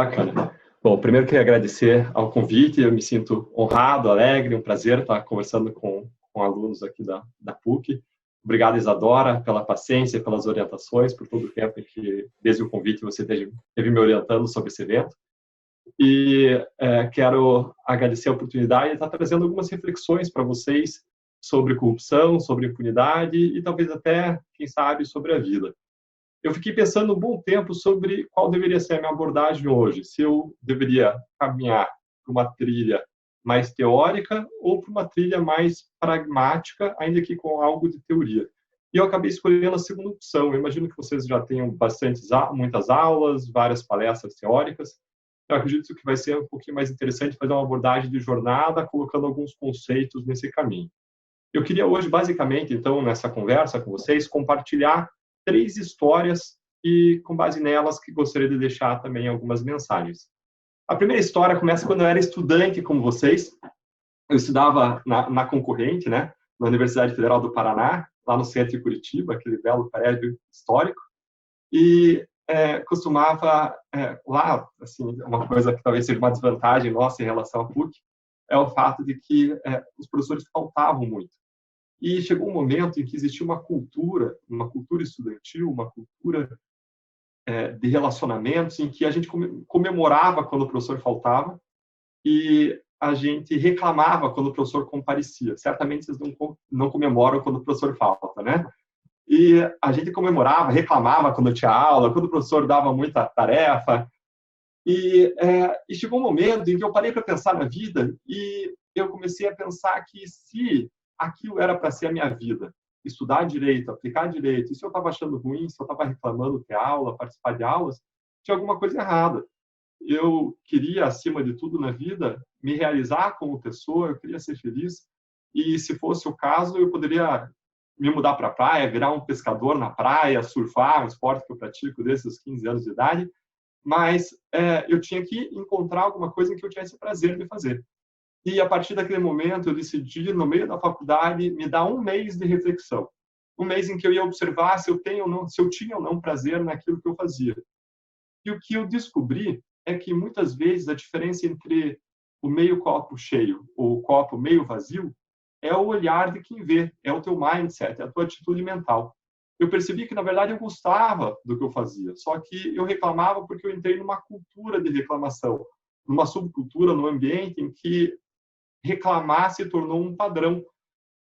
Bacana. Bom, primeiro queria agradecer ao convite, eu me sinto honrado, alegre, um prazer estar conversando com alunos aqui da PUC. Obrigado, Isadora, pela paciência, pelas orientações, por todo o tempo em que, desde o convite, você teve me orientando sobre esse evento. E quero agradecer a oportunidade de estar trazendo algumas reflexões para vocês sobre corrupção, sobre impunidade e talvez até, quem sabe, sobre a vida. Eu fiquei pensando um bom tempo sobre qual deveria ser a minha abordagem hoje, se eu deveria caminhar para uma trilha mais teórica ou para uma trilha mais pragmática, ainda que com algo de teoria. E eu acabei escolhendo a segunda opção. Eu imagino que vocês já tenham muitas aulas, várias palestras teóricas. Eu acredito que vai ser um pouquinho mais interessante fazer uma abordagem de jornada, colocando alguns conceitos nesse caminho. Eu queria hoje, basicamente, então, nessa conversa com vocês, compartilhar 3 histórias e, com base nelas, que gostaria de deixar também algumas mensagens. A primeira história começa quando eu era estudante, como vocês. Eu estudava na concorrente, né, na Universidade Federal do Paraná, lá no centro de Curitiba, aquele belo prédio histórico, e costumava, lá, assim, uma coisa que talvez seja uma desvantagem nossa em relação à PUC, é o fato de que os professores faltavam muito. E chegou um momento em que existia uma cultura estudantil, uma cultura de relacionamentos, em que a gente comemorava quando o professor faltava e a gente reclamava quando o professor comparecia. Certamente vocês não comemoram quando o professor falta, né? E a gente comemorava, reclamava quando tinha aula, quando o professor dava muita tarefa. E chegou um momento em que eu parei para pensar na vida e eu comecei a pensar que se aquilo era para ser a minha vida, estudar direito, aplicar direito, e se eu estava achando ruim, se eu estava reclamando ter aula, participar de aulas, tinha alguma coisa errada. Eu queria, acima de tudo na vida, me realizar como pessoa, eu queria ser feliz, e se fosse o caso, eu poderia me mudar para a praia, virar um pescador na praia, surfar, um esporte que eu pratico desde os 15 anos de idade, mas eu tinha que encontrar alguma coisa em que eu tivesse prazer de fazer. E a partir daquele momento eu decidi, no meio da faculdade, me dar um mês de reflexão. Um mês em que eu ia observar se eu tinha ou não prazer naquilo que eu fazia. E o que eu descobri é que muitas vezes a diferença entre o meio copo cheio ou o copo meio vazio é o olhar de quem vê, é o teu mindset, é a tua atitude mental. Eu percebi que, na verdade, eu gostava do que eu fazia, só que eu reclamava porque eu entrei numa cultura de reclamação, numa subcultura, num ambiente em que reclamar se tornou um padrão.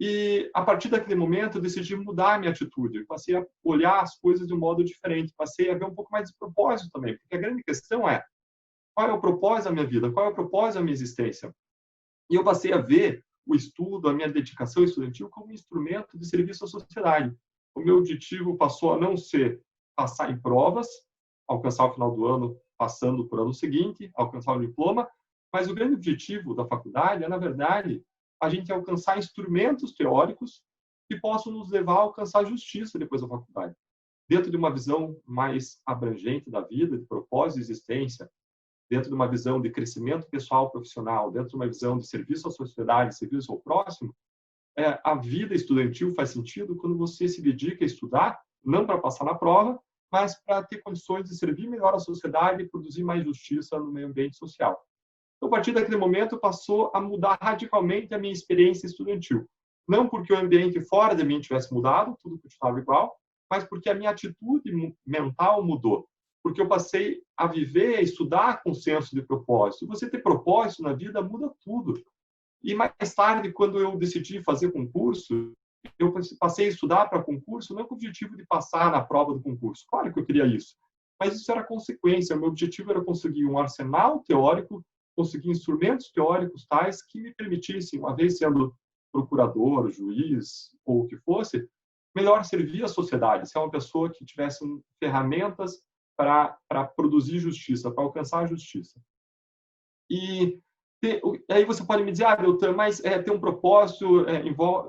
E, a partir daquele momento, eu decidi mudar a minha atitude. Eu passei a olhar as coisas de um modo diferente, passei a ver um pouco mais de propósito também, porque a grande questão é qual é o propósito da minha vida, qual é o propósito da minha existência. E eu passei a ver o estudo, a minha dedicação estudantil como um instrumento de serviço à sociedade. O meu objetivo passou a não ser passar em provas, alcançar o final do ano passando para o ano seguinte, alcançar o diploma, mas o grande objetivo da faculdade é, na verdade, a gente alcançar instrumentos teóricos que possam nos levar a alcançar a justiça depois da faculdade. Dentro de uma visão mais abrangente da vida, de propósito de existência, dentro de uma visão de crescimento pessoal profissional, dentro de uma visão de serviço à sociedade, serviço ao próximo, a vida estudantil faz sentido quando você se dedica a estudar, não para passar na prova, mas para ter condições de servir melhor à sociedade e produzir mais justiça no meio ambiente social. Então, a partir daquele momento, passou a mudar radicalmente a minha experiência estudantil. Não porque o ambiente fora de mim tivesse mudado, tudo continuava igual, mas porque a minha atitude mental mudou. Porque eu passei a viver, a estudar com senso de propósito. Você ter propósito na vida muda tudo. E mais tarde, quando eu decidi fazer concurso, eu passei a estudar para concurso, não com o objetivo de passar na prova do concurso. Claro que eu queria isso. Mas isso era consequência. O meu objetivo era conseguir um arsenal teórico, conseguir instrumentos teóricos tais que me permitissem, uma vez sendo procurador, juiz ou o que fosse, melhor servir à sociedade, ser uma pessoa que tivesse ferramentas para produzir justiça, para alcançar a justiça. E aí você pode me dizer, Deltan, mas tem um propósito,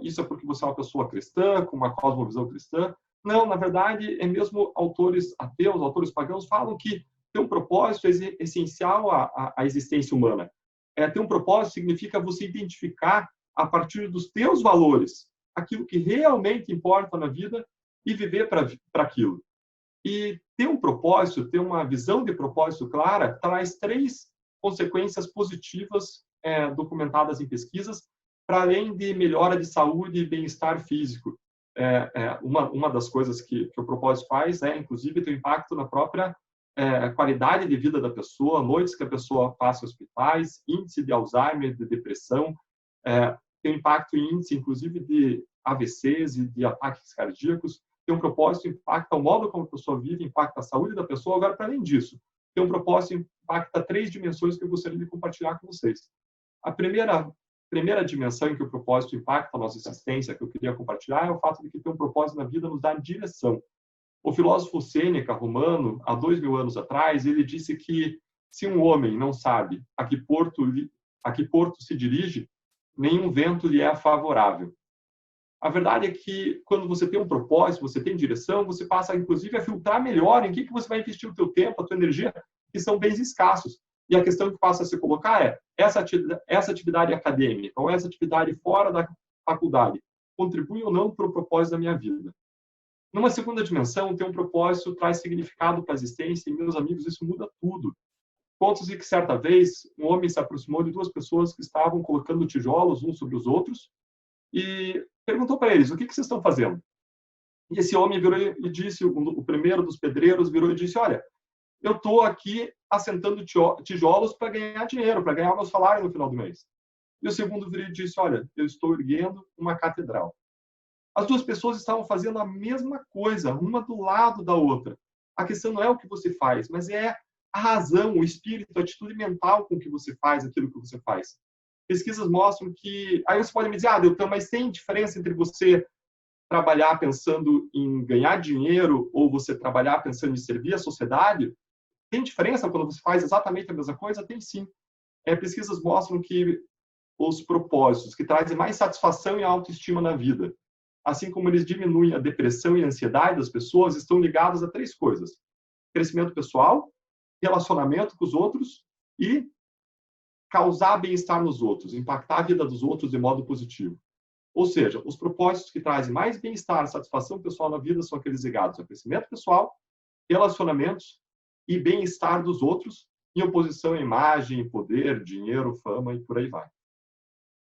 isso é porque você é uma pessoa cristã, com uma cosmovisão cristã. Não, na verdade, mesmo autores ateus, autores pagãos, falam que ter um propósito é essencial à existência humana. Ter um propósito significa você identificar, a partir dos teus valores, aquilo que realmente importa na vida e viver para aquilo. E ter um propósito, ter uma visão de propósito clara, traz 3 consequências positivas documentadas em pesquisas, para além de melhora de saúde e bem-estar físico. Uma das coisas que o propósito faz é, inclusive, ter um impacto na própria qualidade de vida da pessoa, noites que a pessoa passa em hospitais, índice de Alzheimer, de depressão, tem impacto em índice, inclusive, de AVCs e de ataques cardíacos. Tem um propósito, impacta o modo como a pessoa vive, impacta a saúde da pessoa. Agora, para além disso, tem um propósito, impacta 3 dimensões que eu gostaria de compartilhar com vocês. A primeira dimensão em que o propósito impacta a nossa existência, que eu queria compartilhar, é o fato de que ter um propósito na vida nos dá direção. O filósofo Sêneca, romano, há 2000 anos atrás, ele disse que se um homem não sabe a que porto se dirige, nenhum vento lhe é favorável. A verdade é que, quando você tem um propósito, você tem direção, você passa, inclusive, a filtrar melhor em que você vai investir o teu tempo, a tua energia, que são bens escassos. E a questão que passa a se colocar é, essa atividade acadêmica ou essa atividade fora da faculdade contribui ou não para o propósito da minha vida? Numa segunda dimensão, ter um propósito traz significado para a existência, e, meus amigos, isso muda tudo. Conta-se que, certa vez, um homem se aproximou de 2 pessoas que estavam colocando tijolos uns sobre os outros e perguntou para eles: o que vocês estão fazendo? E esse homem virou e disse, o primeiro dos pedreiros virou e disse: olha, eu estou aqui assentando tijolos para ganhar dinheiro, para ganhar meu salário no final do mês. E o segundo virou e disse: olha, eu estou erguendo uma catedral. As 2 pessoas estavam fazendo a mesma coisa, uma do lado da outra. A questão não é o que você faz, mas é a razão, o espírito, a atitude mental com que você faz aquilo que você faz. Pesquisas mostram que... Aí você pode me dizer: Deltan, mas tem diferença entre você trabalhar pensando em ganhar dinheiro ou você trabalhar pensando em servir a sociedade? Tem diferença quando você faz exatamente a mesma coisa? Tem sim. Pesquisas mostram que os propósitos que trazem mais satisfação e autoestima na vida, assim como eles diminuem a depressão e a ansiedade das pessoas, estão ligados a 3 coisas: crescimento pessoal, relacionamento com os outros e causar bem-estar nos outros, impactar a vida dos outros de modo positivo. Ou seja, os propósitos que trazem mais bem-estar, satisfação pessoal na vida são aqueles ligados a crescimento pessoal, relacionamentos e bem-estar dos outros, em oposição à imagem, poder, dinheiro, fama e por aí vai.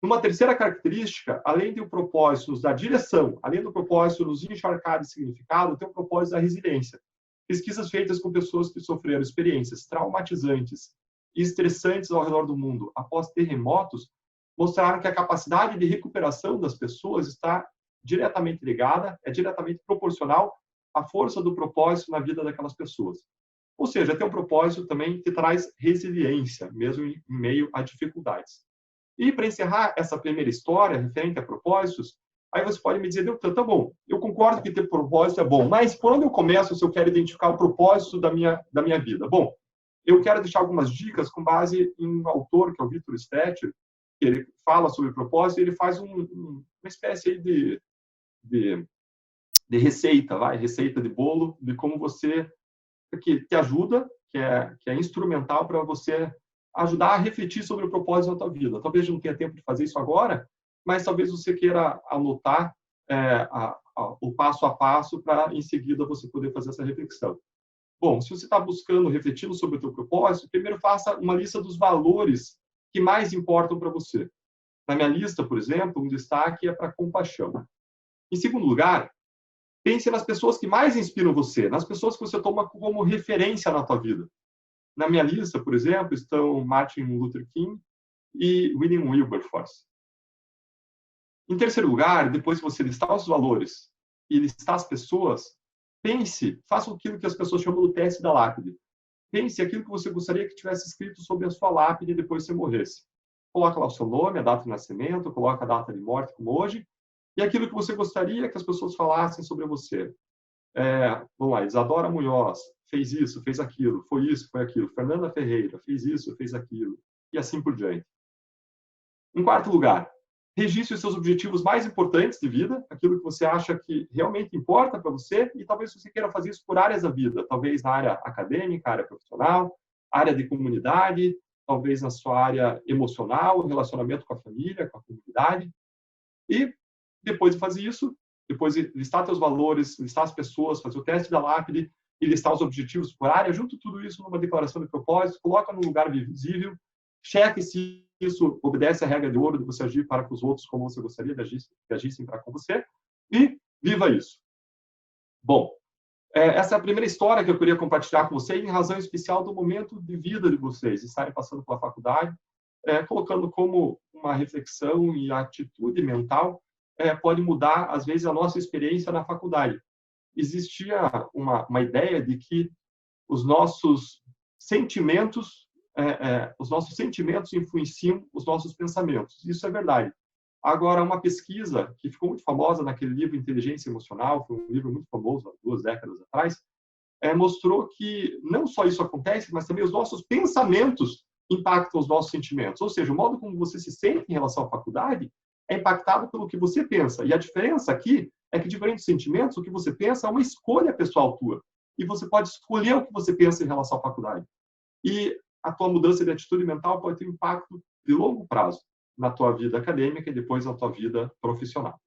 Uma terceira característica, além do propósito nos dar direção, além do propósito nos encharcar de significado, tem o propósito da resiliência. Pesquisas feitas com pessoas que sofreram experiências traumatizantes e estressantes ao redor do mundo após terremotos mostraram que a capacidade de recuperação das pessoas está diretamente ligada, é diretamente proporcional à força do propósito na vida daquelas pessoas. Ou seja, tem um propósito também que traz resiliência, mesmo em meio a dificuldades. E, para encerrar essa primeira história, referente a propósitos, aí você pode me dizer: Deltan, tá bom, eu concordo que ter propósito é bom, mas por onde eu começo se eu quero identificar o propósito da minha vida? Bom, eu quero deixar algumas dicas com base em um autor, que é o Victor Stetcher, que ele fala sobre propósito, e ele faz uma espécie de receita, receita de bolo, de como você, que te ajuda, que é instrumental para você ajudar a refletir sobre o propósito da tua vida. Talvez não tenha tempo de fazer isso agora, mas talvez você queira anotar o passo a passo para, em seguida, você poder fazer essa reflexão. Bom, se você está buscando, refletindo sobre o teu propósito, primeiro faça uma lista dos valores que mais importam para você. Na minha lista, por exemplo, um destaque é para compaixão. Em segundo lugar, pense nas pessoas que mais inspiram você, nas pessoas que você toma como referência na tua vida. Na minha lista, por exemplo, estão Martin Luther King e William Wilberforce. Em terceiro lugar, depois que você listar os valores e listar as pessoas, pense, faça aquilo que as pessoas chamam do teste da lápide. Pense aquilo que você gostaria que tivesse escrito sobre a sua lápide depois que você morresse. Coloca lá o seu nome, a data de nascimento, coloca a data de morte, como hoje, e aquilo que você gostaria que as pessoas falassem sobre você. Vamos lá, Isadora Munhoz fez isso, fez aquilo, foi isso, foi aquilo. Fernanda Ferreira fez isso, fez aquilo. E assim por diante. Em quarto lugar, registre os seus objetivos mais importantes de vida, aquilo que você acha que realmente importa para você, e talvez você queira fazer isso por áreas da vida, talvez na área acadêmica, área profissional, área de comunidade, talvez na sua área emocional, relacionamento com a família, com a comunidade. E depois de fazer isso, depois de listar seus valores, listar as pessoas, fazer o teste da lápide, e listar os objetivos por área, junta tudo isso numa declaração de propósito, coloca no lugar visível, cheque se isso obedece à regra de ouro de você agir para com os outros como você gostaria que agissem para com você, e viva isso. Bom, essa é a primeira história que eu queria compartilhar com vocês, em razão especial do momento de vida de vocês, estarem passando pela faculdade, colocando como uma reflexão e atitude mental pode mudar, às vezes, a nossa experiência na faculdade. Existia uma ideia de que os nossos sentimentos influenciam os nossos pensamentos. Isso é verdade. Agora, uma pesquisa que ficou muito famosa naquele livro Inteligência Emocional, foi um livro muito famoso há 2 décadas atrás, mostrou que não só isso acontece, mas também os nossos pensamentos impactam os nossos sentimentos. Ou seja, o modo como você se sente em relação à faculdade é impactado pelo que você pensa. E a diferença aqui é que, diferente dos sentimentos, o que você pensa é uma escolha pessoal tua. E você pode escolher o que você pensa em relação à faculdade. E a tua mudança de atitude mental pode ter um impacto de longo prazo na tua vida acadêmica e depois na tua vida profissional.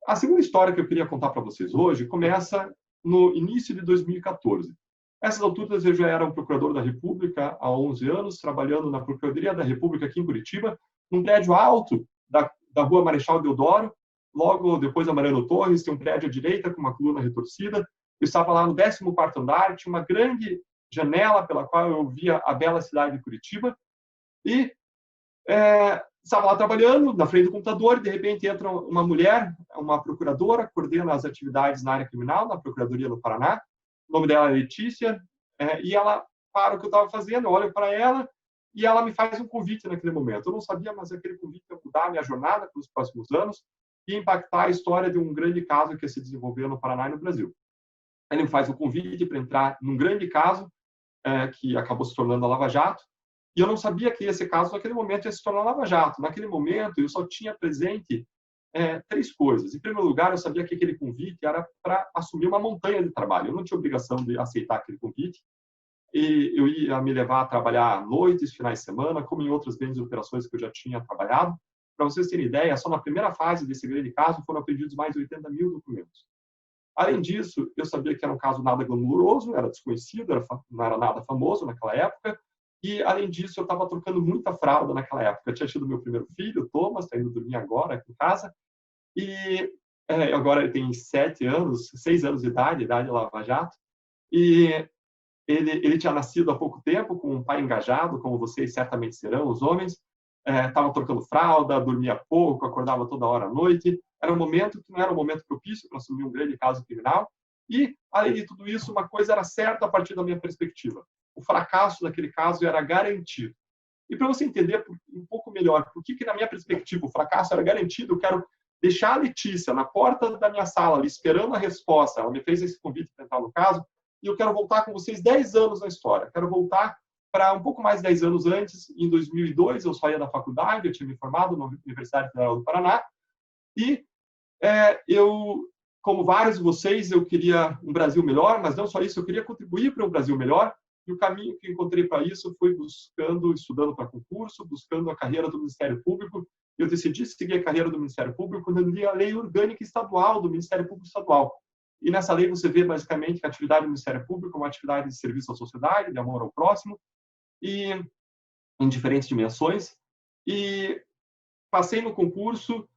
A segunda história que eu queria contar para vocês hoje começa no início de 2014. Essas alturas eu já era um procurador da República há 11 anos, trabalhando na Procuradoria da República aqui em Curitiba, num prédio alto da Rua Marechal Deodoro. Logo depois da Mariano Torres, tem um prédio à direita com uma coluna retorcida. Eu estava lá no 14º andar, tinha uma grande janela pela qual eu via a bela cidade de Curitiba e estava lá trabalhando na frente do computador e de repente entra uma mulher, uma procuradora, coordena as atividades na área criminal na Procuradoria do Paraná. O nome dela é Letícia, e ela para o que eu estava fazendo, eu olho para ela e ela me faz um convite naquele momento. Eu não sabia, mas aquele convite ia mudar a minha jornada pelos próximos anos e impactar a história de um grande caso que ia se desenvolver no Paraná e no Brasil. Ele me faz um convite para entrar num grande caso que acabou se tornando a Lava Jato, e eu não sabia que esse caso, naquele momento, ia se tornar Lava Jato. Naquele momento, eu só tinha presente 3 coisas. Em primeiro lugar, eu sabia que aquele convite era para assumir uma montanha de trabalho. Eu não tinha obrigação de aceitar aquele convite. E eu ia me levar a trabalhar noites, finais de semana, como em outras grandes operações que eu já tinha trabalhado. Para vocês terem ideia, só na primeira fase desse grande caso foram pedidos mais de 80 mil documentos. Além disso, eu sabia que era um caso nada glamouroso, era desconhecido, não era nada famoso naquela época. E, além disso, eu estava trocando muita fralda naquela época. Eu tinha tido meu primeiro filho, Thomas, está indo dormir agora aqui em casa. E agora ele tem 7 anos, 6 anos de idade Lava Jato. E ele tinha nascido há pouco tempo, com um pai engajado, como vocês certamente serão, os homens. Estava trocando fralda, dormia pouco, acordava toda hora à noite. Era um momento que não era um momento propício para assumir um grande caso criminal. E, além de tudo isso, uma coisa era certa a partir da minha perspectiva. O fracasso daquele caso era garantido. E para você entender um pouco melhor por que, na minha perspectiva, o fracasso era garantido, eu quero deixar a Letícia na porta da minha sala, ali, esperando a resposta. Ela me fez esse convite para entrar no caso, e eu quero voltar com vocês 10 anos na história. Quero voltar para um pouco mais de 10 anos antes. Em 2002, eu saía da faculdade, eu tinha me formado na Universidade Federal do Paraná, e eu, como vários de vocês, eu queria um Brasil melhor, mas não só isso, eu queria contribuir para um Brasil melhor. E o caminho que encontrei para isso foi estudando para concurso, buscando a carreira do Ministério Público. Eu decidi seguir a carreira do Ministério Público quando eu li a Lei Orgânica Estadual do Ministério Público Estadual. E nessa lei você vê basicamente que a atividade do Ministério Público é uma atividade de serviço à sociedade, de amor ao próximo, e em diferentes dimensões. E passei no concurso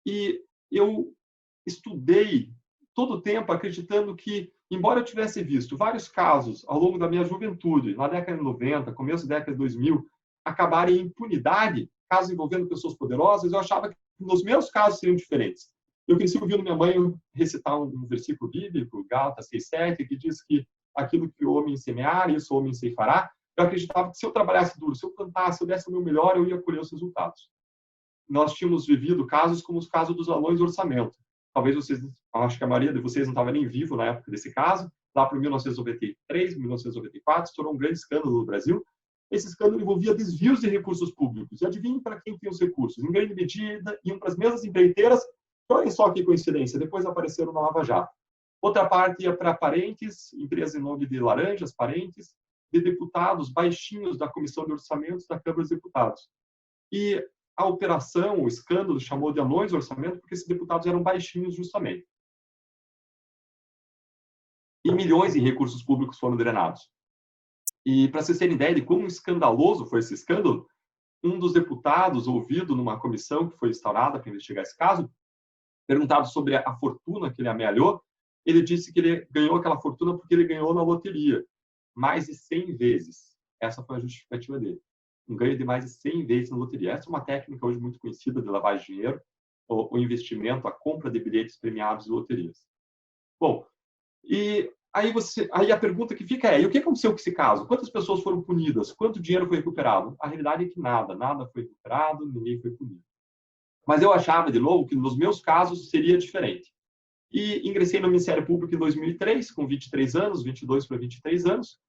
e eu estudei todo o tempo acreditando que, embora eu tivesse visto vários casos ao longo da minha juventude, na década de 90, começo da década de 2000, acabarem em impunidade, casos envolvendo pessoas poderosas, eu achava que os meus casos seriam diferentes. Eu cresci ouvindo minha mãe recitar um versículo bíblico, Gálatas 6:7, que diz que aquilo que o homem semear, isso o homem ceifará. Eu acreditava que se eu trabalhasse duro, se eu plantasse, se eu desse o meu melhor, eu ia colher os resultados. Nós tínhamos vivido casos como os casos dos lalões do orçamento. Talvez vocês, acho que a maioria de vocês não estava nem vivo na época desse caso. Lá para 1993, 1994, estourou um grande escândalo no Brasil. Esse escândalo envolvia desvios de recursos públicos. E adivinhem para quem tem os recursos? Em grande medida, iam para as mesmas empreiteiras. Olhem só que coincidência, depois apareceram na Lava Jato. Outra parte ia para parentes, empresa em nome de laranjas, parentes, de deputados baixinhos da Comissão de Orçamentos da Câmara dos Deputados. E a operação, o escândalo, chamou de anões do orçamento porque esses deputados eram baixinhos justamente. e milhões em recursos públicos foram drenados. E, para vocês terem ideia de quão escandaloso foi esse escândalo, um dos deputados, ouvido numa comissão que foi instaurada para investigar esse caso, perguntado sobre a fortuna que ele amealhou, ele disse que ele ganhou aquela fortuna porque ele ganhou na loteria, mais de 100 vezes. Essa foi a justificativa dele. Um ganho de mais de 100 vezes na loteria. Essa é uma técnica hoje muito conhecida de lavagem de dinheiro, o investimento, a compra de bilhetes premiados de loterias. Bom, e aí a pergunta que fica é: e o que aconteceu com esse caso? Quantas pessoas foram punidas? Quanto dinheiro foi recuperado? A realidade é que nada foi recuperado, ninguém foi punido. Mas eu achava, de novo, que nos meus casos seria diferente. E ingressei no Ministério Público em 2003, com 23 anos, 22 para 23 anos,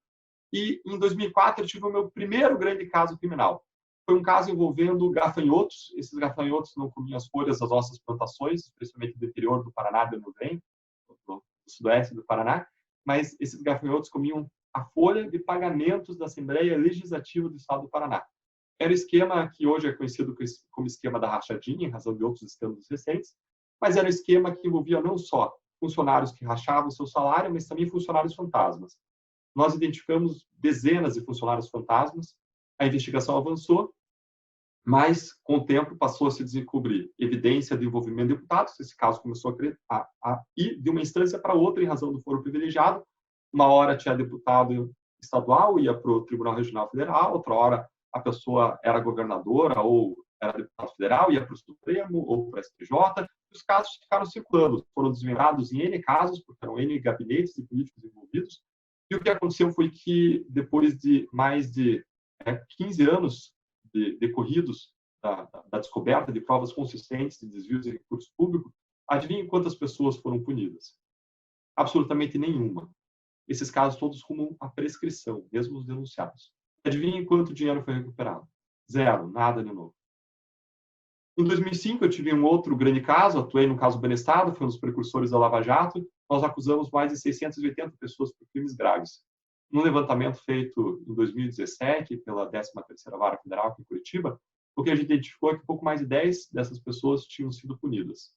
e em 2004 eu tive o meu primeiro grande caso criminal. Foi um caso envolvendo gafanhotos. Esses gafanhotos não comiam as folhas das nossas plantações, especialmente do interior do Paraná, do Rio Grande, do sudoeste do Paraná, mas esses gafanhotos comiam a folha de pagamentos da Assembleia Legislativa do Estado do Paraná. Era o esquema que hoje é conhecido como esquema da rachadinha, em razão de outros escândalos recentes, mas era um esquema que envolvia não só funcionários que rachavam seu salário, mas também funcionários fantasmas. Nós identificamos dezenas de funcionários fantasmas, a investigação avançou, mas, com o tempo, passou a se descobrir evidência de envolvimento de deputados. Esse caso começou a ir de uma instância para outra em razão do foro privilegiado. Uma hora tinha deputado estadual, ia para o Tribunal Regional Federal, outra hora a pessoa era governadora ou era deputado federal, ia para o Supremo ou para o STJ. Os casos ficaram circulando, foram desvelados em N casos, porque eram N gabinetes e políticos envolvidos. E o que aconteceu foi que, depois de mais de 15 anos decorridos da descoberta de provas consistentes de desvios de recursos públicos, adivinhem quantas pessoas foram punidas? Absolutamente nenhuma. Esses casos todos rumam à prescrição, mesmo os denunciados. Adivinhem quanto dinheiro foi recuperado? Zero, nada de novo. Em 2005, eu tive um outro grande caso, atuei no caso Benestado, fui um dos precursores da Lava Jato. Nós acusamos mais de 680 pessoas por crimes graves. Num levantamento feito em 2017 pela 13ª Vara Federal aqui em Curitiba, o que a gente identificou é que pouco mais de 10 dessas pessoas tinham sido punidas.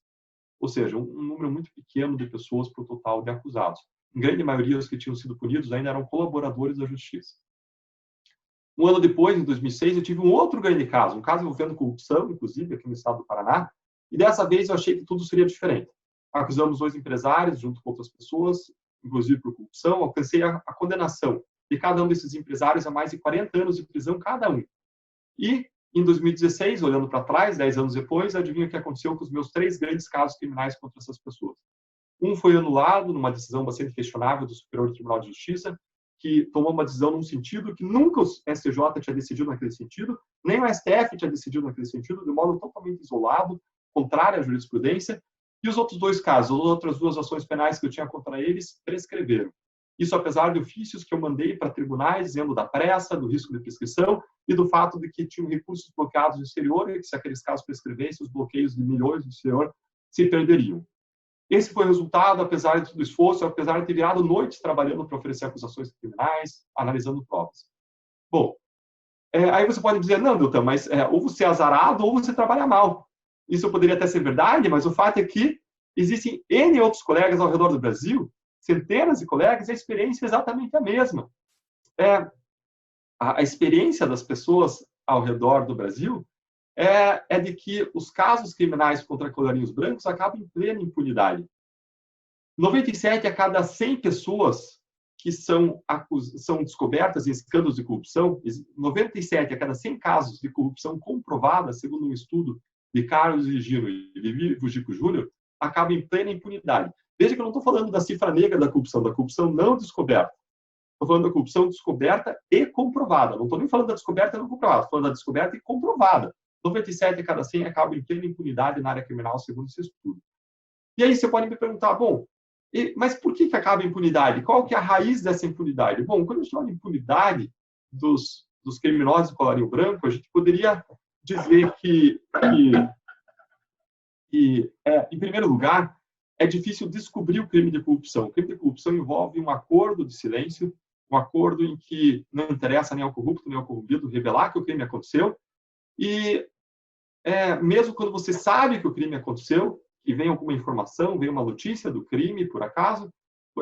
Ou seja, um número muito pequeno de pessoas para o total de acusados. Em grande maioria, os que tinham sido punidos ainda eram colaboradores da justiça. Um ano depois, em 2006, eu tive um outro grande caso, um caso envolvendo corrupção, inclusive, aqui no estado do Paraná, e dessa vez eu achei que tudo seria diferente. Acusamos 2 empresários, junto com outras pessoas, inclusive por corrupção, alcancei a condenação de cada um desses empresários a mais de 40 anos de prisão cada um. E, em 2016, olhando para trás, 10 anos depois, adivinha o que aconteceu com os meus 3 grandes casos criminais contra essas pessoas. Um foi anulado numa decisão bastante questionável do Superior Tribunal de Justiça, que tomou uma decisão num sentido que nunca o STJ tinha decidido naquele sentido, nem o STF tinha decidido naquele sentido, de modo totalmente isolado, contrário à jurisprudência. E os outros 2 casos, as outras 2 ações penais que eu tinha contra eles, prescreveram. Isso apesar de ofícios que eu mandei para tribunais, dizendo da pressa, do risco de prescrição e do fato de que tinham recursos bloqueados no exterior e que, se aqueles casos prescrevessem, os bloqueios de milhões no exterior se perderiam. Esse foi o resultado, apesar de todo o esforço, apesar de ter virado noites trabalhando para oferecer acusações criminais, analisando provas. Bom, aí você pode dizer, não, Deltan, mas ou você é azarado ou você trabalha mal. Isso poderia até ser verdade, mas o fato é que existem N outros colegas ao redor do Brasil, centenas de colegas, e a experiência é exatamente a mesma. A experiência das pessoas ao redor do Brasil é de que os casos criminais contra colarinhos brancos acabam em plena impunidade. 97 a cada 100 pessoas que são descobertas em escândalos de corrupção, 97 a cada 100 casos de corrupção comprovada, segundo um estudo de Carlos Higino e Vivi Vujico Júnior, acabam em plena impunidade. Veja que eu não estou falando da cifra negra da corrupção não descoberta. Estou falando da corrupção descoberta e comprovada. Não estou nem falando da descoberta e não comprovada, estou falando da descoberta e comprovada. 97 a cada 100 acabam em plena impunidade na área criminal, segundo esse estudo. E aí você pode me perguntar, bom, mas por que acaba a impunidade? Qual que é a raiz dessa impunidade? Bom, quando a gente fala de impunidade dos criminosos de colarinho branco, a gente poderia dizer que em primeiro lugar, é difícil descobrir o crime de corrupção. O crime de corrupção envolve um acordo de silêncio, um acordo em que não interessa nem ao corrupto nem ao corrompido revelar que o crime aconteceu. E mesmo quando você sabe que o crime aconteceu, e vem alguma informação, vem uma notícia do crime, por acaso,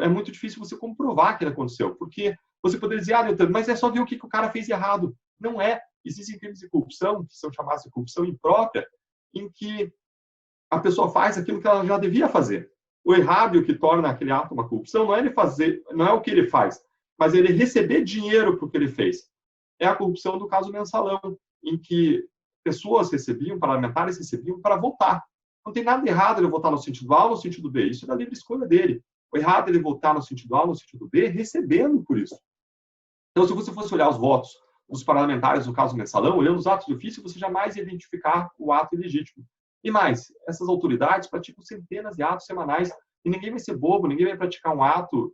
é muito difícil você comprovar que ele aconteceu, porque você poderia dizer, Deltan, mas é só ver o que o cara fez errado. Não é. Existem crimes de corrupção, que são chamados de corrupção imprópria, em que a pessoa faz aquilo que ela já devia fazer. O errado e o que torna aquele ato uma corrupção não é ele fazer, não é o que ele faz, mas ele receber dinheiro para o que ele fez. É a corrupção do caso Mensalão, em que pessoas recebiam, parlamentares recebiam para votar. Não tem nada errado ele votar no sentido A ou no sentido B. Isso é da livre escolha dele. O errado é ele votar no sentido A ou no sentido B, recebendo por isso. Então, se você fosse olhar os votos dos parlamentares no caso Mensalão, olhando os atos de ofício, você jamais ia identificar o ato ilegítimo. E mais, essas autoridades praticam centenas de atos semanais e ninguém vai ser bobo, ninguém vai praticar um ato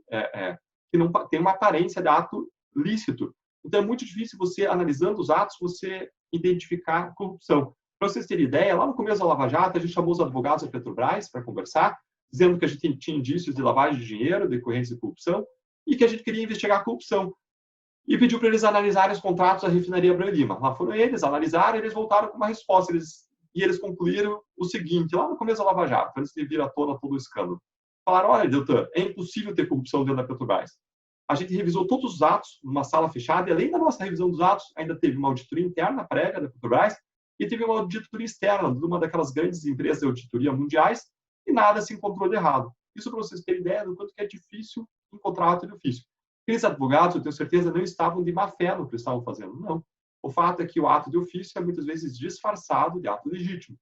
que não tem uma aparência de ato lícito. Então, é muito difícil você, analisando os atos, você identificar corrupção. Para vocês terem ideia, lá no começo da Lava Jato, a gente chamou os advogados da Petrobras para conversar, dizendo que a gente tinha indícios de lavagem de dinheiro, decorrentes de corrupção, e que a gente queria investigar a corrupção. E pediu para eles analisarem os contratos da refinaria Abreu e Lima. Lá foram eles, analisaram, e eles voltaram com uma resposta. Eles concluíram o seguinte, lá no começo da Lava Jato, antes de vir à tona todo o escândalo. Falaram, olha, Deltan, é impossível ter corrupção dentro da Petrobras. A gente revisou todos os atos numa sala fechada, e além da nossa revisão dos atos, ainda teve uma auditoria interna prévia da Petrobras, e teve uma auditoria externa de uma daquelas grandes empresas de auditoria mundiais, e nada se encontrou de errado. Isso para vocês terem ideia do quanto que é difícil encontrar ato de ofício. Aqueles advogados, eu tenho certeza, não estavam de má fé no que eles estavam fazendo. Não. O fato é que o ato de ofício é muitas vezes disfarçado de ato legítimo.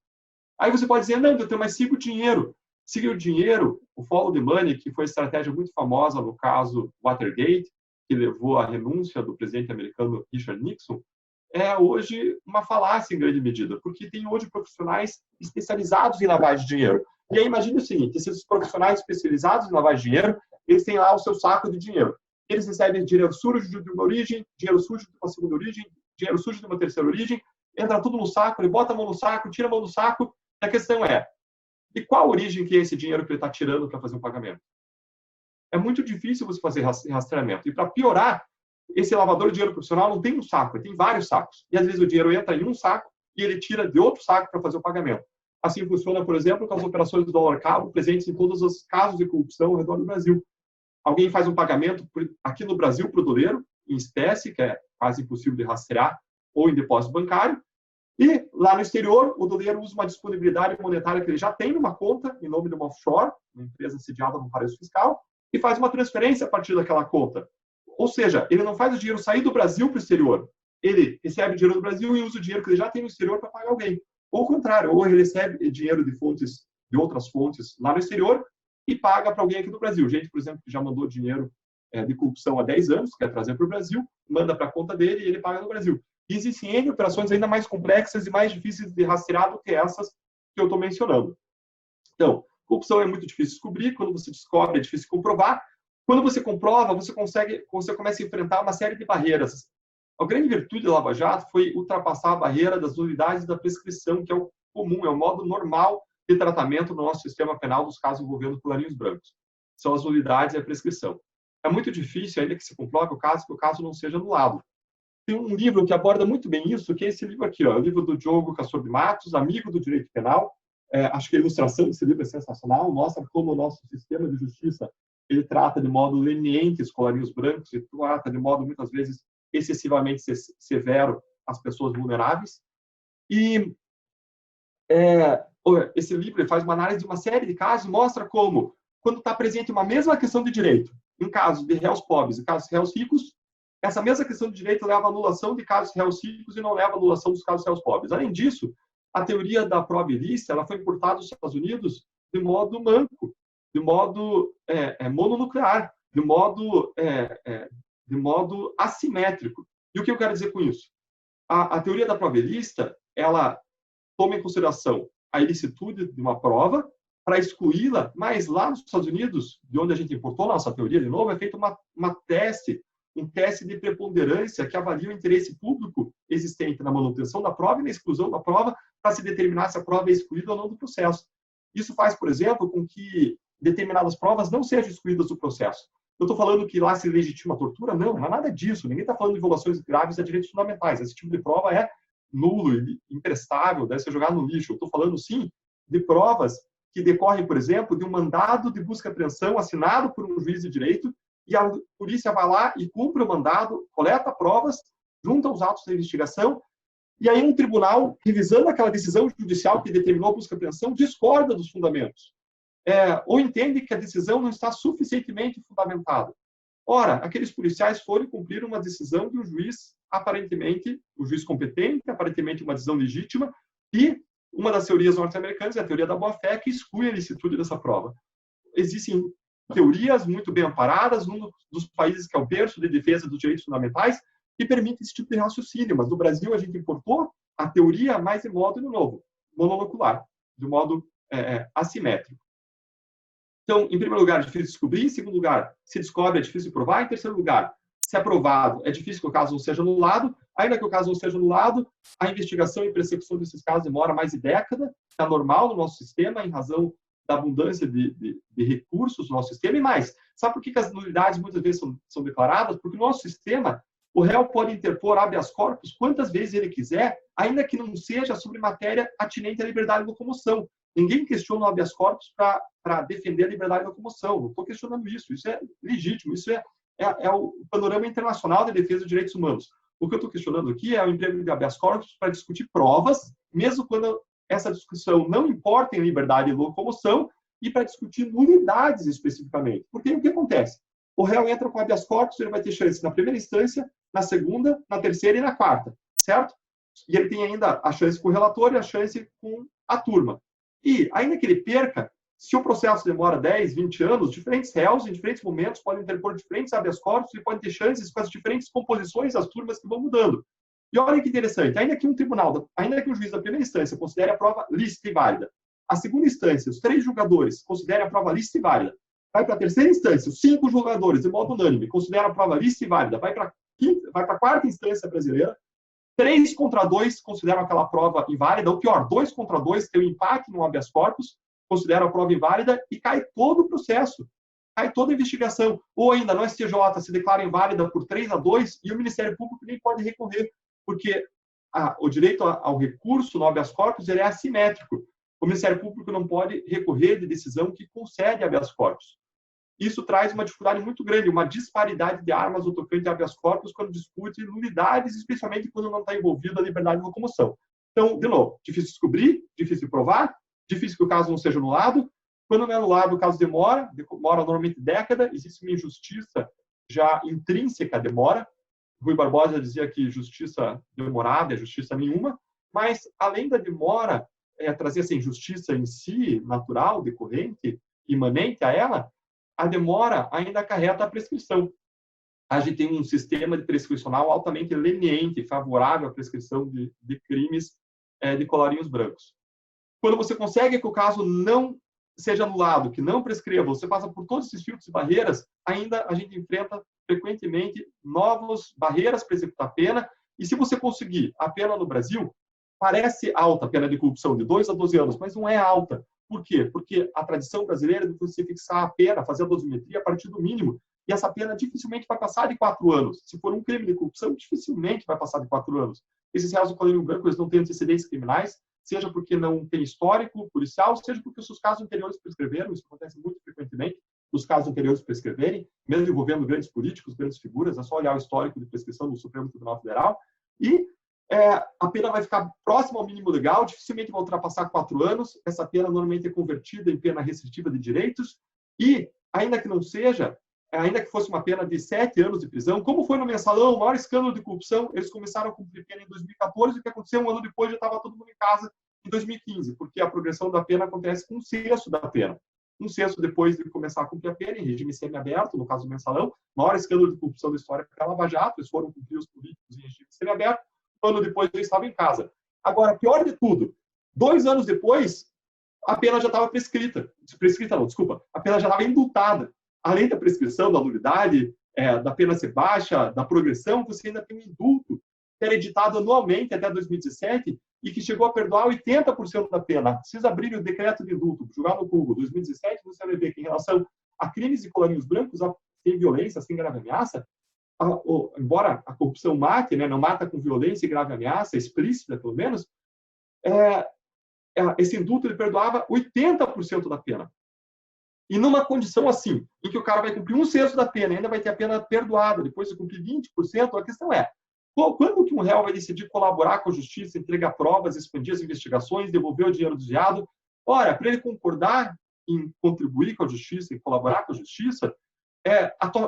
Aí você pode dizer, não, eu tenho mais siga o dinheiro. Siga o dinheiro, o follow the money, que foi estratégia muito famosa no caso Watergate, que levou à renúncia do presidente americano Richard Nixon, é hoje uma falácia em grande medida, porque tem hoje profissionais especializados em lavagem de dinheiro. E aí imagine o seguinte, esses profissionais especializados em lavagem de dinheiro, eles têm lá o seu saco de dinheiro. Eles recebem dinheiro sujo de uma origem, dinheiro sujo de uma segunda origem, dinheiro sujo de uma terceira origem, entra tudo no saco, ele bota a mão no saco, tira a mão do saco, e a questão é, de qual origem que é esse dinheiro que ele está tirando para fazer um pagamento? É muito difícil você fazer rastreamento. E para piorar, esse lavador de dinheiro profissional não tem um saco, ele tem vários sacos. E às vezes o dinheiro entra em um saco e ele tira de outro saco para fazer o pagamento. Assim funciona, por exemplo, com as operações do dólar cabo presentes em todos os casos de corrupção ao redor do Brasil. Alguém faz um pagamento aqui no Brasil para o doleiro, em espécie, que é quase impossível de rastrear, ou em depósito bancário, e lá no exterior, o doleiro usa uma disponibilidade monetária que ele já tem numa conta, em nome de uma offshore, uma empresa sediada num paraíso fiscal, e faz uma transferência a partir daquela conta. Ou seja, ele não faz o dinheiro sair do Brasil para o exterior. Ele recebe dinheiro do Brasil e usa o dinheiro que ele já tem no exterior para pagar alguém. Ou o contrário, ou ele recebe dinheiro de outras fontes lá no exterior e paga para alguém aqui do Brasil. Gente, por exemplo, que já mandou dinheiro de corrupção há 10 anos, quer trazer para o Brasil, manda para a conta dele e ele paga no Brasil. E existem N operações ainda mais complexas e mais difíceis de rastrear do que essas que eu estou mencionando. Então, corrupção é muito difícil de descobrir, quando você descobre é difícil de comprovar. Quando você comprova, você começa a enfrentar uma série de barreiras. A grande virtude da Lava Jato foi ultrapassar a barreira das nulidades da prescrição, que é o comum, é o modo normal de tratamento no nosso sistema penal dos casos envolvendo colarinhos brancos. São as nulidades e a prescrição. É muito difícil ainda que se comprove o caso, que o caso não seja anulado. Tem um livro que aborda muito bem isso, que é esse livro aqui, ó, o livro do Diogo Cassor de Matos, Amigo do Direito Penal. Acho que a ilustração desse livro é sensacional, mostra como o nosso sistema de justiça ele trata de modo leniente os colarinhos brancos e trata de modo, muitas vezes, excessivamente severo as pessoas vulneráveis. E esse livro faz uma análise de uma série de casos, mostra como, quando está presente uma mesma questão de direito, em casos de réus pobres e casos de réus ricos, essa mesma questão de direito leva à anulação de casos de réus ricos e não leva à anulação dos casos de réus pobres. Além disso, a teoria da prova ilícita ela foi importada dos Estados Unidos de modo manco, de modo mononuclear, de modo assimétrico. E o que eu quero dizer com isso? A teoria da prova ilícita, ela toma em consideração a ilicitude de uma prova para excluí-la, mas lá nos Estados Unidos, de onde a gente importou a nossa teoria de novo, é feita um teste de preponderância que avalia o interesse público existente na manutenção da prova e na exclusão da prova para se determinar se a prova é excluída ou não do processo. Isso faz, por exemplo, com que determinadas provas não sejam excluídas do processo. Eu estou falando que lá se legitima a tortura? Não, não é nada disso. Ninguém está falando de violações graves a direitos fundamentais. Esse tipo de prova é nulo, imprestável, deve ser jogado no lixo. Eu estou falando, sim, de provas que decorrem, por exemplo, de um mandado de busca e apreensão assinado por um juiz de direito, e a polícia vai lá e cumpre o mandado, coleta provas, junta os autos da investigação, e aí um tribunal, revisando aquela decisão judicial que determinou a busca e apreensão, discorda dos fundamentos, ou entende que a decisão não está suficientemente fundamentada. Ora, aqueles policiais foram cumprir uma decisão de um juiz, aparentemente, um juiz competente, aparentemente uma decisão legítima, e uma das teorias norte-americanas é a teoria da boa-fé, que exclui a licitude dessa prova. Existem teorias muito bem amparadas, num dos países que é o berço de defesa dos direitos fundamentais, que permite esse tipo de raciocínio, mas no Brasil a gente importou a teoria mais de modo novo, monocular, de modo assimétrico. Então, em primeiro lugar, é difícil descobrir. Em segundo lugar, se descobre, é difícil provar. Em terceiro lugar, se é provado, é difícil que o caso não seja anulado. Ainda que o caso não seja anulado, a investigação e persecução desses casos demora mais de década. É normal no nosso sistema, em razão da abundância de recursos no nosso sistema. E mais, sabe por que as nulidades muitas vezes são declaradas? Porque no nosso sistema, o réu pode interpor habeas corpus quantas vezes ele quiser, ainda que não seja sobre matéria atinente à liberdade de locomoção. Ninguém questiona o habeas corpus para defender a liberdade de locomoção. Não estou questionando isso. Isso é legítimo. Isso é o panorama internacional de defesa dos direitos humanos. O que eu estou questionando aqui é o emprego de habeas corpus para discutir provas, mesmo quando essa discussão não importa em liberdade de locomoção, e para discutir nulidades especificamente. Porque o que acontece? O réu entra com habeas corpus, ele vai ter chance na primeira instância, na segunda, na terceira e na quarta, certo? E ele tem ainda a chance com o relator e a chance com a turma. E, ainda que ele perca, se o processo demora 10, 20 anos, diferentes réus, em diferentes momentos, podem interpor diferentes habeas corpus e podem ter chances com as diferentes composições das turmas que vão mudando. E olha que interessante, ainda que um tribunal, ainda que um juiz da primeira instância considere a prova lícita e válida, a segunda instância, os 3 julgadores considerem a prova lícita e válida, vai para a terceira instância, os 5 julgadores, de modo unânime, consideram a prova lícita e válida, vai para a quarta instância brasileira, 3 contra 2 consideram aquela prova inválida, ou pior, 2 contra 2 tem um empate no habeas corpus, consideram a prova inválida e cai todo o processo, cai toda a investigação. Ou ainda no STJ se declara inválida por 3-2 e o Ministério Público nem pode recorrer, porque o direito ao recurso no habeas corpus ele é assimétrico. O Ministério Público não pode recorrer de decisão que concede habeas corpus. Isso traz uma dificuldade muito grande, uma disparidade de armas no tocante a habeas corpus quando discute nulidades, especialmente quando não está envolvida a liberdade de locomoção. Então, de novo, difícil descobrir, difícil provar, difícil que o caso não seja anulado. Quando não é anulado, o caso demora normalmente década, existe uma injustiça já intrínseca à demora. Rui Barbosa dizia que justiça demorada é justiça nenhuma, mas além da demora trazer essa injustiça em si, natural, decorrente, imanente a ela, a demora ainda acarreta a prescrição. A gente tem um sistema de prescricional altamente leniente, favorável à prescrição de crimes de colarinhos brancos. Quando você consegue que o caso não seja anulado, que não prescreva, você passa por todos esses filtros e barreiras, ainda a gente enfrenta frequentemente novas barreiras para executar a pena, e se você conseguir a pena no Brasil, parece alta a pena de corrupção, de 2 a 12 anos, mas não é alta. Por quê? Porque a tradição brasileira é de você fixar a pena, fazer a dosimetria a partir do mínimo, e essa pena dificilmente vai passar de 4 anos. Se for um crime de corrupção, dificilmente vai passar de 4 anos. Esses réus do colarinho branco, eles não têm antecedentes criminais, seja porque não tem histórico policial, seja porque os seus casos anteriores prescreveram, isso acontece muito frequentemente, os casos anteriores prescreverem, mesmo envolvendo grandes políticos, grandes figuras, é só olhar o histórico de prescrição do Supremo Tribunal Federal, e a pena vai ficar próxima ao mínimo legal, dificilmente vai ultrapassar 4 anos, essa pena normalmente é convertida em pena restritiva de direitos, e, ainda que não seja, ainda que fosse uma pena de 7 anos de prisão, como foi no Mensalão, o maior escândalo de corrupção, eles começaram a cumprir pena em 2014, o que aconteceu um ano depois já estava todo mundo em casa em 2015, porque a progressão da pena acontece com 1/6 da pena. 1/6 depois de começar a cumprir a pena, em regime semiaberto, no caso do Mensalão, o maior escândalo de corrupção da história foi a Lava Jato, eles foram cumprir os políticos em regime semiaberto, um ano depois eu estava em casa. Agora, pior de tudo, 2 anos depois, a pena já estava prescrita. Prescrita não, desculpa. A pena já estava indultada. Além da prescrição, da nulidade, da pena ser baixa, da progressão, você ainda tem um indulto que era editado anualmente até 2017 e que chegou a perdoar 80% da pena. Precisa abrir o decreto de indulto, jogar no Google 2017, você vai ver que em relação a crimes de colarinhos brancos, sem violência, sem grave ameaça, embora a corrupção mate, né, não mata com violência e grave ameaça, explícita pelo menos, esse indulto ele perdoava 80% da pena. E numa condição assim, em que o cara vai cumprir 1/6 da pena, ainda vai ter a pena perdoada, depois de cumprir 20%, a questão é, quando que um réu vai decidir colaborar com a justiça, entregar provas, expandir as investigações, devolver o dinheiro desviado? Ora, para ele concordar em contribuir com a justiça, em colaborar com a justiça,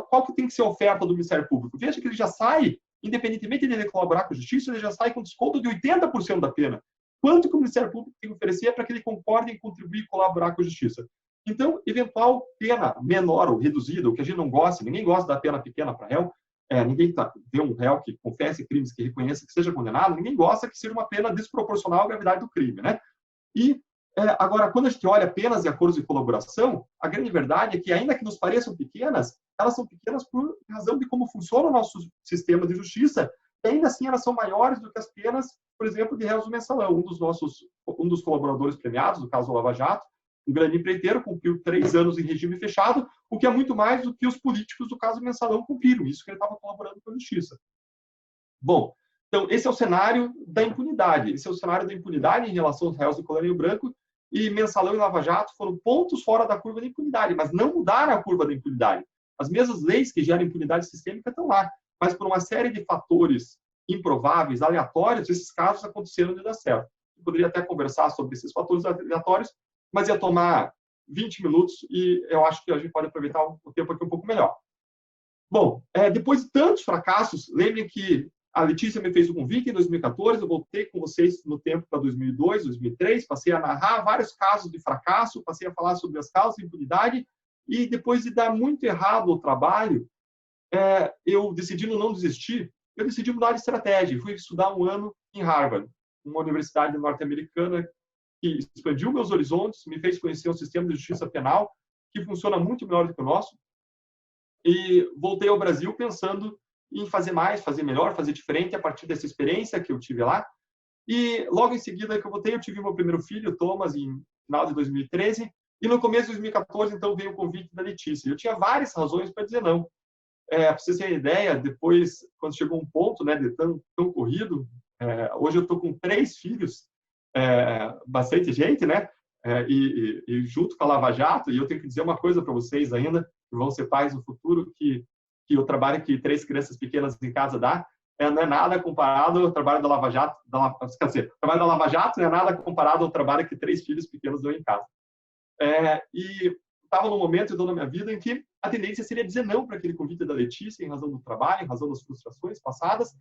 qual que tem que ser a oferta do Ministério Público? Veja que ele já sai, independentemente de ele colaborar com a justiça, ele já sai com desconto de 80% da pena. Quanto que o Ministério Público tem que oferecer para que ele concorde em contribuir e colaborar com a justiça? Então, eventual pena menor ou reduzida, o que a gente não gosta, ninguém gosta da pena pequena para réu, ninguém vê um réu que confesse crimes, que reconheça que seja condenado, ninguém gosta que seja uma pena desproporcional à gravidade do crime, né? E, agora, quando a gente olha penas e acordos de colaboração, a grande verdade é que, ainda que nos pareçam pequenas, elas são pequenas por razão de como funciona o nosso sistema de justiça, e ainda assim elas são maiores do que as penas, por exemplo, de réus do mensalão. Um dos colaboradores premiados, no caso do Lava Jato, um grande empreiteiro, cumpriu 3 anos em regime fechado, o que é muito mais do que os políticos do caso mensalão cumpriram, isso que ele estava colaborando com a justiça. Bom, então esse é o cenário da impunidade, em relação aos réus do colarinho branco, e mensalão e Lava Jato foram pontos fora da curva da impunidade, mas não mudaram a curva da impunidade. As mesmas leis que geram impunidade sistêmica estão lá, mas por uma série de fatores improváveis, aleatórios, esses casos aconteceram de dar certo. Eu poderia até conversar sobre esses fatores aleatórios, mas ia tomar 20 minutos e eu acho que a gente pode aproveitar o tempo aqui um pouco melhor. Bom, depois de tantos fracassos, lembrem que a Letícia me fez o convite em 2014, eu voltei com vocês no tempo para 2002, 2003, passei a narrar vários casos de fracasso, passei a falar sobre as causas de impunidade, e depois de dar muito errado o trabalho, eu decidi não desistir, eu decidi mudar de estratégia, fui estudar um ano em Harvard, uma universidade norte-americana que expandiu meus horizontes, me fez conhecer um sistema de justiça penal que funciona muito melhor do que o nosso, e voltei ao Brasil pensando em fazer mais, fazer melhor, fazer diferente a partir dessa experiência que eu tive lá. E logo em seguida que eu voltei, eu tive meu primeiro filho, Thomas, em final de 2013, e no começo de 2014, então, veio o convite da Letícia. Eu tinha várias razões para dizer não. Para vocês terem ideia, depois, quando chegou um ponto, né, de tão corrido, hoje eu estou com 3 filhos, bastante gente, né? E junto com a Lava Jato, e eu tenho que dizer uma coisa para vocês ainda, que vão ser pais no futuro, que o trabalho que 3 crianças pequenas em casa dá, não é nada comparado ao trabalho da Lava Jato, quer dizer, o trabalho da Lava Jato não é nada comparado ao trabalho que 3 filhos pequenos dão em casa. E estava num momento na minha vida em que a tendência seria dizer não para aquele convite da Letícia, em razão do trabalho, em razão das frustrações passadas,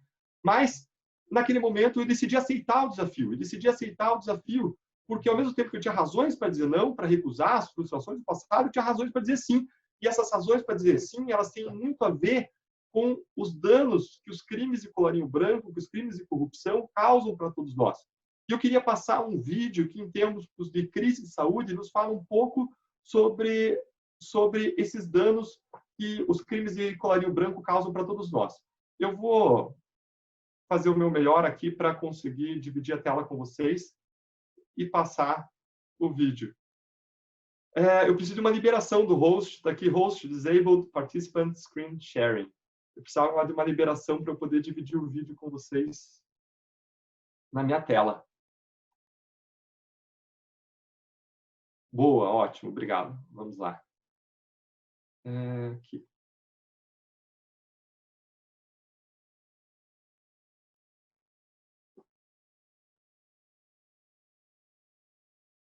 mas naquele momento eu decidi aceitar o desafio, porque ao mesmo tempo que eu tinha razões para dizer não, para recusar as frustrações do passado, eu tinha razões para dizer sim. E essas razões para dizer sim, elas têm muito a ver com os danos que os crimes de colarinho branco, que os crimes de corrupção causam para todos nós. E eu queria passar um vídeo que, em termos de crise de saúde, nos fala um pouco sobre esses danos que os crimes de colarinho branco causam para todos nós. Eu vou fazer o meu melhor aqui para conseguir dividir a tela com vocês e passar o vídeo. Eu preciso de uma liberação do host, está aqui, host disabled participant screen sharing. Eu precisava de uma liberação para eu poder dividir o vídeo com vocês na minha tela. Boa, ótimo, obrigado. Vamos lá. Aqui.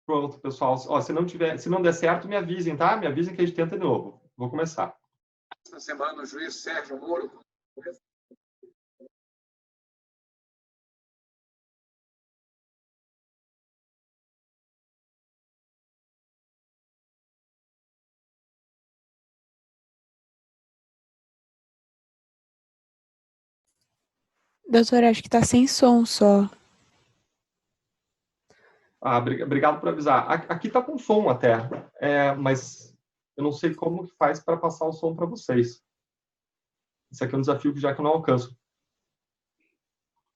Pronto, pessoal. Se não der certo, me avisem, tá? Me avisem que a gente tenta de novo. Vou começar. Esta semana, o juiz Sérgio Moro. Doutor, acho que tá sem som só. Obrigado por avisar. Aqui tá com som até, mas eu não sei como que faz para passar o som para vocês. Isso aqui é um desafio que já que eu não alcanço.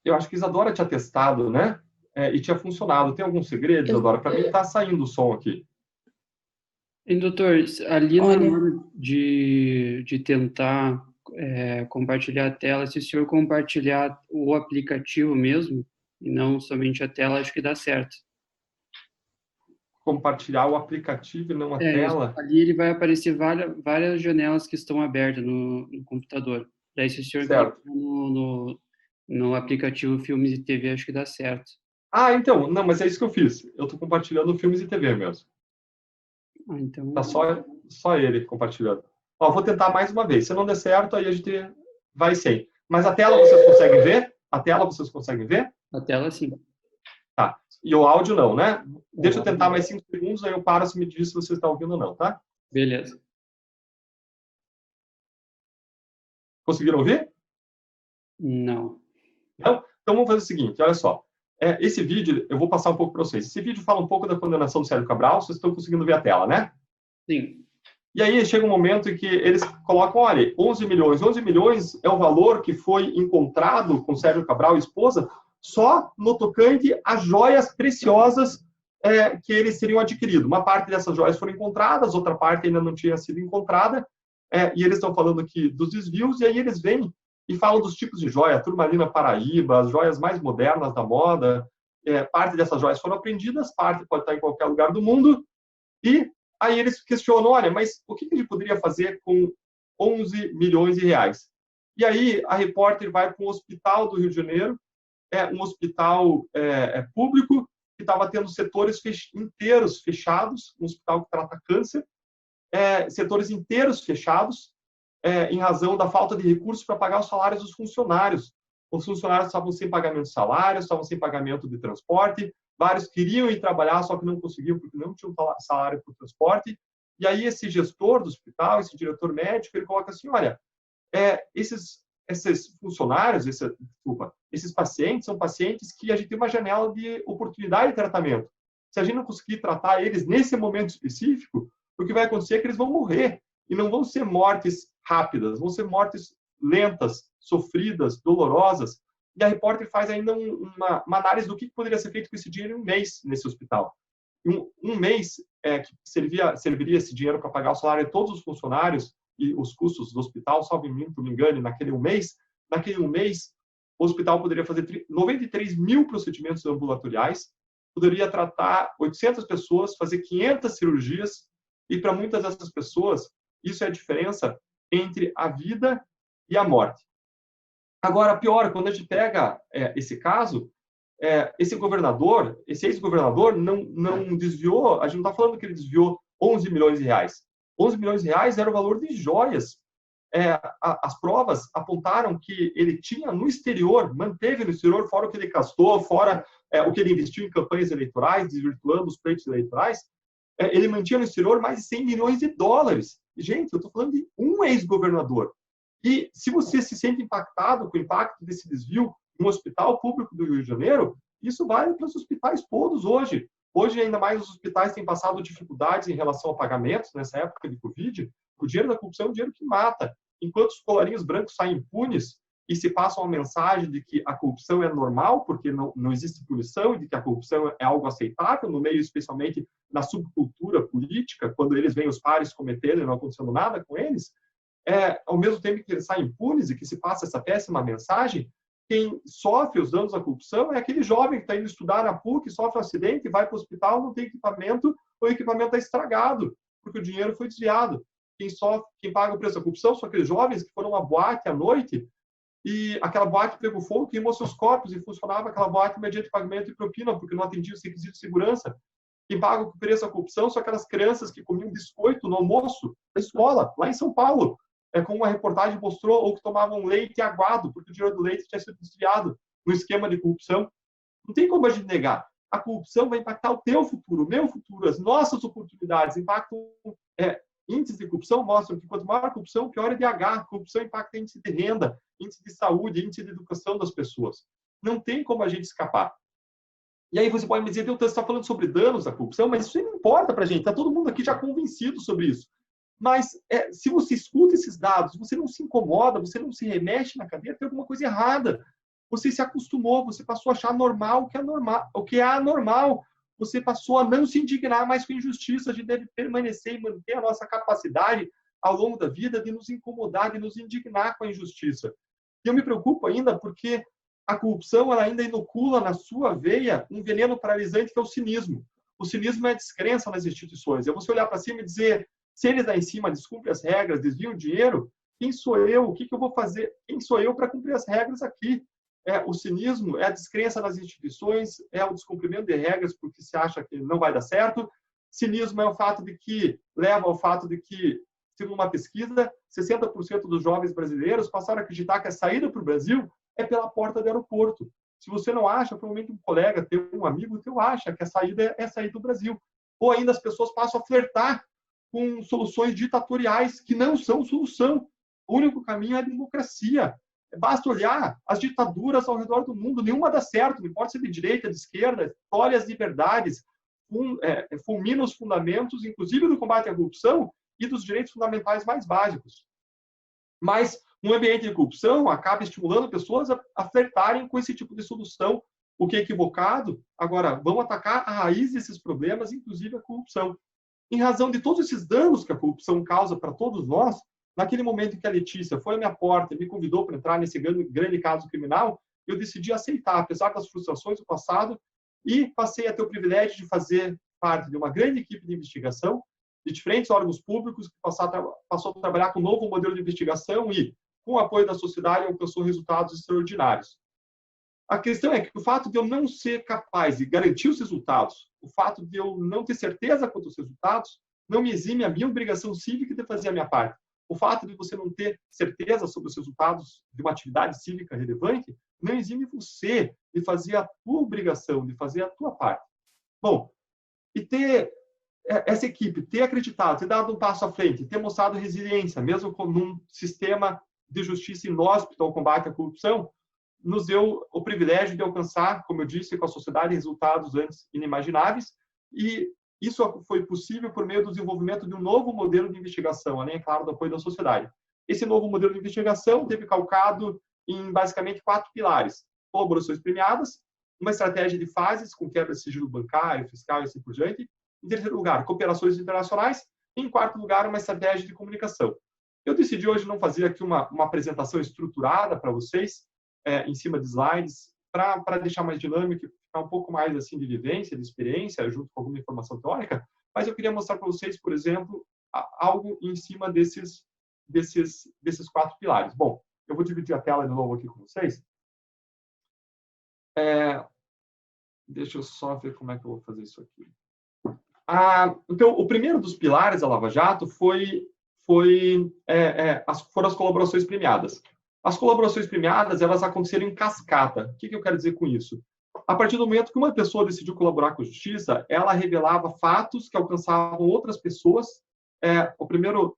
Eu acho que Isadora tinha testado, né? E tinha funcionado. Tem algum segredo, Isadora? Para mim tá saindo o som aqui. E, doutor, ali na hora de tentar compartilhar a tela, se o senhor compartilhar o aplicativo mesmo, e não somente a tela, acho que dá certo. compartilhar o aplicativo e não a tela? Ali ele vai aparecer várias janelas que estão abertas no computador. Daí, se o senhor clicar no aplicativo Filmes e TV, acho que dá certo. Ah, então, não, mas é isso que eu fiz. Eu estou compartilhando filmes e TV mesmo. Então... Tá só ele compartilhando. Ó, vou tentar mais uma vez. Se não der certo, aí a gente vai sem. Mas a tela vocês conseguem ver? A tela vocês conseguem ver? A tela, sim. Tá. E o áudio não, né? Deixa eu tentar mais 5 segundos, aí eu paro se me diz se vocês estão ouvindo ou não, tá? Beleza. Conseguiram ouvir? Não. Não? Então vamos fazer o seguinte, olha só. Esse vídeo, eu vou passar um pouco para vocês. Esse vídeo fala um pouco da condenação do Sérgio Cabral, vocês estão conseguindo ver a tela, né? Sim. E aí chega um momento em que eles colocam, olha, 11 milhões. 11 milhões é o valor que foi encontrado com Sérgio Cabral e esposa só no tocante a joias preciosas que eles teriam adquirido. Uma parte dessas joias foram encontradas, outra parte ainda não tinha sido encontrada, e eles estão falando aqui dos desvios, e aí eles vêm e falam dos tipos de joia, a turmalina Paraíba, as joias mais modernas da moda. Parte dessas joias foram apreendidas, parte pode estar em qualquer lugar do mundo, e aí eles questionam, olha, mas o que a gente poderia fazer com 11 milhões de reais? E aí a repórter vai para um hospital do Rio de Janeiro, um hospital público, que estava tendo setores inteiros fechados, um hospital que trata câncer, setores inteiros fechados, em razão da falta de recursos para pagar os salários dos funcionários. Os funcionários estavam sem pagamento de salários, estavam sem pagamento de transporte, vários queriam ir trabalhar, só que não conseguiam porque não tinham salário para o transporte. E aí esse gestor do hospital, esse diretor médico, ele coloca assim, olha, esses funcionários, esses pacientes são pacientes que a gente tem uma janela de oportunidade de tratamento. Se a gente não conseguir tratar eles nesse momento específico, o que vai acontecer é que eles vão morrer. E não vão ser mortes rápidas, vão ser mortes lentas, sofridas, dolorosas. E a repórter faz ainda uma análise do que poderia ser feito com esse dinheiro em um mês nesse hospital. Um mês que serviria esse dinheiro para pagar o salário de todos os funcionários e os custos do hospital, salvo me engane, naquele um mês, o hospital poderia fazer 93 mil procedimentos ambulatoriais, poderia tratar 800 pessoas, fazer 500 cirurgias, e para muitas dessas pessoas, isso é a diferença entre a vida e a morte. Agora, pior, quando a gente pega esse caso, esse ex-governador não desviou, a gente não está falando que ele desviou 11 milhões de reais. 11 milhões de reais era o valor de joias. As provas apontaram que ele tinha no exterior, manteve no exterior, fora o que ele gastou, fora o que ele investiu em campanhas eleitorais, desvirtuando os pleitos eleitorais, ele mantinha no exterior mais de 100 milhões de dólares. Gente, eu estou falando de um ex-governador. E se você se sente impactado com o impacto desse desvio no hospital público do Rio de Janeiro, isso vale para os hospitais todos hoje. Hoje, ainda mais, os hospitais têm passado dificuldades em relação a pagamentos nessa época de Covid. O dinheiro da corrupção é um dinheiro que mata. Enquanto os colarinhos brancos saem impunes e se passa uma mensagem de que a corrupção é normal, porque não existe punição, e de que a corrupção é algo aceitável, no meio, especialmente, na subcultura política, quando eles veem os pares cometendo e não acontecendo nada com eles, ao mesmo tempo que eles saem impunes e que se passa essa péssima mensagem, quem sofre os danos da corrupção é aquele jovem que está indo estudar na PUC, sofre um acidente, vai para o hospital, não tem equipamento, ou o equipamento está estragado, porque o dinheiro foi desviado. Quem paga o preço da corrupção são aqueles jovens que foram a uma boate à noite e aquela boate pegou fogo, queimou seus corpos e funcionava aquela boate mediante pagamento e propina, porque não atendia os requisitos de segurança. Quem paga o preço da corrupção são aquelas crianças que comiam biscoito no almoço da escola, lá em São Paulo, como uma reportagem mostrou, ou que tomavam leite aguado, porque o dinheiro do leite tinha sido desviado no esquema de corrupção. Não tem como a gente negar. A corrupção vai impactar o teu futuro, o meu futuro, as nossas oportunidades. Índices de corrupção mostram que quanto maior a corrupção, pior é DH. A corrupção impacta índice de renda, índice de saúde, índice de educação das pessoas. Não tem como a gente escapar. E aí você pode me dizer, você está falando sobre danos da corrupção, mas isso não importa para a gente. Está todo mundo aqui já convencido sobre isso. Mas se você escuta esses dados, você não se incomoda, você não se remexe na cadeira, tem alguma coisa errada. Você se acostumou, você passou a achar normal o que é anormal. Você passou a não se indignar mais com injustiça. A gente deve permanecer e manter a nossa capacidade ao longo da vida de nos incomodar, de nos indignar com a injustiça. E eu me preocupo ainda porque a corrupção ela ainda inocula na sua veia um veneno paralisante que é o cinismo. O cinismo é a descrença nas instituições. É você olhar para cima e dizer, se eles lá em cima descumprem as regras, desviam o dinheiro, quem sou eu? O que eu vou fazer? Quem sou eu para cumprir as regras aqui? O cinismo é a descrença nas instituições, é o descumprimento de regras porque se acha que não vai dar certo. Cinismo é o fato de que leva ao fato de que, segundo uma pesquisa, 60% dos jovens brasileiros passaram a acreditar que a saída para o Brasil é pela porta do aeroporto. Se você não acha, provavelmente um colega teu, um amigo teu acha que a saída é sair do Brasil. Ou ainda as pessoas passam a flertar com soluções ditatoriais que não são solução. O único caminho é a democracia. Basta olhar as ditaduras ao redor do mundo, nenhuma dá certo, não importa se é de direita, de esquerda, tolhe as liberdades, fulmina os fundamentos, inclusive do combate à corrupção e dos direitos fundamentais mais básicos. Mas um ambiente de corrupção acaba estimulando pessoas a flertarem com esse tipo de solução, o que é equivocado. Agora, vamos atacar a raiz desses problemas, inclusive a corrupção. Em razão de todos esses danos que a corrupção causa para todos nós, naquele momento em que a Letícia foi à minha porta e me convidou para entrar nesse grande caso criminal, eu decidi aceitar, apesar das frustrações do passado, e passei a ter o privilégio de fazer parte de uma grande equipe de investigação, de diferentes órgãos públicos, que passou a trabalhar com um novo modelo de investigação e, com o apoio da sociedade, alcançou resultados extraordinários. A questão é que o fato de eu não ser capaz de garantir os resultados, o fato de eu não ter certeza quanto aos resultados, não me exime a minha obrigação cívica de fazer a minha parte. O fato de você não ter certeza sobre os resultados de uma atividade cívica relevante não exime você de fazer a tua obrigação, de fazer a tua parte. Bom, e ter essa equipe, ter acreditado, ter dado um passo à frente, ter mostrado resiliência, mesmo com um sistema de justiça inóspito ao combate à corrupção, nos deu o privilégio de alcançar, como eu disse, com a sociedade, resultados antes inimagináveis, e isso foi possível por meio do desenvolvimento de um novo modelo de investigação, além, é claro, do apoio da sociedade. Esse novo modelo de investigação teve calcado em, basicamente, 4 pilares. Colaborações premiadas, uma estratégia de fases, com quebra de sigilo bancário, fiscal e assim por diante. Em terceiro lugar, cooperações internacionais. E, em quarto lugar, uma estratégia de comunicação. Eu decidi hoje não fazer aqui uma apresentação estruturada para vocês, em cima de slides, para deixar mais dinâmico, ficar um pouco mais assim de vivência, de experiência, junto com alguma informação teórica, mas eu queria mostrar para vocês, por exemplo, algo em cima desses 4 pilares. Bom, eu vou dividir a tela de novo aqui com vocês. Deixa eu só ver como é que eu vou fazer isso aqui. Então, o primeiro dos pilares da Lava Jato foram as colaborações premiadas. As colaborações premiadas, elas aconteceram em cascata. O que eu quero dizer com isso? A partir do momento que uma pessoa decidiu colaborar com a justiça, ela revelava fatos que alcançavam outras pessoas. O primeiro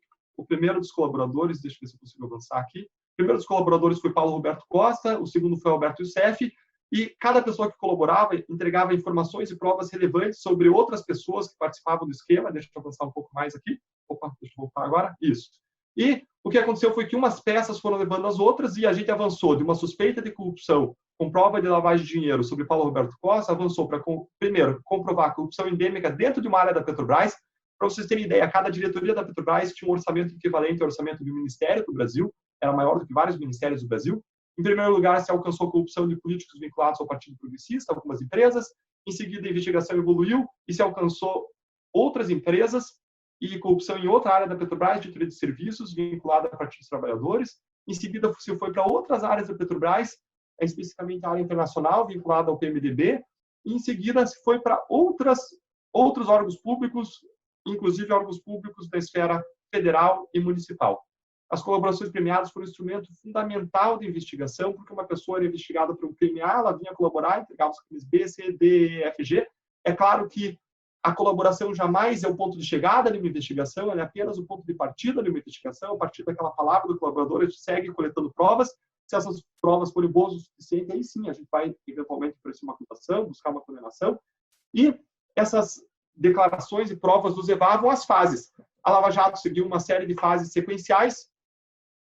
dos colaboradores, deixa eu ver se eu consigo avançar aqui. O primeiro dos colaboradores foi Paulo Roberto Costa, o segundo foi Alberto Youssef, e cada pessoa que colaborava entregava informações e provas relevantes sobre outras pessoas que participavam do esquema. Deixa eu avançar um pouco mais aqui. Opa, deixa eu voltar agora. Isso. E o que aconteceu foi que umas peças foram levando as outras e a gente avançou de uma suspeita de corrupção com prova de lavagem de dinheiro sobre Paulo Roberto Costa, avançou para, primeiro, comprovar a corrupção endêmica dentro de uma área da Petrobras. Para vocês terem ideia, cada diretoria da Petrobras tinha um orçamento equivalente ao orçamento do Ministério do Brasil, era maior do que vários ministérios do Brasil. Em primeiro lugar, se alcançou a corrupção de políticos vinculados ao Partido Progressista, algumas empresas. Em seguida, a investigação evoluiu e se alcançou outras empresas e corrupção em outra área da Petrobras, diretoria de serviços, vinculada a partidos trabalhadores. Em seguida, se foi para outras áreas da Petrobras, especificamente a área internacional, vinculada ao PMDB. E, em seguida, se foi para outros órgãos públicos, inclusive órgãos públicos da esfera federal e municipal. As colaborações premiadas foram um instrumento fundamental de investigação, porque uma pessoa era investigada por um crime A, ela vinha colaborar, entregava os crimes B, C, D, E, F, G. É claro que a colaboração jamais é o ponto de chegada de uma investigação, ela é apenas o ponto de partida de uma investigação. A partir daquela palavra do colaborador, a gente segue coletando provas. Se essas provas forem boas o suficiente, aí sim a gente vai, eventualmente, oferecer uma acusação, buscar uma condenação. E essas declarações e provas nos levavam às fases. A Lava Jato seguiu uma série de fases sequenciais.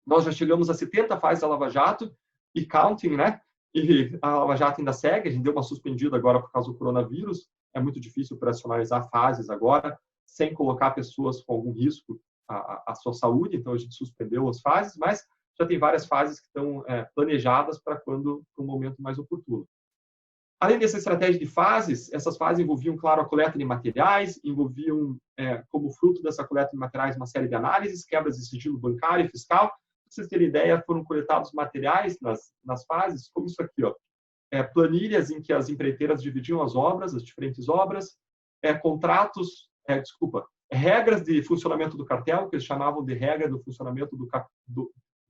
Nós já chegamos a 70 fases da Lava Jato e counting, né? E a Lava Jato ainda segue, a gente deu uma suspendida agora por causa do coronavírus. É muito difícil operacionalizar fases agora, sem colocar pessoas com algum risco à sua saúde, então a gente suspendeu as fases, mas já tem várias fases que estão planejadas para um momento mais oportuno. Além dessa estratégia de fases, essas fases envolviam, claro, a coleta de materiais, envolviam, como fruto dessa coleta de materiais, uma série de análises, quebras de sigilo bancário e fiscal. Para vocês terem ideia, foram coletados materiais nas fases, como isso aqui, ó, planilhas em que as empreiteiras dividiam as obras, as diferentes obras, regras de funcionamento do cartel, que eles chamavam de regra do funcionamento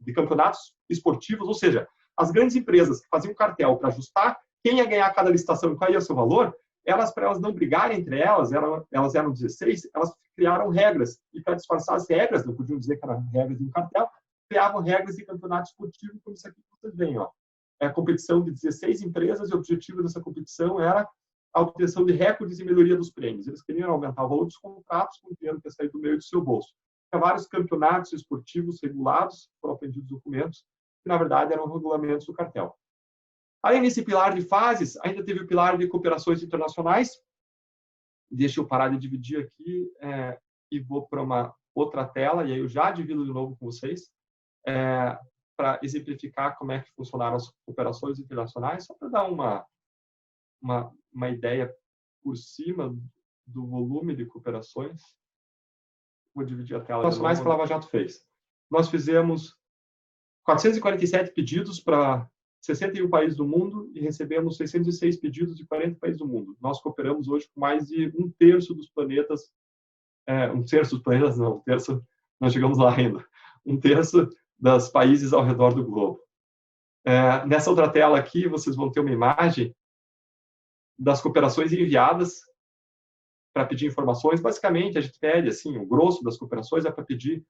de campeonatos esportivos, ou seja, as grandes empresas que faziam cartel para ajustar quem ia ganhar cada licitação e qual ia o seu valor, para elas não brigarem entre elas eram 16, elas criaram regras. E para disfarçar as regras, não podiam dizer que eram regras de um cartel, criavam regras de campeonato esportivo, como isso aqui que vocês veem. Ó. É a competição de 16 empresas e o objetivo dessa competição era a obtenção de recordes e melhoria dos prêmios. Eles queriam aumentar o valor dos contratos com o dinheiro que ia sair do meio do seu bolso. Há vários campeonatos esportivos regulados, foram aprendidos documentos, que na verdade eram regulamentos do cartel. Além desse pilar de fases, ainda teve o pilar de cooperações internacionais. Deixa eu parar de dividir aqui e vou para uma outra tela, e aí eu já divido de novo com vocês, para exemplificar como é que funcionaram as cooperações internacionais, só para dar uma ideia por cima do volume de cooperações. Vou dividir a tela. Internacionais que a Lava Jato fez. Nós fizemos 447 pedidos para 61 países do mundo e recebemos 606 pedidos de 40 países do mundo. Nós cooperamos hoje com mais de um terço dos planetas, não chegamos lá ainda, um terço dos países ao redor do globo. Nessa outra tela aqui, vocês vão ter uma imagem das cooperações enviadas para pedir informações. Basicamente, a gente pede, assim, o grosso das cooperações é para pedir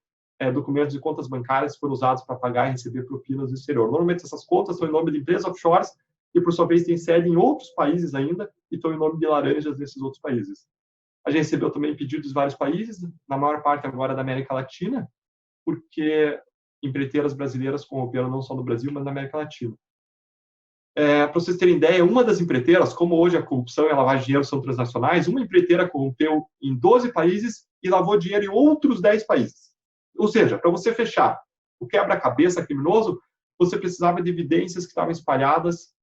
documentos de contas bancárias que foram usados para pagar e receber propinas no exterior. Normalmente, essas contas estão em nome de empresas offshores e, por sua vez, têm sede em outros países ainda e estão em nome de laranjas nesses outros países. A gente recebeu também pedidos de vários países, na maior parte agora da América Latina, porque empreiteiras brasileiras corromperam não só no Brasil, mas na América Latina. Para vocês terem ideia, uma das empreiteiras, como hoje a corrupção e a lavagem de dinheiro são transnacionais, uma empreiteira corrompeu em 12 países e lavou dinheiro em outros 10 países. Ou seja, para você fechar o quebra-cabeça criminoso, você precisava de evidências que estavam espalhadas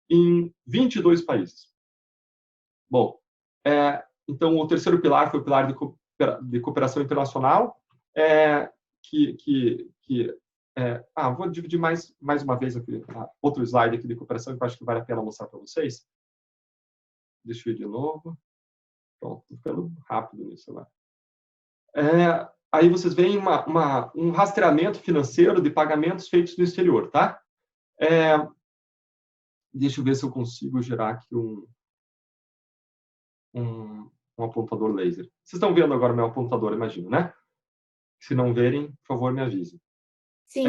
em 22 países. Bom, então o terceiro pilar foi o pilar de cooperação internacional, vou dividir mais uma vez aqui, outro slide aqui de cooperação que eu acho que vale a pena mostrar para vocês. Deixa eu ir de novo. Pronto, estou ficando rápido nisso agora. Aí vocês veem um rastreamento financeiro de pagamentos feitos no exterior, tá? Deixa eu ver se eu consigo gerar aqui um apontador laser. Vocês estão vendo agora o meu apontador, imagino, né? Se não verem, por favor, me avisem. Sim,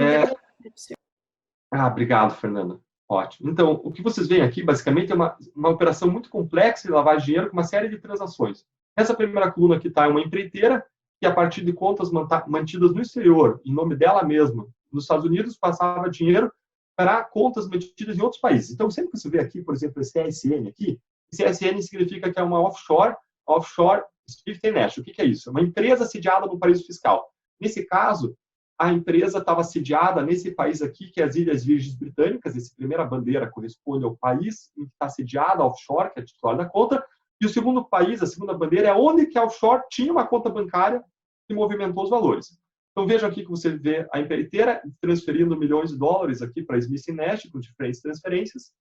obrigado, Fernanda. Ótimo. Então, o que vocês veem aqui, basicamente, é uma operação muito complexa de lavagem de dinheiro com uma série de transações. Essa primeira coluna aqui está uma empreiteira que, a partir de contas mantidas no exterior, em nome dela mesma, nos Estados Unidos, passava dinheiro para contas mantidas em outros países. Então, sempre que você vê aqui, por exemplo, esse CSN aqui, CSN significa que é uma offshore Swift&Nash. O que é isso? É uma empresa sediada no paraíso fiscal. Nesse caso, a empresa estava sediada nesse país aqui, que é as Ilhas Virgens Britânicas. Essa primeira bandeira corresponde ao país em que está sediada a offshore, que é a titular da conta. E o segundo país, a segunda bandeira, é onde que a offshore tinha uma conta bancária e movimentou os valores. Então, vejam aqui que você vê a empreiteira transferindo milhões de dólares aqui para a Smith&Nash, com diferentes transferências.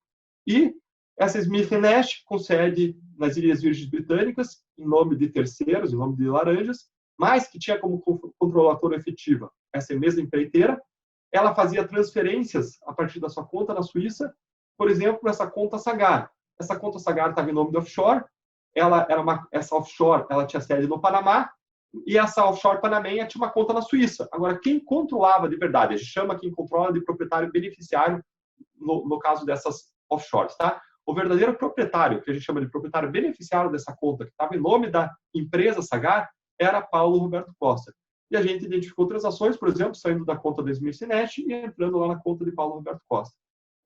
E essa Smith&Nash concede nas Ilhas Virgens Britânicas, em nome de terceiros, em nome de laranjas, mas que tinha como controladora efetiva essa mesma empreiteira. Ela fazia transferências a partir da sua conta na Suíça, por exemplo, para essa conta Sagar. Essa conta Sagar estava em nome de offshore. Essa offshore ela tinha sede no Panamá, e essa offshore panamenha tinha uma conta na Suíça. Agora, quem controlava de verdade, a gente chama quem controla de proprietário beneficiário no caso dessas offshores, tá? O verdadeiro proprietário, que a gente chama de proprietário beneficiário dessa conta, que estava em nome da empresa Sagar, era Paulo Roberto Costa. E a gente identificou transações, por exemplo, saindo da conta da Smith&Nash e entrando lá na conta de Paulo Roberto Costa.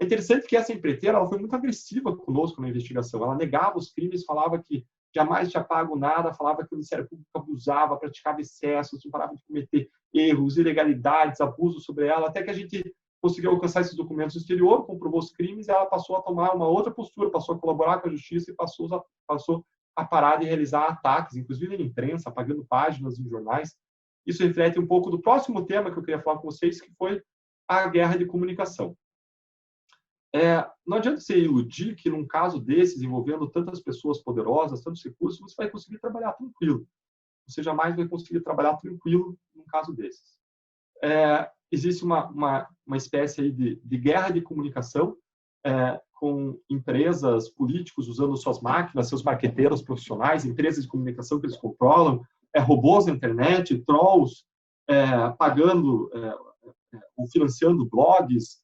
É interessante que essa empreiteira ela foi muito agressiva conosco na investigação. Ela negava os crimes, falava que jamais tinha pago nada, falava que o Ministério Público abusava, praticava excessos, não parava de cometer erros, ilegalidades, abusos sobre ela, até que a gente conseguiu alcançar esses documentos no exterior, comprovou os crimes, e ela passou a tomar uma outra postura, passou a colaborar com a justiça e passou a parar de realizar ataques, inclusive na imprensa, apagando páginas em jornais. Isso reflete um pouco do próximo tema que eu queria falar com vocês, que foi a guerra de comunicação. Não adianta você iludir que num caso desses, envolvendo tantas pessoas poderosas, tantos recursos, você vai conseguir trabalhar tranquilo. Você jamais vai conseguir trabalhar tranquilo num caso desses. Existe uma espécie aí de guerra de comunicação com empresas, políticos usando suas máquinas, seus marqueteiros profissionais, empresas de comunicação que eles controlam, robôs na internet, trolls, pagando ou financiando blogs,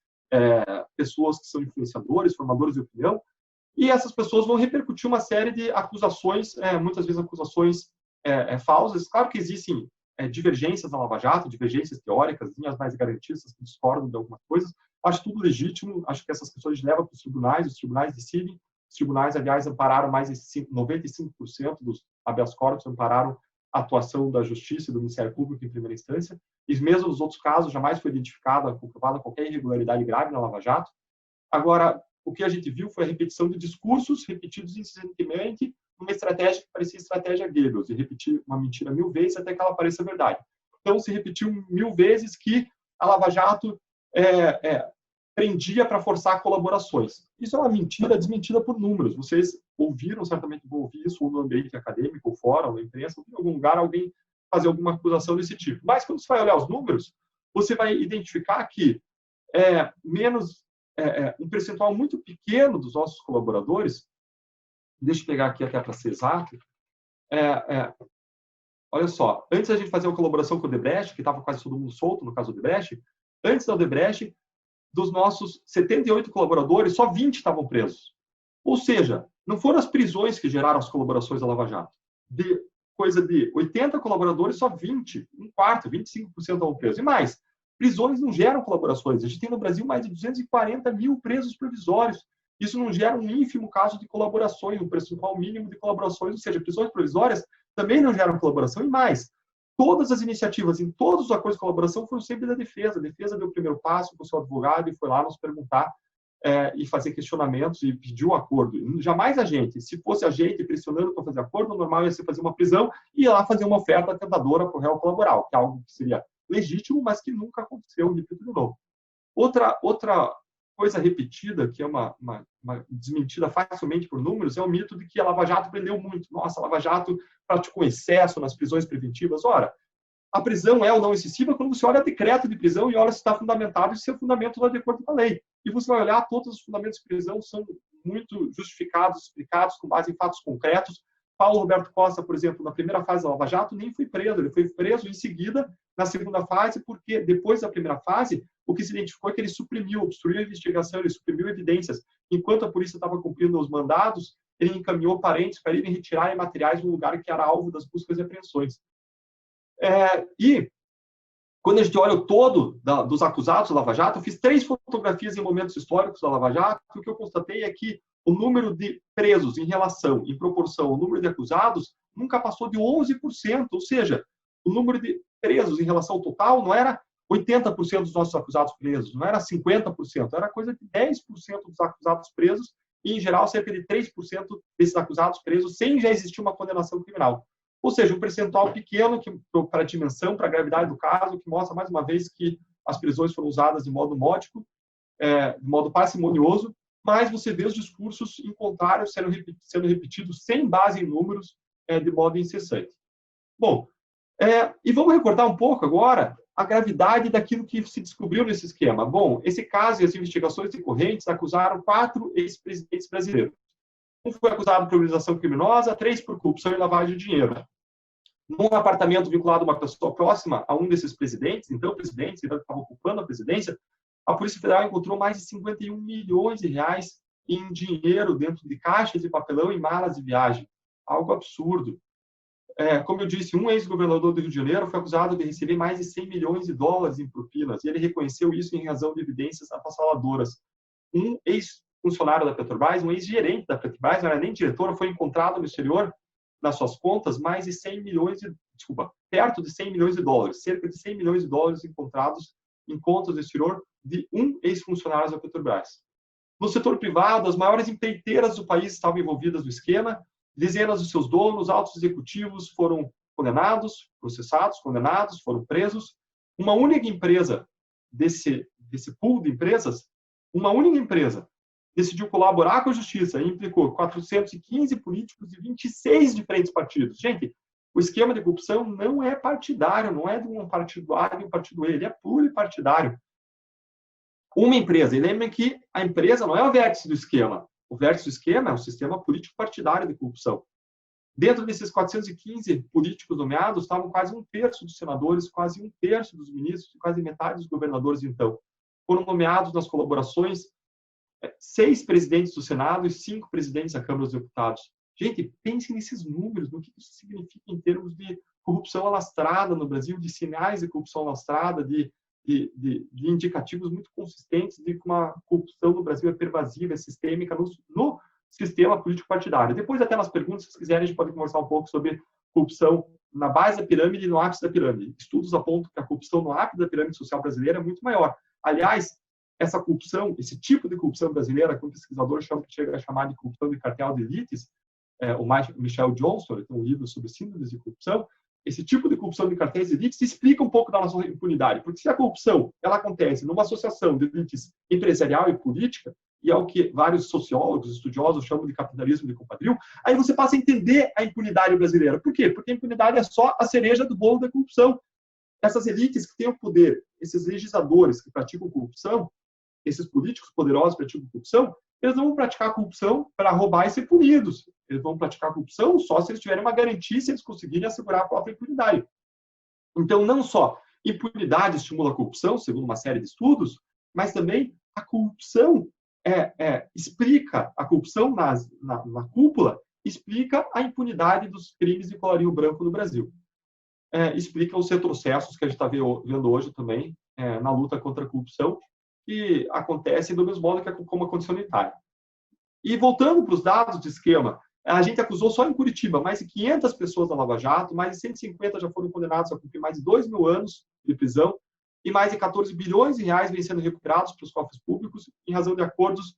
pessoas que são influenciadores, formadores de opinião, e essas pessoas vão repercutir uma série de acusações, muitas vezes acusações falsas. Claro que existem divergências na Lava Jato, divergências teóricas, linhas mais garantistas que discordam de algumas coisas. Acho tudo legítimo, acho que essas questões levam para os tribunais decidem. Os tribunais, aliás, ampararam mais de 95% dos habeas corpus, ampararam a atuação da Justiça e do Ministério Público em primeira instância. E mesmo nos outros casos, jamais foi identificada, comprovada qualquer irregularidade grave na Lava Jato. Agora, o que a gente viu foi a repetição de discursos repetidos insistentemente, uma estratégia que parecia estratégia Goebbels, de repetir uma mentira 1000 vezes até que ela pareça verdade. Então, se repetiu 1000 vezes que a Lava Jato prendia para forçar colaborações. Isso é uma mentira desmentida por números. Vocês ouviram, certamente vão ouvir isso, ou no ambiente acadêmico, ou fora, ou na imprensa, ou em algum lugar, alguém fazer alguma acusação desse tipo. Mas, quando você vai olhar os números, você vai identificar que um percentual muito pequeno dos nossos colaboradores, deixa eu pegar aqui até para ser exato, olha só, antes da gente fazer uma colaboração com o Odebrecht, que estava quase todo mundo solto no caso do Odebrecht, antes da Odebrecht, dos nossos 78 colaboradores, só 20 estavam presos. Ou seja, não foram as prisões que geraram as colaborações da Lava Jato. De coisa de 80 colaboradores, só 20, um quarto, 25% estavam presos. E mais, prisões não geram colaborações. A gente tem no Brasil mais de 240 mil presos provisórios. Isso não gera um ínfimo caso de colaborações, um percentual mínimo de colaborações, ou seja, prisões provisórias também não geram colaboração. E mais, todas as iniciativas em todos os acordos de colaboração foram sempre da defesa. A defesa deu o primeiro passo com o seu advogado e foi lá nos perguntar e fazer questionamentos e pedir o acordo. Jamais a gente, se fosse a gente pressionando para fazer acordo, o normal ia ser fazer uma prisão e ir lá fazer uma oferta tentadora para o réu colaborar, que é algo que seria legítimo, mas que nunca aconteceu, repito de novo. Outra coisa repetida, que é uma desmentida facilmente por números, é o mito de que a Lava Jato prendeu muito. Nossa, a Lava Jato praticou excesso nas prisões preventivas. Ora, a prisão é ou não excessiva quando você olha o decreto de prisão e olha se está fundamentado e se é fundamento lá de acordo com a lei. E você vai olhar, todos os fundamentos de prisão são muito justificados, explicados com base em fatos concretos. Paulo Roberto Costa, por exemplo, na primeira fase da Lava Jato, nem foi preso. Ele foi preso em seguida, na segunda fase, porque depois da primeira fase, o que se identificou é que ele suprimiu, obstruiu a investigação, ele suprimiu evidências. Enquanto a polícia estava cumprindo os mandados, ele encaminhou parentes para irem retirarem materiais no lugar que era alvo das buscas e apreensões. E, quando a gente olha o todo dos acusados da Lava Jato, eu fiz 3 fotografias em momentos históricos da Lava Jato, e o que eu constatei é que o número de presos em proporção ao número de acusados, nunca passou de 11%, ou seja, o número de presos em relação ao total não era 80% dos nossos acusados presos, não era 50%, era coisa de 10% dos acusados presos, e, em geral, cerca de 3% desses acusados presos, sem já existir uma condenação criminal. Ou seja, um percentual pequeno para a dimensão, para a gravidade do caso, que mostra, mais uma vez, que as prisões foram usadas de modo módico, de modo parcimonioso, mas você vê os discursos em contrário sendo repetidos sem base em números, de modo incessante. Bom, e vamos recordar um pouco agora a gravidade daquilo que se descobriu nesse esquema. Bom, esse caso e as investigações decorrentes acusaram 4 ex-presidentes brasileiros. Um foi acusado por organização criminosa, 3 por corrupção e lavagem de dinheiro. Num apartamento vinculado a uma pessoa próxima a um desses presidentes, então presidentes que estavam ocupando a presidência, a Polícia Federal encontrou mais de 51 milhões de reais em dinheiro dentro de caixas de papelão e malas de viagem. Algo absurdo. Como eu disse, um ex-governador do Rio de Janeiro foi acusado de receber mais de 100 milhões de dólares em propinas, e ele reconheceu isso em razão de evidências avassaladoras. Um ex-funcionário da Petrobras, um ex-gerente da Petrobras, não era nem diretor, foi encontrado no exterior, nas suas contas, mais de 100 milhões perto de 100 milhões de dólares, cerca de 100 milhões de dólares encontrados em contas do exterior de um ex-funcionário da Petrobras. No setor privado, as maiores empreiteiras do país estavam envolvidas no esquema, dezenas de seus donos, altos executivos foram condenados, processados, condenados, foram presos. Uma única empresa desse pool de empresas, uma única empresa decidiu colaborar com a justiça e implicou 415 políticos de 26 diferentes partidos. Gente, o esquema de corrupção não é partidário, não é de um partido A e de um partido E, ele é pluripartidário. Uma empresa, e lembrem que a empresa não é o vértice do esquema. O vértice do esquema é um sistema político-partidário de corrupção. Dentro desses 415 políticos nomeados, estavam quase um terço dos senadores, quase um terço dos ministros, quase metade dos governadores, então. Foram nomeados nas colaborações 6 presidentes do Senado e 5 presidentes da Câmara dos Deputados. Gente, pensem nesses números, no que isso significa em termos de corrupção alastrada no Brasil, de sinais de corrupção alastrada, de indicativos muito consistentes de que uma corrupção no Brasil é pervasiva, é sistêmica no sistema político-partidário. Depois, até nas perguntas, se vocês quiserem, a gente pode conversar um pouco sobre corrupção na base da pirâmide e no ápice da pirâmide. Estudos apontam que a corrupção no ápice da pirâmide social brasileira é muito maior. Aliás, essa corrupção, esse tipo de corrupção brasileira, que um pesquisador chega a chamar de corrupção de cartel de elites, o Michel Johnson, ele tem um livro sobre síndromes de corrupção. Esse tipo de corrupção de cartéis de elites explica um pouco da nossa impunidade, porque se a corrupção ela acontece numa associação de elites empresarial e política, e é o que vários sociólogos, estudiosos chamam de capitalismo de compadrio, aí você passa a entender a impunidade brasileira. Por quê? Porque a impunidade é só a cereja do bolo da corrupção. Essas elites que têm o poder, esses legisladores que praticam corrupção, esses políticos poderosos que praticam corrupção, eles não vão praticar corrupção para roubar e ser punidos. Eles vão praticar corrupção só se eles tiverem uma garantia, se eles conseguirem assegurar a própria impunidade. Então, não só impunidade estimula a corrupção, segundo uma série de estudos, mas também a corrupção explica, a corrupção na cúpula explica a impunidade dos crimes de colarinho branco no Brasil. Explica os retrocessos que a gente está vendo hoje também na luta contra a corrupção, que acontecem do mesmo modo que como aconteceu na Itália. E voltando para os dados de esquema, a gente acusou só em Curitiba mais de 500 pessoas da Lava Jato, mais de 150 já foram condenados a cumprir mais de 2.000 anos de prisão e mais de 14 bilhões de reais vêm sendo recuperados para os cofres públicos em razão de acordos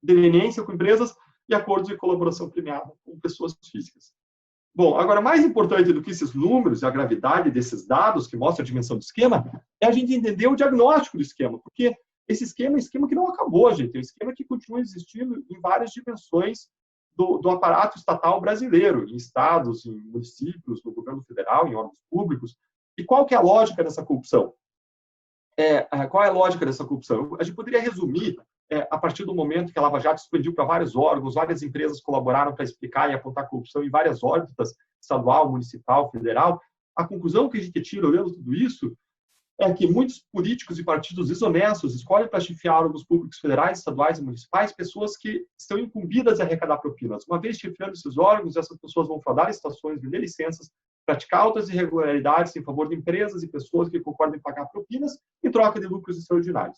de leniência com empresas e acordos de colaboração premiada com pessoas físicas. Bom, agora, mais importante do que esses números e a gravidade desses dados que mostram a dimensão do esquema é a gente entender o diagnóstico do esquema, porque esse esquema é um esquema que não acabou, gente. É um esquema que continua existindo em várias dimensões do aparato estatal brasileiro, em estados, em municípios, no governo federal, em órgãos públicos. E qual que é a lógica dessa corrupção? Qual é a lógica dessa corrupção? A gente poderia resumir, a partir do momento que a Lava Jato expandiu para vários órgãos, várias empresas colaboraram para explicar e apontar corrupção em várias órbitas, estadual, municipal, federal. A conclusão que a gente tira olhando tudo isso é que muitos políticos e partidos desonestos escolhem para chefiar órgãos públicos federais, estaduais e municipais pessoas que estão incumbidas de arrecadar propinas. Uma vez chefiando esses órgãos, essas pessoas vão fraudar estações, vender licenças, praticar outras irregularidades em favor de empresas e pessoas que concordam em pagar propinas em troca de lucros extraordinários.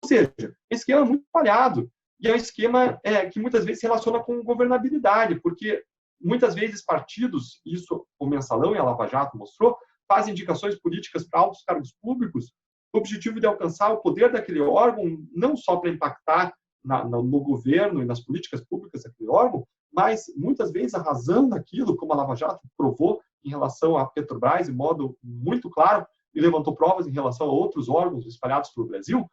Ou seja, esse esquema é muito falhado e é um esquema que muitas vezes se relaciona com governabilidade, porque muitas vezes partidos, isso o Mensalão e a Lava Jato mostrou, fazem indicações políticas para altos cargos públicos, o objetivo de alcançar o poder daquele órgão, não só para impactar no governo e nas políticas públicas daquele órgão, mas muitas vezes a razão daquilo, como a Lava Jato provou em relação à Petrobras, de modo muito claro, e levantou provas em relação a outros órgãos espalhados pelo Brasil,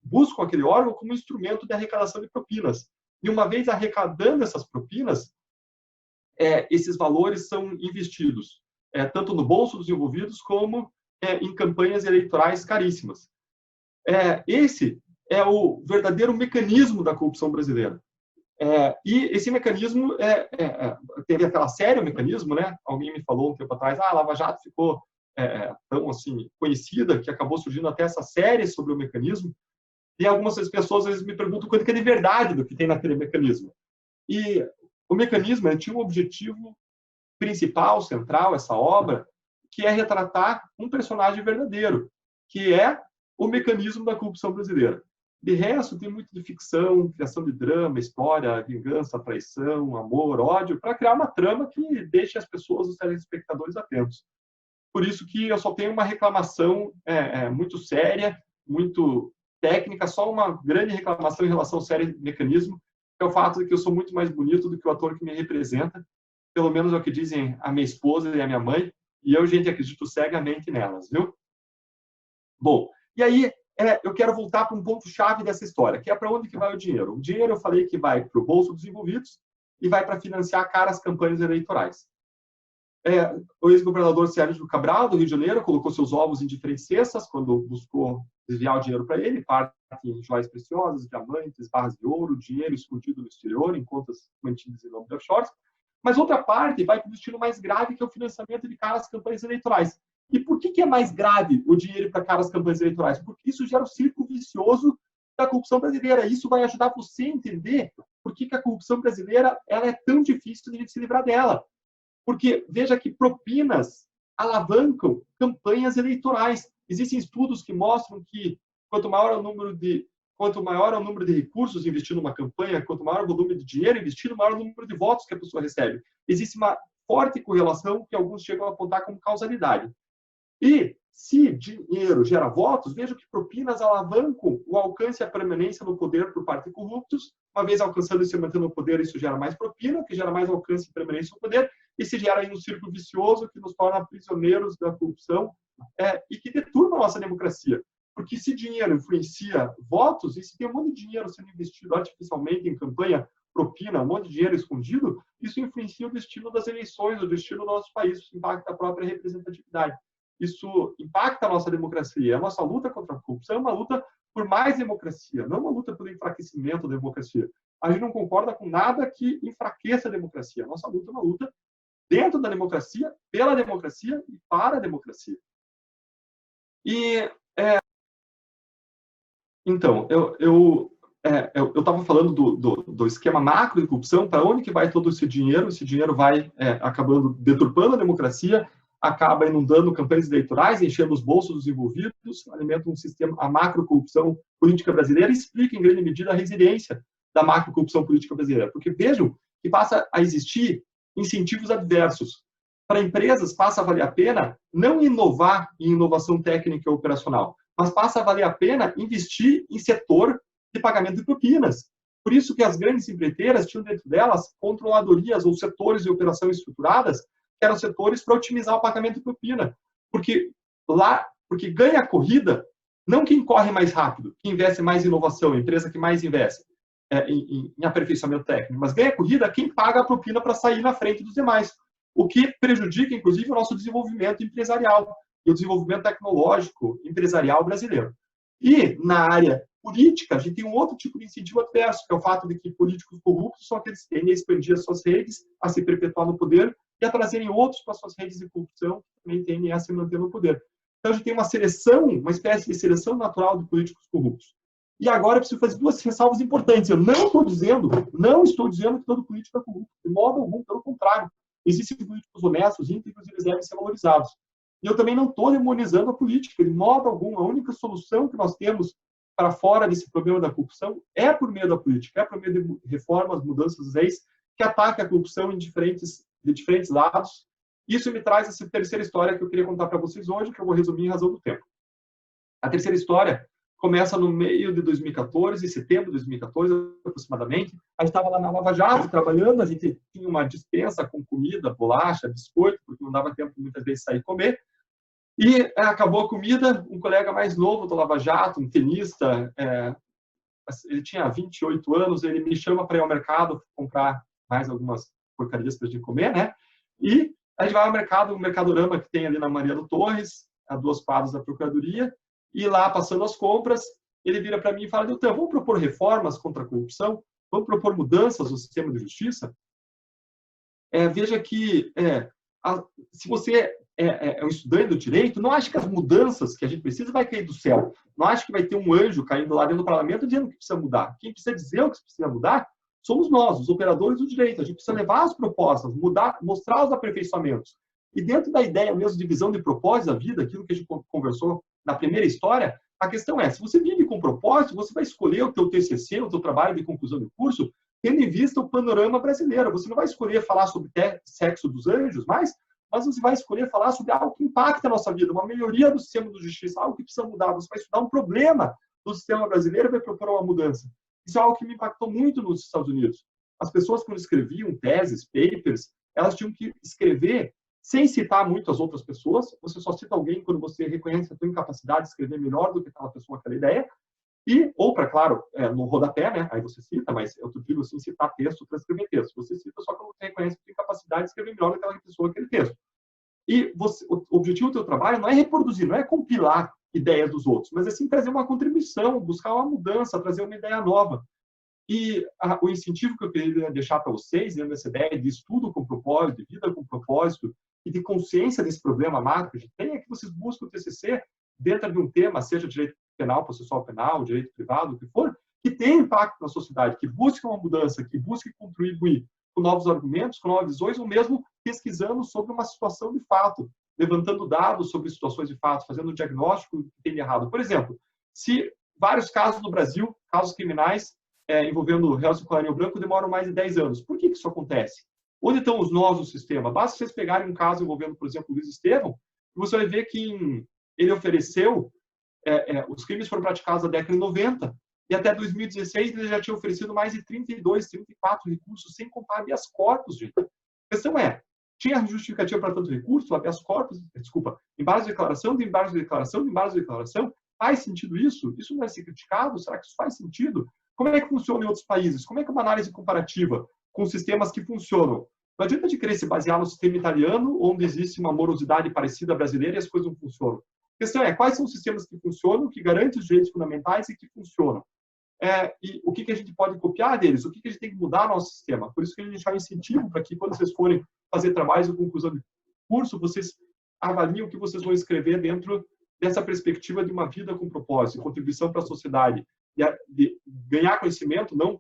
buscam aquele órgão como instrumento de arrecadação de propinas. E uma vez arrecadando essas propinas, esses valores são investidos tanto no bolso dos envolvidos como em campanhas eleitorais caríssimas. Esse é o verdadeiro mecanismo da corrupção brasileira. E esse mecanismo teve aquela série, o mecanismo, né? Alguém me falou um tempo atrás, a Lava Jato ficou tão assim conhecida que acabou surgindo até essa série sobre o mecanismo. E algumas pessoas às vezes me perguntam quanto que é de verdade do que tem naquele mecanismo. E o mecanismo tinha um objetivo principal, central, essa obra, que é retratar um personagem verdadeiro, que é o mecanismo da corrupção brasileira. De resto, tem muito de ficção, criação de drama, história, vingança, traição, amor, ódio, para criar uma trama que deixe as pessoas, os telespectadores atentos. por isso que eu só tenho uma reclamação muito séria, muito técnica, só uma grande reclamação em relação ao sério mecanismo, que é o fato de que eu sou muito mais bonito do que o ator que me representa, pelo menos é o que dizem a minha esposa e a minha mãe, e eu, gente, acredito cegamente nelas, viu? Bom, e aí eu quero voltar para um ponto-chave dessa história, que é para onde que vai o dinheiro. O dinheiro, eu falei que vai para o bolso dos envolvidos e vai para financiar caras campanhas eleitorais. O ex-governador Sérgio Cabral, do Rio de Janeiro, colocou seus ovos em diferentes cestas quando buscou desviar o dinheiro para ele, parte em joias preciosas, diamantes, barras de ouro, dinheiro escondido no exterior, em contas mantidas em nome de offshores. Mas outra parte vai para o destino mais grave, que é o financiamento de caras campanhas eleitorais. E por que é mais grave o dinheiro para caras campanhas eleitorais? Porque isso gera um círculo vicioso da corrupção brasileira. Isso vai ajudar você a entender por que a corrupção brasileira ela é tão difícil de a gente se livrar dela. Porque veja que propinas alavancam campanhas eleitorais. Existem estudos que mostram que quanto maior é o número de recursos investidos numa campanha, quanto maior o volume de dinheiro investido, maior o número de votos que a pessoa recebe. Existe uma forte correlação que alguns chegam a apontar como causalidade. E se dinheiro gera votos, veja que propinas alavancam o alcance e a permanência no poder por parte de corruptos. Uma vez alcançando e se mantendo no poder, isso gera mais propina, que gera mais alcance e permanência no poder, e se gera aí um círculo vicioso que nos torna prisioneiros da corrupção e que deturpa a nossa democracia. Porque se dinheiro influencia votos, e se tem um monte de dinheiro sendo investido artificialmente em campanha, propina, um monte de dinheiro escondido, isso influencia o destino das eleições, o destino do nosso país, isso impacta a própria representatividade. Isso impacta a nossa democracia. A nossa luta contra a corrupção é uma luta por mais democracia, não uma luta pelo enfraquecimento da democracia. A gente não concorda com nada que enfraqueça a democracia. A nossa luta é uma luta dentro da democracia, pela democracia e para a democracia. Então, eu estava falando do esquema macro de corrupção, para onde que vai todo esse dinheiro vai acabando deturpando a democracia, acaba inundando campanhas eleitorais, enchendo os bolsos dos envolvidos, alimenta um sistema, a macro-corrupção política brasileira, e explica em grande medida a resiliência da macro-corrupção política brasileira. Porque vejam que passa a existir incentivos adversos. Para empresas, passa a valer a pena não inovar em inovação técnica e operacional, mas passa a valer a pena investir em setor de pagamento de propinas. Por isso que as grandes empreiteiras tinham dentro delas controladorias ou setores de operação estruturadas, que eram setores para otimizar o pagamento de propina. Porque ganha a corrida não quem corre mais rápido, quem investe mais em inovação, a empresa que mais investe em aperfeiçoamento técnico, mas ganha a corrida quem paga a propina para sair na frente dos demais, o que prejudica, inclusive, o nosso desenvolvimento empresarial e o desenvolvimento tecnológico empresarial brasileiro. E, na área política, a gente tem um outro tipo de incentivo adverso, que é o fato de que políticos corruptos são aqueles que tendem a expandir as suas redes, a se perpetuar no poder e a trazerem outros para as suas redes de corrupção, que também tendem a se manter no poder. Então, a gente tem uma seleção, uma espécie de seleção natural de políticos corruptos. E agora eu preciso fazer duas ressalvas importantes. Eu não estou dizendo que todo político é corrupto, de modo algum, pelo contrário. Existem políticos honestos, íntegros, e eles devem ser valorizados. E eu também não estou demonizando a política, de modo algum. A única solução que nós temos para fora desse problema da corrupção é por meio da política, é por meio de reformas, mudanças, leis, que ataquem a corrupção de diferentes lados. Isso me traz essa terceira história que eu queria contar para vocês hoje, que eu vou resumir em razão do tempo. A terceira história começa no meio de 2014, setembro de 2014, aproximadamente. A gente estava lá na Lava Jato, trabalhando, a gente tinha uma despensa com comida, bolacha, biscoito, porque não dava tempo, muitas vezes, de sair comer. E acabou a comida, um colega mais novo do Lava Jato, um tenista, ele tinha 28 anos, ele me chama para ir ao mercado comprar mais algumas porcarias para a gente comer, né? E a gente vai ao mercado, o Mercadorama que tem ali na Mariano Torres, a 2 quadras da Procuradoria, e lá, passando as compras, ele vira para mim e fala: Deltan, vamos propor reformas contra a corrupção? Vamos propor mudanças no sistema de justiça? Veja que, se você é um estudante do direito, não acha que as mudanças que a gente precisa vai cair do céu. Não acha que vai ter um anjo caindo lá dentro do parlamento dizendo que precisa mudar. Quem precisa dizer o que precisa mudar somos nós, os operadores do direito. A gente precisa levar as propostas, mostrar os aperfeiçoamentos. E dentro da ideia mesmo de visão de propósito da vida, aquilo que a gente conversou na primeira história, a questão é, se você vive com propósito, você vai escolher o teu TCC, o teu trabalho de conclusão de curso, tendo em vista o panorama brasileiro. Você não vai escolher falar sobre sexo dos anjos, mas mas você vai escolher falar sobre algo que impacta a nossa vida, uma melhoria do sistema de justiça, algo que precisa mudar. Você vai estudar um problema do sistema brasileiro e vai propor uma mudança. Isso é algo que me impactou muito nos Estados Unidos. As pessoas, quando escreviam teses, papers, elas tinham que escrever sem citar muito as outras pessoas. Você só cita alguém quando você reconhece a sua incapacidade de escrever melhor do que aquela pessoa, aquela ideia. E, ou para, claro, no rodapé, né? Aí você cita, mas eu digo assim, citar texto para escrever texto. Você cita só quando você reconhece a sua incapacidade de escrever melhor do que aquela pessoa, aquele texto. E o objetivo do teu trabalho não é reproduzir, não é compilar ideias dos outros, mas assim trazer uma contribuição, buscar uma mudança, trazer uma ideia nova. E o incentivo que eu queria deixar para vocês, dentro dessa ideia de estudo com propósito, de vida com propósito, e de consciência desse problema macro que a gente tem, é que vocês busquem o TCC dentro de um tema, seja direito penal, processual penal, direito privado, o que for, que tenha impacto na sociedade, que busque uma mudança, que busque contribuir com novos argumentos, com novas visões, ou mesmo pesquisando sobre uma situação de fato, levantando dados sobre situações de fato, fazendo um diagnóstico do que tem de errado. Por exemplo, se vários casos no Brasil, casos criminais, envolvendo réus de colarinho branco, demoram mais de 10 anos. Por que isso acontece? Onde estão os nós do sistema? Basta vocês pegarem um caso envolvendo, por exemplo, o Luiz Estevão, e você vai ver que ele ofereceu, os crimes foram praticados na década de 90, e até 2016 ele já tinha oferecido mais de 32, 34 recursos, sem contar habeas corpus, gente. A questão é, tinha justificativa para tanto recurso, habeas corpus, desculpa, embargos de declaração, de embargos de declaração, de embargos de declaração? Faz sentido isso? Isso não vai ser criticado? Será que isso faz sentido? Como é que funciona em outros países? Como é que é uma análise comparativa com sistemas que funcionam? Não adianta de querer se basear no sistema italiano, onde existe uma morosidade parecida à brasileira e as coisas não funcionam. A questão é, quais são os sistemas que funcionam, que garantem os direitos fundamentais e que funcionam? E o que a gente pode copiar deles? O que a gente tem que mudar no nosso sistema? Por isso que a gente dá um incentivo para que, quando vocês forem fazer trabalhos ou conclusão de curso, vocês avaliem o que vocês vão escrever dentro dessa perspectiva de uma vida com propósito, contribuição para a sociedade, de ganhar conhecimento, não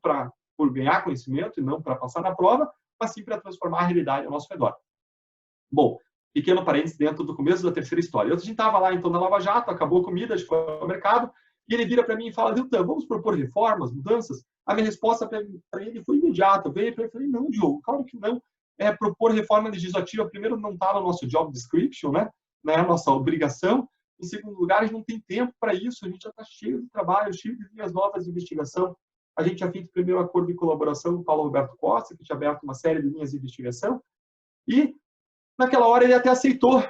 por ganhar conhecimento e não para passar na prova, mas sim para transformar a realidade ao nosso redor. Bom, pequeno parênteses dentro do começo da terceira história. A gente estava lá, então, na Lava Jato, acabou a comida, a gente foi ao mercado, e ele vira para mim e fala, Deltan, vamos propor reformas, mudanças? A minha resposta para ele foi imediata. Eu veio para ele e falei, não, Diogo, claro que não. Propor reforma legislativa, primeiro, não está no nosso job description, né? Não é a nossa obrigação. Em segundo lugar, a gente não tem tempo para isso, a gente já está cheio de trabalho, cheio de linhas novas de investigação. A gente já fez o primeiro acordo de colaboração com o Paulo Roberto Costa, que tinha aberto uma série de linhas de investigação, e naquela hora ele até aceitou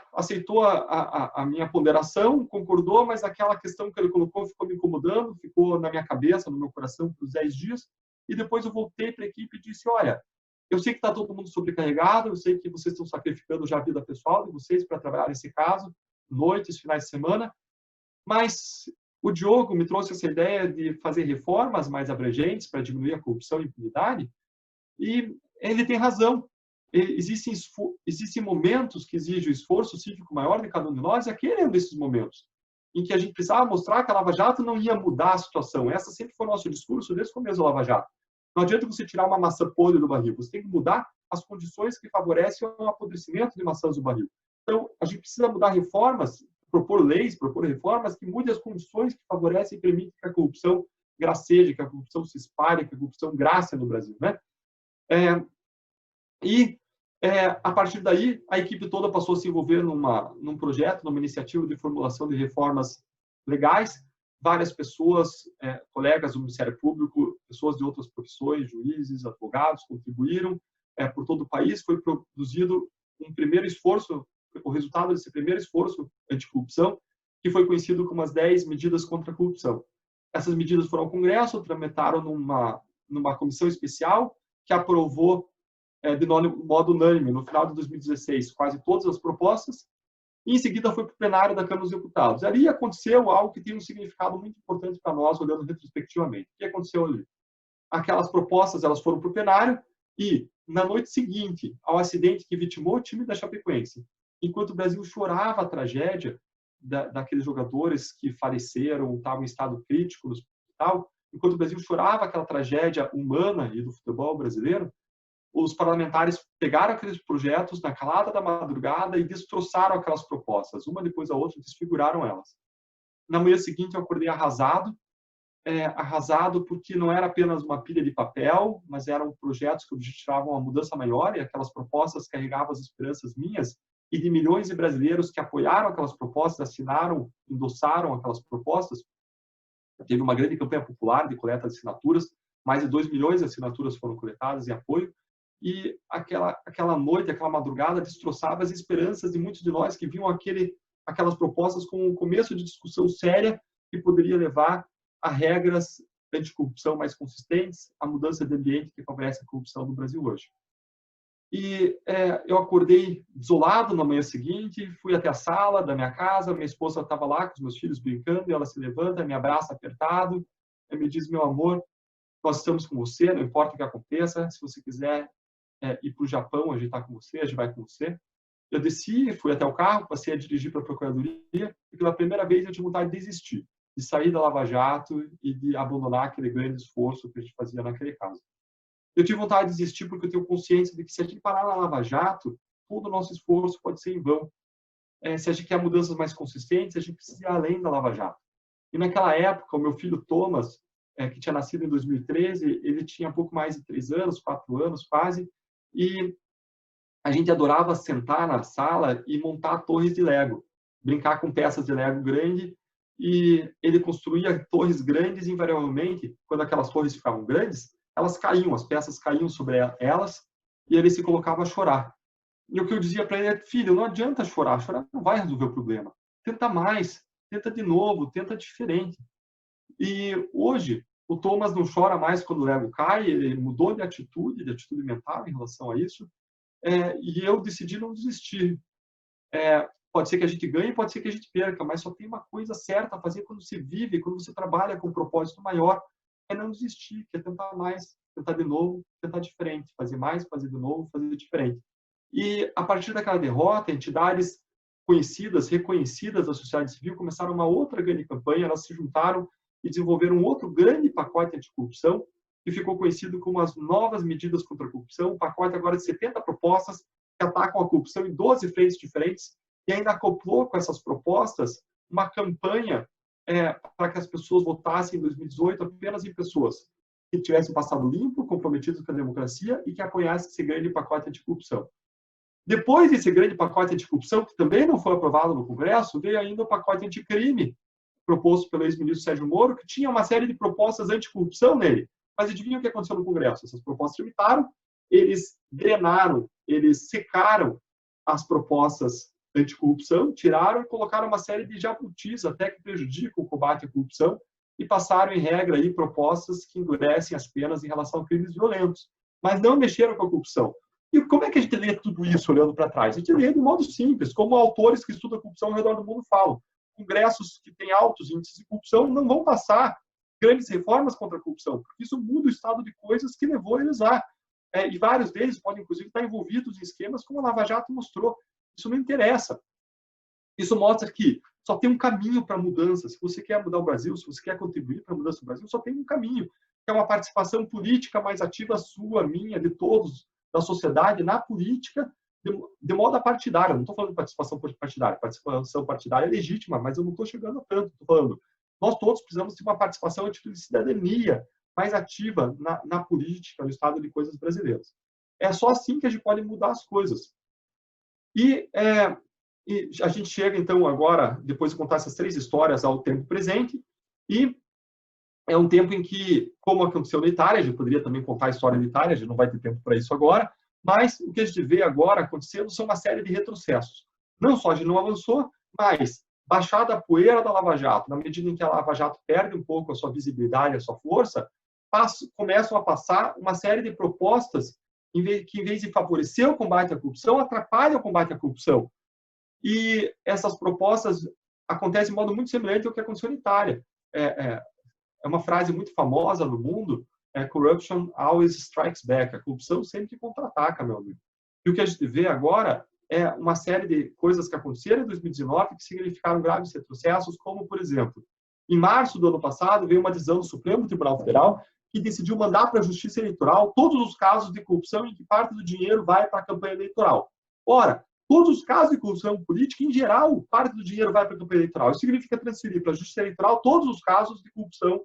a minha ponderação, concordou, mas aquela questão que ele colocou ficou me incomodando, ficou na minha cabeça, no meu coração por 10 dias, e depois eu voltei para a equipe e disse, olha, eu sei que está todo mundo sobrecarregado, eu sei que vocês estão sacrificando já a vida pessoal de vocês para trabalhar nesse caso, noites, finais de semana, mas o Diogo me trouxe essa ideia de fazer reformas mais abrangentes para diminuir a corrupção e a impunidade, e ele tem razão. Existem momentos que exigem o esforço cívico maior de cada um de nós, e aquele é um desses momentos em que a gente precisava mostrar que a Lava Jato não ia mudar a situação. Essa sempre foi o nosso discurso desde o começo da Lava Jato. Não adianta você tirar uma maçã podre do barril, você tem que mudar as condições que favorecem o apodrecimento de maçãs do barril. Então, a gente precisa mudar reformas, propor leis, propor reformas que mudem as condições que favorecem e permitem que a corrupção graceje, que a corrupção se espalhe, que a corrupção grace no Brasil, né? A partir daí, a equipe toda passou a se envolver num projeto, numa iniciativa de formulação de reformas legais. Várias pessoas, colegas do Ministério Público, pessoas de outras profissões, juízes, advogados, contribuíram por todo o país. Foi produzido um primeiro esforço, o resultado desse primeiro esforço anticorrupção, que foi conhecido como as 10 medidas contra a corrupção. Essas medidas foram ao Congresso, tramitaram numa comissão especial, que aprovou de modo unânime, no final de 2016, quase todas as propostas, e em seguida foi para o plenário da Câmara dos Deputados. Ali aconteceu algo que tem um significado muito importante para nós, olhando retrospectivamente. O que aconteceu ali? Aquelas propostas elas foram para o plenário, e na noite seguinte ao acidente que vitimou o time da Chapecoense, enquanto o Brasil chorava a tragédia daqueles jogadores que faleceram, estavam em estado crítico no hospital, enquanto o Brasil chorava aquela tragédia humana e do futebol brasileiro, os parlamentares pegaram aqueles projetos na calada da madrugada e destroçaram aquelas propostas, uma depois da outra, desfiguraram elas. Na manhã seguinte eu acordei arrasado porque não era apenas uma pilha de papel, mas eram projetos que objetivavam uma mudança maior, e aquelas propostas carregavam as esperanças minhas e de milhões de brasileiros que apoiaram aquelas propostas, assinaram, endossaram aquelas propostas. Teve uma grande campanha popular de coleta de assinaturas, mais de 2 milhões de assinaturas foram coletadas em apoio, e aquela noite, aquela madrugada, destroçava as esperanças de muitos de nós que viam aquelas propostas como um começo de discussão séria que poderia levar a regras anticorrupção mais consistentes, a mudança de ambiente que favorece a corrupção no Brasil hoje. E eu acordei desolado na manhã seguinte, fui até a sala da minha casa, minha esposa estava lá com os meus filhos brincando, e ela se levanta, me abraça apertado, e me diz: meu amor, nós estamos com você, não importa o que aconteça, se você quiser ir para o Japão, a gente está com você, a gente vai com você. Eu desci, fui até o carro, passei a dirigir para a Procuradoria, e pela primeira vez eu tive vontade de desistir, de sair da Lava Jato e de abandonar aquele grande esforço que a gente fazia naquele caso. Eu tive vontade de desistir porque eu tenho consciência de que se a gente parar na Lava Jato, todo o nosso esforço pode ser em vão. Se a gente quer mudanças mais consistentes, a gente precisa ir além da Lava Jato. E naquela época, o meu filho Thomas, que tinha nascido em 2013, ele tinha pouco mais de 3 anos, 4 anos quase, e a gente adorava sentar na sala e montar torres de Lego, brincar com peças de Lego grande, e ele construía torres grandes e, invariavelmente, quando aquelas torres ficavam grandes, elas caíam, as peças caíam sobre elas, e ele se colocava a chorar. E o que eu dizia para ele é: filho, não adianta chorar não vai resolver o problema. Tenta mais, tenta de novo, tenta diferente. E hoje, o Thomas não chora mais quando o Lego cai, ele mudou de atitude mental em relação a isso, e eu decidi não desistir. Pode ser que a gente ganhe, pode ser que a gente perca, mas só tem uma coisa certa a fazer quando você vive, quando você trabalha com um propósito maior: é não desistir, que é tentar mais, tentar de novo, tentar diferente, fazer mais, fazer de novo, fazer diferente. E a partir daquela derrota, entidades conhecidas, reconhecidas da sociedade civil começaram uma outra grande campanha, elas se juntaram e desenvolveram um outro grande pacote anticorrupção, que ficou conhecido como as novas medidas contra a corrupção, um pacote agora de 70 propostas que atacam a corrupção em 12 frentes diferentes, e ainda acoplou com essas propostas uma campanha para que as pessoas votassem em 2018 apenas em pessoas que tivessem passado limpo, comprometidos com a democracia e que apoiassem esse grande pacote anticorrupção. Depois desse grande pacote anticorrupção, que também não foi aprovado no Congresso, veio ainda o pacote anticrime, proposto pelo ex-ministro Sérgio Moro, que tinha uma série de propostas anticorrupção nele. Mas adivinha o que aconteceu no Congresso? Essas propostas tramitaram, eles drenaram, eles secaram as propostas anticorrupção, tiraram e colocaram uma série de jabutis até que prejudicam o combate à corrupção e passaram, em regra, aí, propostas que endurecem as penas em relação a crimes violentos, mas não mexeram com a corrupção. E como é que a gente lê tudo isso olhando para trás? A gente lê de modo simples, como autores que estudam a corrupção ao redor do mundo falam. Congressos que têm altos índices de corrupção não vão passar grandes reformas contra a corrupção, porque isso muda o estado de coisas que levou eles lá. E vários deles podem, inclusive, estar envolvidos em esquemas como a Lava Jato mostrou. Isso não interessa. Isso mostra que só tem um caminho para a mudança. Se você quer mudar o Brasil, se você quer contribuir para a mudança do Brasil, só tem um caminho, que é uma participação política mais ativa sua, minha, de todos, da sociedade, na política, de modo apartidário. Não estou falando de participação partidária. Participação partidária é legítima, mas eu não estou chegando a tanto. Estou falando, nós todos precisamos de uma participação ativa de cidadania mais ativa na política, no estado de coisas brasileiras. É só assim que a gente pode mudar as coisas. E a gente chega, então, agora, depois de contar essas 3 histórias, ao tempo presente, e é um tempo em que, como aconteceu na Itália, a gente poderia também contar a história da Itália, a gente não vai ter tempo para isso agora, mas o que a gente vê agora acontecendo são uma série de retrocessos. Não só a gente não avançou, mas, baixada a poeira da Lava Jato, na medida em que a Lava Jato perde um pouco a sua visibilidade, a sua força, começam a passar uma série de propostas que, em vez de favorecer o combate à corrupção, atrapalham o combate à corrupção. E essas propostas acontecem de modo muito semelhante ao que aconteceu na Itália. É uma frase muito famosa no mundo, corruption always strikes back. A corrupção sempre contra-ataca, meu amigo. E o que a gente vê agora é uma série de coisas que aconteceram em 2019 que significaram graves retrocessos, como, por exemplo, em março do ano passado, veio uma decisão do Supremo Tribunal Federal que decidiu mandar para a Justiça Eleitoral todos os casos de corrupção em que parte do dinheiro vai para a campanha eleitoral. Ora, todos os casos de corrupção política, em geral, parte do dinheiro vai para a campanha eleitoral. Isso significa transferir para a Justiça Eleitoral todos os casos de corrupção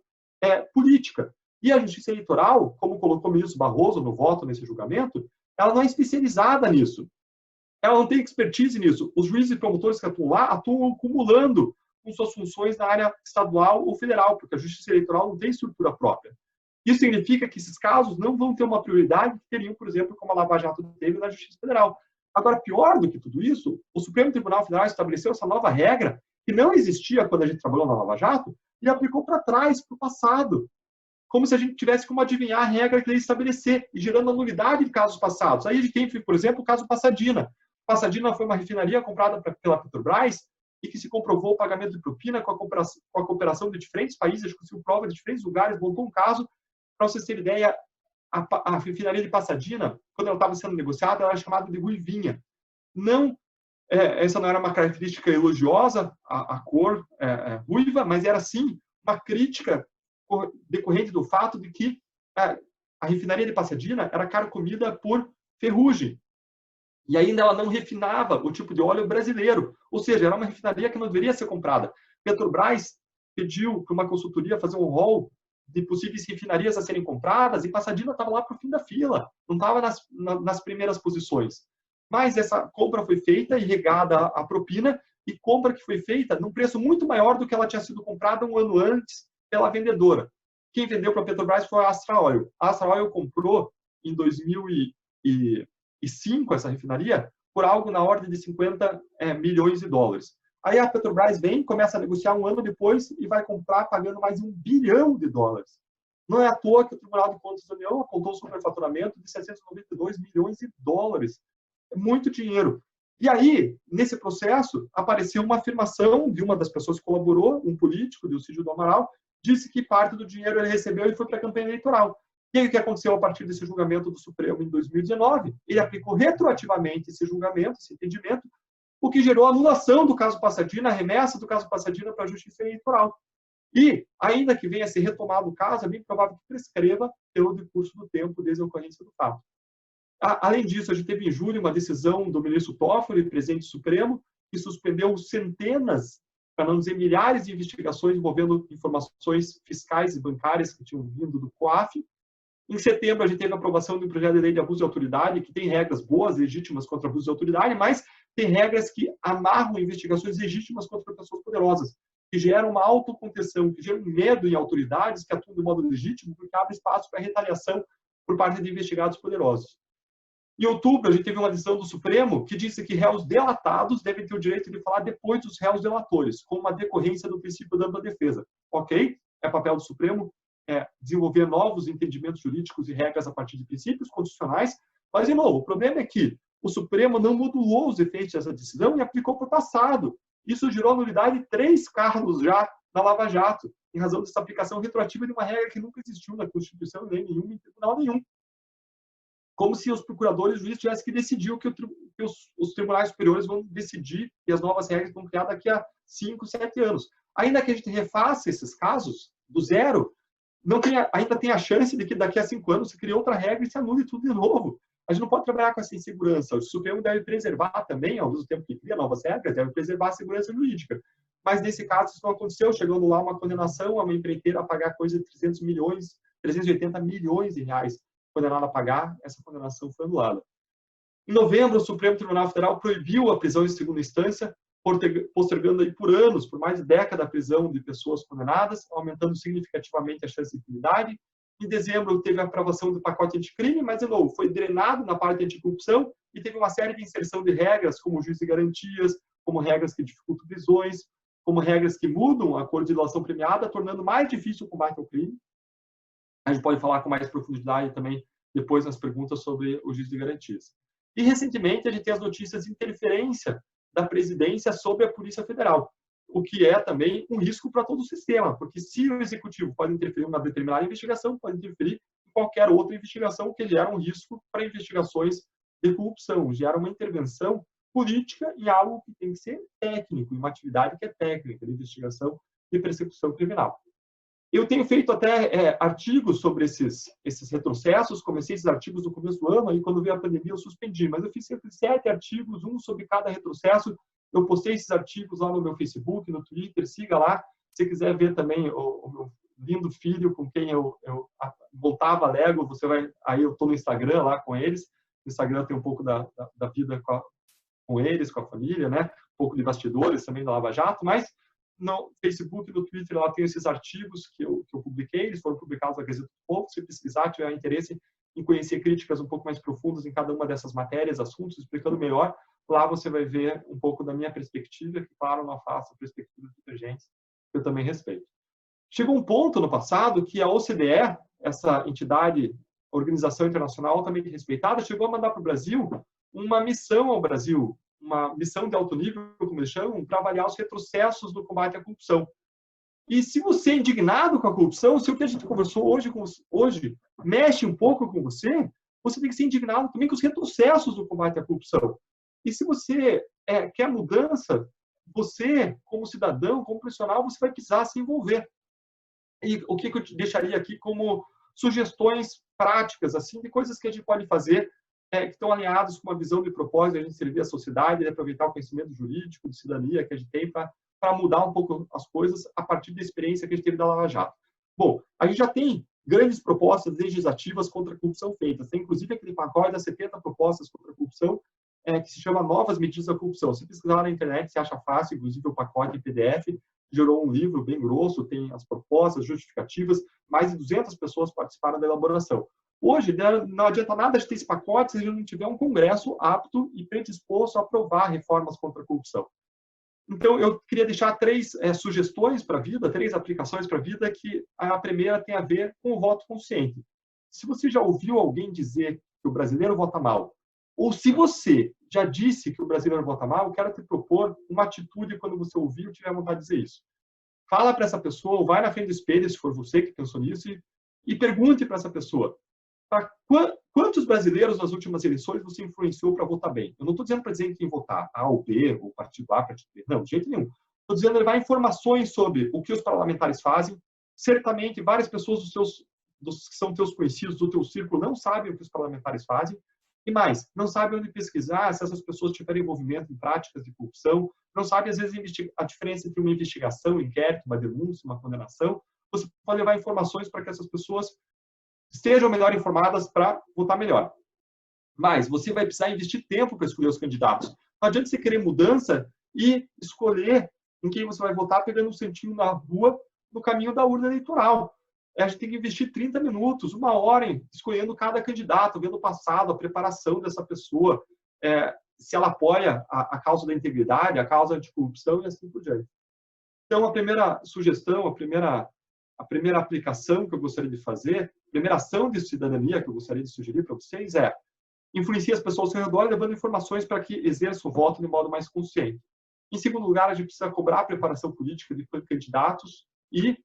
política. E a Justiça Eleitoral, como colocou o ministro Barroso no voto nesse julgamento, ela não é especializada nisso. ela não tem expertise nisso. Os juízes e promotores que atuam lá atuam acumulando com suas funções na área estadual ou federal, porque a Justiça Eleitoral não tem estrutura própria. Isso significa que esses casos não vão ter uma prioridade que teriam, por exemplo, como a Lava Jato teve na Justiça Federal. Agora, pior do que tudo isso, o Supremo Tribunal Federal estabeleceu essa nova regra que não existia quando a gente trabalhou na Lava Jato e aplicou para trás, para o passado. Como se a gente tivesse como adivinhar a regra que ele estabelecer, e gerando a nulidade de casos passados. Aí a gente tem, por exemplo, o caso Passadina. Passadina foi uma refinaria comprada pela Petrobras e que se comprovou o pagamento de propina com a cooperação de diferentes países, a gente conseguiu prova de diferentes lugares, montou um caso. Para vocês terem ideia, a refinaria de Passadina, quando ela estava sendo negociada, ela era chamada de ruivinha. Não, essa não era uma característica elogiosa, a cor ruiva, mas era sim uma crítica decorrente do fato de que a refinaria de Passadina era carcomida por ferrugem. E ainda ela não refinava o tipo de óleo brasileiro. Ou seja, era uma refinaria que não deveria ser comprada. Petrobras pediu para uma consultoria fazer um rol de possíveis refinarias a serem compradas e Passadina estava lá para o fim da fila. Não estava nas primeiras posições. Mas essa compra foi feita e regada a propina, e compra que foi feita num preço muito maior do que ela tinha sido comprada um ano antes pela vendedora. Quem vendeu para a Petrobras foi a Astra Oil. A Astra Oil comprou em 2005 essa refinaria por algo na ordem de 50 milhões de dólares. Aí a Petrobras vem, começa a negociar um ano depois e vai comprar pagando mais de $1 bilhão. Não é à toa que o Tribunal de Contas da União apontou um superfaturamento de 792 milhões de dólares. É muito dinheiro. E aí, nesse processo, apareceu uma afirmação de uma das pessoas que colaborou, um político, Dilcídio do Amaral, disse que parte do dinheiro ele recebeu e foi para a campanha eleitoral. E aí o que aconteceu a partir desse julgamento do Supremo em 2019? Ele aplicou retroativamente esse julgamento, esse entendimento, o que gerou a anulação do caso Passadina, a remessa do caso Passadina para a Justiça Eleitoral. E, ainda que venha a ser retomado o caso, é bem provável que prescreva pelo decurso do tempo desde a ocorrência do fato. Além disso, a gente teve em julho uma decisão do ministro Toffoli, presidente do Supremo, que suspendeu centenas, para não dizer milhares de investigações envolvendo informações fiscais e bancárias que tinham vindo do COAF. Em setembro, a gente teve a aprovação de um projeto de lei de abuso de autoridade, que tem regras boas, legítimas contra abuso de autoridade, mas tem regras que amarram investigações legítimas contra pessoas poderosas, que geram uma autocontenção, que geram medo em autoridades que atuam de modo legítimo, porque abre espaço para retaliação por parte de investigados poderosos. Em outubro, a gente teve uma decisão do Supremo que disse que réus delatados devem ter o direito de falar depois dos réus delatores, como uma decorrência do princípio da ampla defesa. Ok? É papel do Supremo desenvolver novos entendimentos jurídicos e regras a partir de princípios constitucionais, mas, de novo, o problema é que o Supremo não modulou os efeitos dessa decisão e aplicou para o passado. Isso gerou a nulidade de 3 casos já na Lava Jato, em razão dessa aplicação retroativa de uma regra que nunca existiu na Constituição, nem em tribunal nenhum. Como se os procuradores e juízes tivessem que decidir o que os tribunais superiores vão decidir e as novas regras vão criar daqui a 5, 7 anos. Ainda que a gente refaça esses casos do zero, ainda tem a chance de que daqui a 5 anos se crie outra regra e se anule tudo de novo. A gente não pode trabalhar com essa insegurança. O Supremo deve preservar também, ao mesmo tempo que cria novas regras, deve preservar a segurança jurídica. Mas nesse caso isso não aconteceu, chegando lá uma condenação a uma empreiteira a pagar coisa de 380 milhões de reais condenada a pagar, essa condenação foi anulada. Em novembro, o Supremo Tribunal Federal proibiu a prisão em segunda instância, postergando aí por anos, por mais de década, a prisão de pessoas condenadas, aumentando significativamente a chance de impunidade. Em dezembro, teve a aprovação do pacote anticrime, mas, de novo, foi drenado na parte anticorrupção e teve uma série de inserção de regras, como juiz de garantias, como regras que dificultam prisões, como regras que mudam a cor de dilação premiada, tornando mais difícil o combate ao crime. A gente pode falar com mais profundidade também depois nas perguntas sobre o juiz de garantias. E, recentemente, a gente tem as notícias de interferência da presidência sobre a Polícia Federal, o que é também um risco para todo o sistema, porque se o executivo pode interferir em uma determinada investigação, pode interferir em qualquer outra investigação, que gera um risco para investigações de corrupção, gera uma intervenção política em algo que tem que ser técnico, em uma atividade que é técnica, de investigação e persecução criminal. Eu tenho feito até artigos sobre esses retrocessos, comecei esses artigos no começo do ano, aí quando veio a pandemia eu suspendi, mas eu fiz sempre 7 artigos, um sobre cada retrocesso. Eu postei esses artigos lá no meu Facebook, no Twitter, siga lá. Se quiser ver também o meu lindo filho com quem eu voltava a Lego, você vai, aí eu estou no Instagram lá com eles. No Instagram tem um pouco da vida com eles, com a família, né? Um pouco de bastidores também da Lava Jato, mas no Facebook e no Twitter lá tem esses artigos que eu publiquei, eles foram publicados na Gazeta do Povo. Se pesquisar, tiver interesse em conhecer críticas um pouco mais profundas em cada uma dessas matérias, assuntos, explicando melhor, lá você vai ver um pouco da minha perspectiva, que, claro, não faço a perspectiva de muita gente, que eu também respeito. Chegou um ponto no passado que a OCDE, essa entidade, organização internacional altamente respeitada, chegou a mandar para o Brasil uma missão ao Brasil, uma missão de alto nível, como eles chamam, para avaliar os retrocessos no combate à corrupção. E se você é indignado com a corrupção, se o que a gente conversou hoje mexe um pouco com você, você tem que ser indignado também com os retrocessos do combate à corrupção. E se você quer mudança, você, como cidadão, como profissional, você vai precisar se envolver. E o que eu te deixaria aqui como sugestões práticas, assim, de coisas que a gente pode fazer que estão alinhadas com uma visão de propósito, a gente servir a sociedade e aproveitar o conhecimento jurídico, de cidadania que a gente tem para mudar um pouco as coisas a partir da experiência que a gente teve da Lava Jato. Bom, a gente já tem grandes propostas legislativas contra a corrupção feitas. Tem, inclusive, aquele pacote das 70 propostas contra a corrupção, que se chama Novas Medidas da Corrupção. Se pesquisar na internet, você acha fácil, inclusive o pacote em PDF, gerou um livro bem grosso, tem as propostas, justificativas, mais de 200 pessoas participaram da elaboração. Hoje, não adianta nada de ter esse pacote se a gente não tiver um Congresso apto e predisposto a aprovar reformas contra a corrupção. Então, eu queria deixar 3 sugestões para a vida, 3 aplicações para a vida, que a primeira tem a ver com o voto consciente. Se você já ouviu alguém dizer que o brasileiro vota mal, ou se você já disse que o brasileiro vota mal, eu quero te propor uma atitude quando você ouvir ou tiver vontade de dizer isso. Fala para essa pessoa, ou vai na frente do espelho, se for você que pensou nisso, e pergunte para essa pessoa, quantos brasileiros nas últimas eleições você influenciou para votar bem? Eu não estou dizendo para dizer quem votar A ou B, ou partido A, partido B. Não, de jeito nenhum. Estou dizendo levar informações sobre o que os parlamentares fazem. Certamente, várias pessoas que são teus conhecidos, do teu círculo, não sabem o que os parlamentares fazem. E mais, não sabem onde pesquisar se essas pessoas tiverem envolvimento em práticas de corrupção, não sabem, às vezes, a diferença entre uma investigação, um inquérito, uma denúncia, uma condenação. Você pode levar informações para que essas pessoas estejam melhor informadas para votar melhor. Mas você vai precisar investir tempo para escolher os candidatos. Não adianta você querer mudança e escolher em quem você vai votar pegando um centinho na rua no caminho da urna eleitoral. A gente tem que investir 30 minutos, 1 hora escolhendo cada candidato, vendo o passado, a preparação dessa pessoa, se ela apoia a causa da integridade, a causa anticorrupção e assim por diante. Então, a primeira sugestão, a primeira aplicação que eu gostaria de fazer, a primeira ação de cidadania que eu gostaria de sugerir para vocês é influenciar as pessoas ao seu redor, levando informações para que exerçam o voto de modo mais consciente. Em segundo lugar, a gente precisa cobrar a preparação política de candidatos e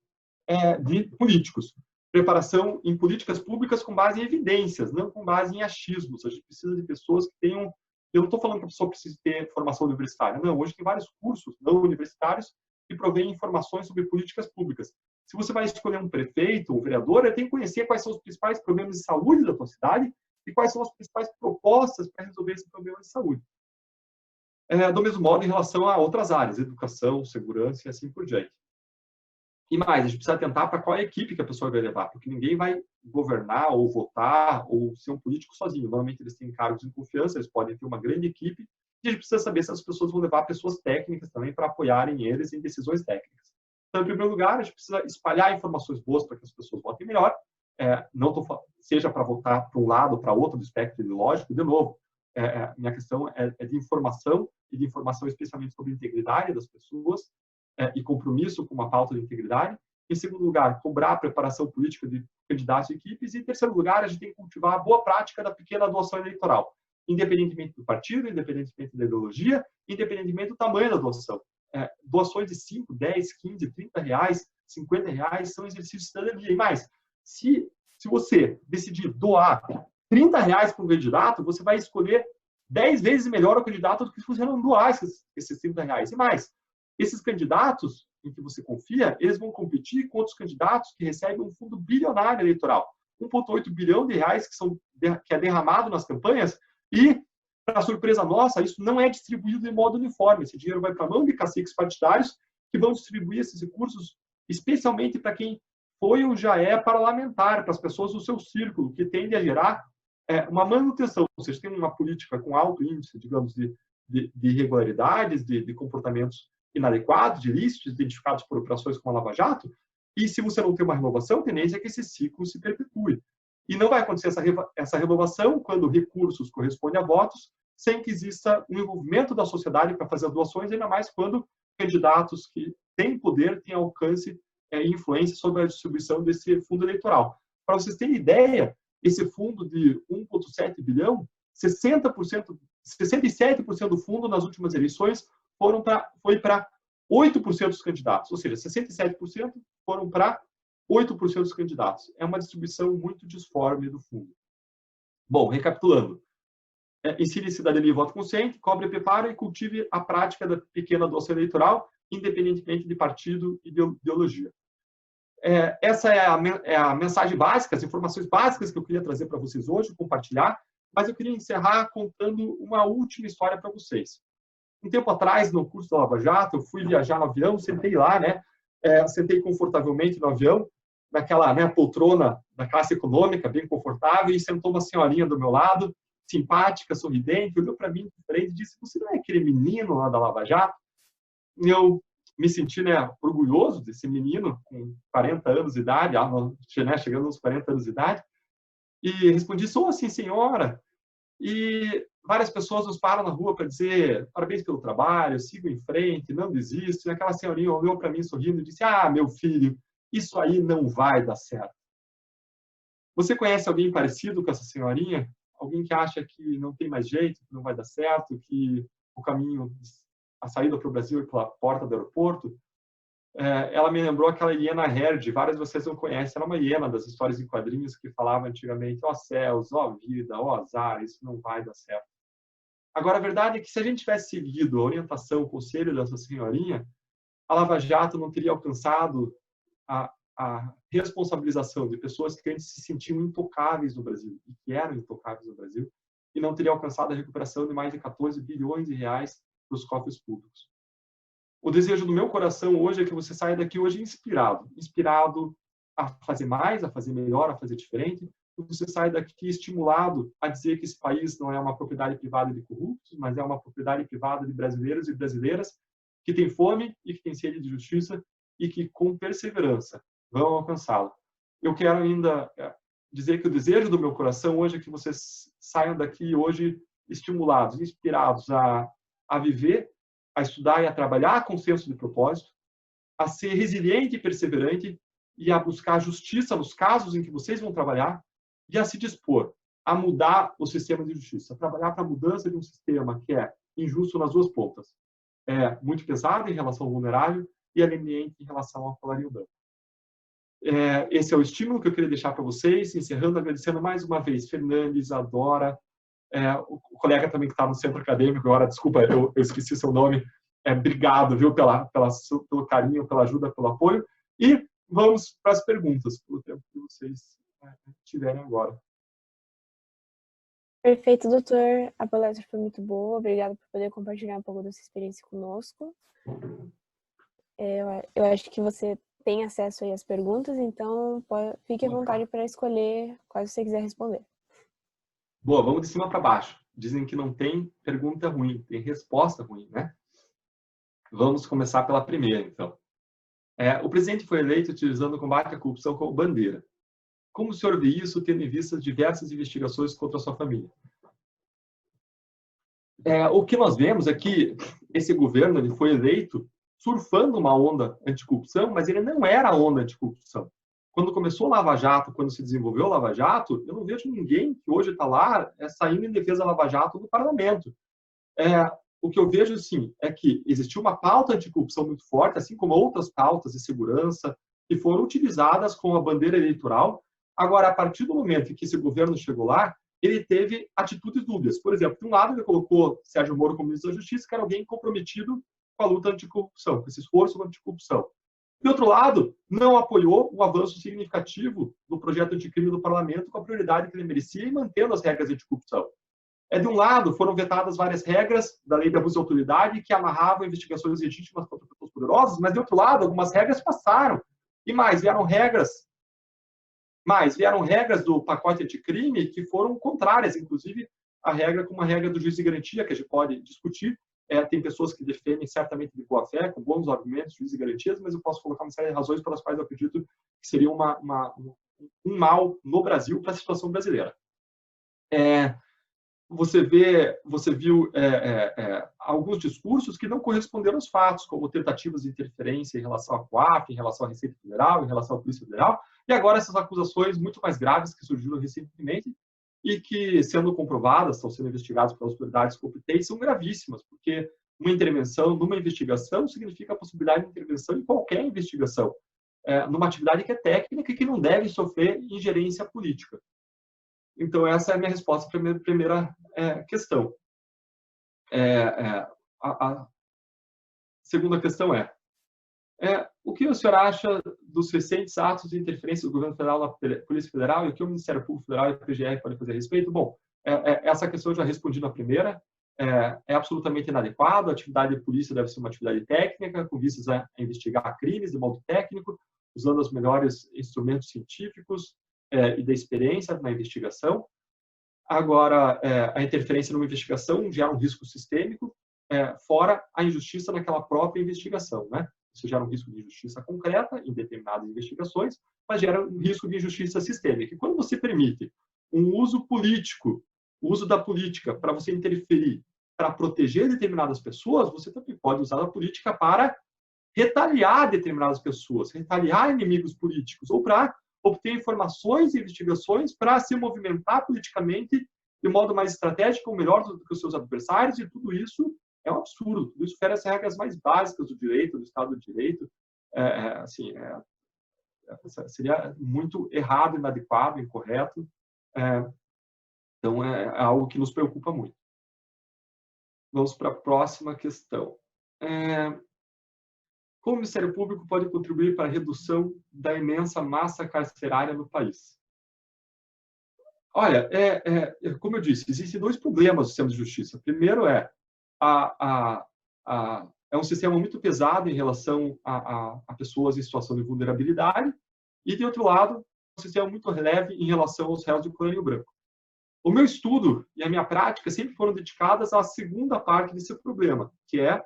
de políticos. Preparação em políticas públicas com base em evidências, não com base em achismos. A gente precisa de pessoas que tenham... Eu não estou falando que a pessoa precisa ter formação universitária. Não, hoje tem vários cursos não universitários que provêm informações sobre políticas públicas. Se você vai escolher um prefeito ou um vereador, ele tem que conhecer quais são os principais problemas de saúde da sua cidade e quais são as principais propostas para resolver esse problema de saúde. Do mesmo modo, em relação a outras áreas, educação, segurança e assim por diante. E mais, a gente precisa atentar para qual é a equipe que a pessoa vai levar, porque ninguém vai governar ou votar ou ser um político sozinho. Normalmente eles têm cargos de confiança, eles podem ter uma grande equipe, e a gente precisa saber se as pessoas vão levar pessoas técnicas também para apoiarem eles em decisões técnicas. Então, em primeiro lugar, a gente precisa espalhar informações boas para que as pessoas votem melhor, seja para votar para um lado ou para outro do espectro ideológico. De novo, minha questão é de informação, e de informação especialmente sobre a integridade das pessoas, e compromisso com uma pauta de integridade. Em segundo lugar, cobrar a preparação política de candidatos e equipes. E em terceiro lugar, a gente tem que cultivar a boa prática da pequena doação eleitoral, independentemente do partido, independentemente da ideologia, independentemente do tamanho da doação. Doações de 5, 10, 15, 30 reais, 50 reais são exercícios de cidadania. E mais, se você decidir doar 30 reais para um candidato, você vai escolher 10 vezes melhor o candidato do que se você não doar esses 30 reais. E mais, esses candidatos em que você confia, eles vão competir com outros candidatos que recebem um fundo bilionário eleitoral. 1,8 bilhão de reais que é derramado nas campanhas e, para surpresa nossa, isso não é distribuído de modo uniforme. Esse dinheiro vai para a mão de caciques partidários que vão distribuir esses recursos especialmente para quem foi ou já é parlamentar, para as pessoas do seu círculo, que tende a gerar uma manutenção. Ou seja, tem uma política com alto índice, digamos, de de irregularidades, de comportamentos inadequados, de ilícitos, identificados por operações como a Lava Jato, e se você não tem uma renovação, a tendência é que esse ciclo se perpetue. E não vai acontecer essa renovação quando recursos correspondem a votos, sem que exista um envolvimento da sociedade para fazer as doações, ainda mais quando candidatos que têm poder, têm alcance e influência sobre a distribuição desse fundo eleitoral. Para vocês terem ideia, esse fundo de 1,7 bilhão, 67% do fundo nas últimas eleições foi para 8% dos candidatos, ou seja, 67% foram para 8% dos candidatos. É uma distribuição muito disforme do fundo. Bom, recapitulando. Ensine cidadania e voto consciente, cobre, prepara e cultive a prática da pequena doação eleitoral, independentemente de partido e de ideologia. Essa é a mensagem básica, as informações básicas que eu queria trazer para vocês hoje, compartilhar, mas eu queria encerrar contando uma última história para vocês. Um tempo atrás, no curso da Lava Jato, eu fui viajar no avião, sentei lá, né? Sentei confortavelmente no avião, naquela, né, poltrona da classe econômica, bem confortável, e sentou uma senhorinha do meu lado, simpática, sorridente, olhou para mim diferente e disse: "Você não é aquele menino lá da Lava Jato?" E eu me senti, né, orgulhoso desse menino com 40 anos de idade, né, chegando aos 40 anos de idade, e respondi: "Sou assim, senhora." E várias pessoas nos param na rua para dizer: "Parabéns pelo trabalho, siga em frente, não desista." E aquela senhorinha olhou para mim sorrindo e disse: "Ah, meu filho, isso aí não vai dar certo." Você conhece alguém parecido com essa senhorinha? Alguém que acha que não tem mais jeito, que não vai dar certo, que o caminho, a saída para o Brasil é pela porta do aeroporto? Ela me lembrou aquela hiena Herd, várias de vocês não conhecem, era uma hiena das histórias em quadrinhos que falava antigamente: "Ó céus, ó vida, ó azar, isso não vai dar certo." Agora, a verdade é que se a gente tivesse seguido a orientação, o conselho dessa senhorinha, a Lava Jato não teria alcançado a responsabilização de pessoas que antes se sentiam intocáveis no Brasil, e que eram intocáveis no Brasil, e não teria alcançado a recuperação de mais de 14 bilhões de reais para os cofres públicos. O desejo do meu coração hoje é que você saia daqui hoje inspirado a fazer mais, a fazer melhor, a fazer diferente, que você saia daqui estimulado a dizer que esse país não é uma propriedade privada de corruptos, mas é uma propriedade privada de brasileiros e brasileiras que têm fome e que têm sede de justiça e que, com perseverança, vão alcançá-la. Eu quero ainda dizer que o desejo do meu coração hoje é que vocês saiam daqui hoje estimulados, inspirados a viver, a estudar e a trabalhar com senso de propósito, a ser resiliente e perseverante e a buscar justiça nos casos em que vocês vão trabalhar e a se dispor a mudar o sistema de justiça, a trabalhar para a mudança de um sistema que é injusto nas duas pontas. É muito pesado em relação ao vulnerável e é leniente em relação ao colarinho branco. Esse é o estímulo que eu queria deixar para vocês, encerrando, agradecendo mais uma vez Fernandes, Adora, o colega também que está no centro acadêmico agora, desculpa, eu esqueci seu nome, obrigado, viu, pelo carinho, pela ajuda, pelo apoio, e vamos para as perguntas, pelo tempo que vocês tiverem agora. Perfeito, doutor. A palestra foi muito boa. Obrigada por poder compartilhar um pouco da sua experiência conosco. Eu acho que você tem acesso aí às perguntas, então fique à vontade para escolher quais você quiser responder. Boa, vamos de cima para baixo. Dizem que não tem pergunta ruim, tem resposta ruim, né? Vamos começar pela primeira, então. O presidente foi eleito utilizando o combate à corrupção como bandeira. Como o senhor vê isso, tendo em vista diversas investigações contra a sua família? O que nós vemos é que esse governo ele foi eleito surfando uma onda anticorrupção, mas ele não era a onda anticorrupção. Quando começou a Lava Jato, quando se desenvolveu a Lava Jato, eu não vejo ninguém que hoje está lá saindo em defesa da Lava Jato do parlamento. O que eu vejo, sim, é que existiu uma pauta anticorrupção muito forte, assim como outras pautas de segurança, que foram utilizadas como a bandeira eleitoral. Agora, a partir do momento em que esse governo chegou lá, ele teve atitudes dúbias. Por exemplo, de um lado, ele colocou Sérgio Moro como ministro da Justiça, que era alguém comprometido com a luta anticorrupção, com esse esforço anticorrupção. De outro lado, não apoiou o avanço significativo do projeto anticrime do parlamento com a prioridade que ele merecia e mantendo as regras anticorrupção. De um lado, foram vetadas várias regras da lei de abuso de autoridade que amarravam investigações legítimas contra pessoas poderosas, mas, de outro lado, algumas regras passaram. E mais, vieram regras do pacote anticrime que foram contrárias, inclusive, a regra como uma regra do juiz de garantia, que a gente pode discutir. Tem pessoas que defendem certamente de boa fé, com bons argumentos, juiz de garantias, mas eu posso colocar uma série de razões pelas quais eu acredito que seria um mal no Brasil para a situação brasileira. Você viu alguns discursos que não corresponderam aos fatos, como tentativas de interferência em relação à COAF, em relação à Receita Federal, em relação à Polícia Federal, e agora essas acusações muito mais graves que surgiram recentemente e que, sendo comprovadas, estão sendo investigadas pelas autoridades competentes, são gravíssimas, porque uma intervenção numa investigação significa a possibilidade de intervenção em qualquer investigação, numa atividade que é técnica e que não deve sofrer ingerência política. Então, essa é a minha resposta para a primeira questão. A segunda questão o que o senhor acha dos recentes atos de interferência do governo federal na Polícia Federal e o que o Ministério Público Federal e a PGR podem fazer a respeito? Bom, essa questão eu já respondi na primeira. É absolutamente inadequado. A atividade de polícia deve ser uma atividade técnica, com vistas a investigar crimes de modo técnico, usando os melhores instrumentos científicos e da experiência na investigação. Agora, a interferência numa investigação gera um risco sistêmico, fora a injustiça naquela própria investigação, né? Isso gera um risco de injustiça concreta em determinadas investigações, mas gera um risco de injustiça sistêmica. E quando você permite um uso político, o uso da política para você interferir, para proteger determinadas pessoas, você também pode usar a política para retaliar determinadas pessoas, retaliar inimigos políticos, ou para obter informações e investigações para se movimentar politicamente de modo mais estratégico ou melhor do que os seus adversários, e tudo isso é um absurdo. Tudo isso fere as regras mais básicas do direito, do Estado de Direito. Seria muito errado, inadequado, incorreto. Então, é algo que nos preocupa muito. Vamos para a próxima questão. Como o Ministério Público pode contribuir para a redução da imensa massa carcerária no país? Olha, como eu disse, existem dois problemas no sistema de justiça. Primeiro é um sistema muito pesado em relação a pessoas em situação de vulnerabilidade e, de outro lado, um sistema muito leve em relação aos réus de colarinho branco. O meu estudo e a minha prática sempre foram dedicadas à segunda parte desse problema, que é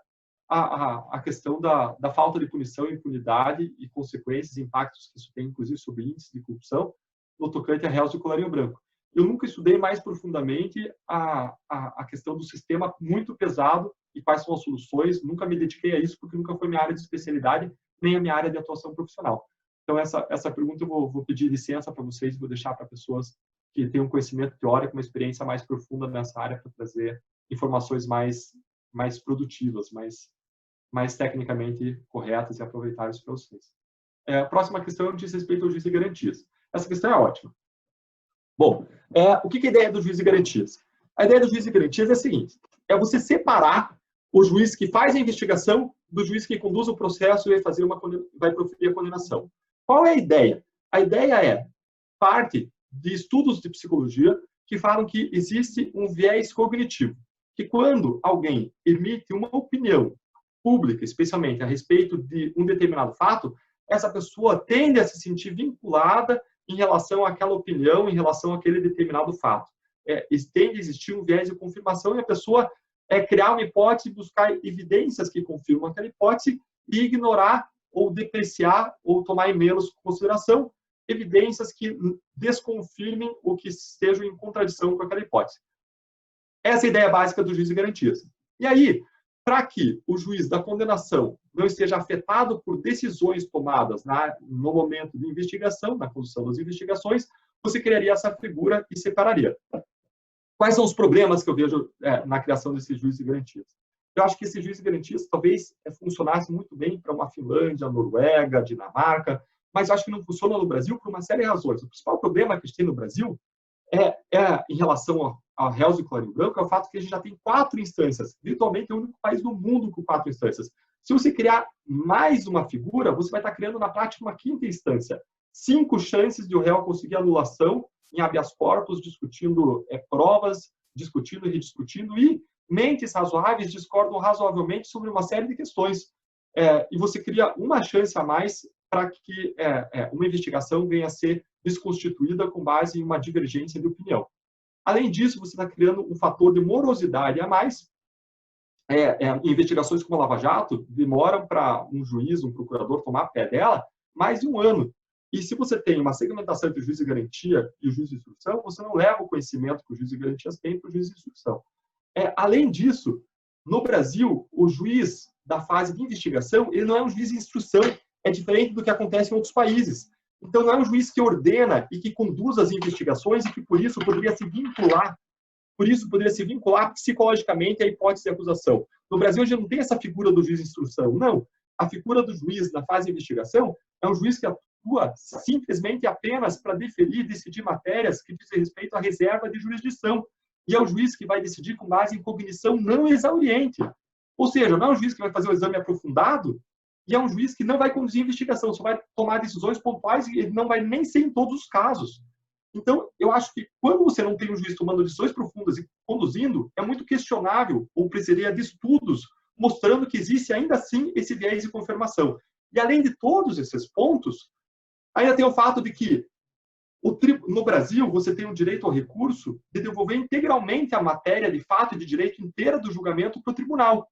a questão da falta de punição, impunidade e consequências, impactos que isso tem, inclusive, sobre índices de corrupção, no tocante a réus de colarinho branco. Eu nunca estudei mais profundamente a questão do sistema muito pesado e quais são as soluções, nunca me dediquei a isso, porque nunca foi minha área de especialidade, nem a minha área de atuação profissional. Então, essa pergunta eu vou pedir licença para vocês, vou deixar para pessoas que têm um conhecimento teórico, uma experiência mais profunda nessa área, para trazer informações mais produtivas, mais tecnicamente corretas e aproveitáveis para vocês. A próxima questão diz respeito ao juiz de garantias. Essa questão é ótima. Bom, o que é a ideia do juiz de garantias? A ideia do juiz de garantias é a seguinte: é você separar o juiz que faz a investigação do juiz que conduz o processo e vai proferir a condenação. Qual é a ideia? A ideia parte de estudos de psicologia que falam que existe um viés cognitivo, que quando alguém emite uma opinião pública, especialmente a respeito de um determinado fato, essa pessoa tende a se sentir vinculada em relação àquela opinião, em relação àquele determinado fato. Tende a existir um viés de confirmação e a pessoa criar uma hipótese, buscar evidências que confirmam aquela hipótese e ignorar ou depreciar ou tomar em menos consideração evidências que desconfirmem ou que estejam em contradição com aquela hipótese. Essa é a ideia básica do juiz de garantias. E aí, para que o juiz da condenação não esteja afetado por decisões tomadas no momento de investigação, na condução das investigações, você criaria essa figura e separaria. Quais são os problemas que eu vejo na criação desse juiz de garantias? Eu acho que esse juiz de garantias talvez funcionasse muito bem para uma Finlândia, Noruega, Dinamarca, mas eu acho que não funciona no Brasil por uma série de razões. O principal problema que a gente tem no Brasil em relação ao réus de colarinho branco, é o fato que a gente já tem 4 instâncias. Virtualmente é o único país do mundo com 4 instâncias. Se você criar mais uma figura, você vai estar criando na prática uma 5ª instância. 5 chances de o réu conseguir anulação em habeas corpus, discutindo provas, discutindo e rediscutindo, e mentes razoáveis discordam razoavelmente sobre uma série de questões. E você cria uma chance a mais para que uma investigação venha a ser desconstituída com base em uma divergência de opinião. Além disso, você está criando um fator de morosidade a mais. Investigações como a Lava Jato demoram para um juiz, um procurador tomar pé dela mais de um ano. E se você tem uma segmentação entre o juiz de garantia e o juiz de instrução, você não leva o conhecimento que o juiz de garantias tem para o juiz de instrução. Além disso, no Brasil, o juiz da fase de investigação, ele não é um juiz de instrução, é diferente do que acontece em outros países. Então, não é um juiz que ordena e que conduz as investigações e que, por isso, poderia se vincular psicologicamente à hipótese de acusação. No Brasil, a gente não tem essa figura do juiz de instrução, não. A figura do juiz na fase de investigação é um juiz que atua simplesmente apenas para deferir e decidir matérias que dizem respeito à reserva de jurisdição. E é o juiz que vai decidir com base em cognição não exauriente. Ou seja, não é um juiz que vai fazer um exame aprofundado e é um juiz que não vai conduzir a investigação, só vai tomar decisões pontuais e ele não vai nem ser em todos os casos. Então, eu acho que quando você não tem um juiz tomando decisões profundas e conduzindo, é muito questionável, ou precisaria de estudos mostrando que existe ainda assim esse viés de confirmação. E além de todos esses pontos, ainda tem o fato de que no Brasil você tem o direito ao recurso de devolver integralmente a matéria de fato e de direito inteira do julgamento para o tribunal.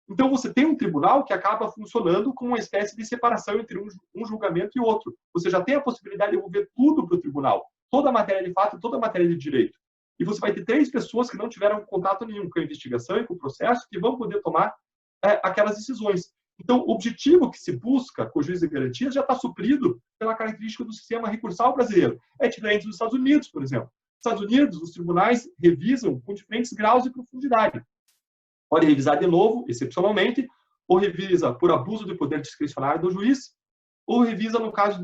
Então você tem um tribunal que acaba funcionando com uma espécie de separação entre um julgamento e outro. Você já tem a possibilidade de devolver tudo para o tribunal, toda a matéria de fato e toda a matéria de direito. E você vai ter 3 pessoas que não tiveram contato nenhum com a investigação e com o processo que vão poder tomar aquelas decisões. Então, o objetivo que se busca com o juiz de garantias já está suprido pela característica do sistema recursal brasileiro. É diferente dos Estados Unidos, por exemplo. Nos Estados Unidos, os tribunais revisam com diferentes graus de profundidade. Pode revisar de novo, excepcionalmente, ou revisa por abuso do poder discricionário do juiz, ou revisa no caso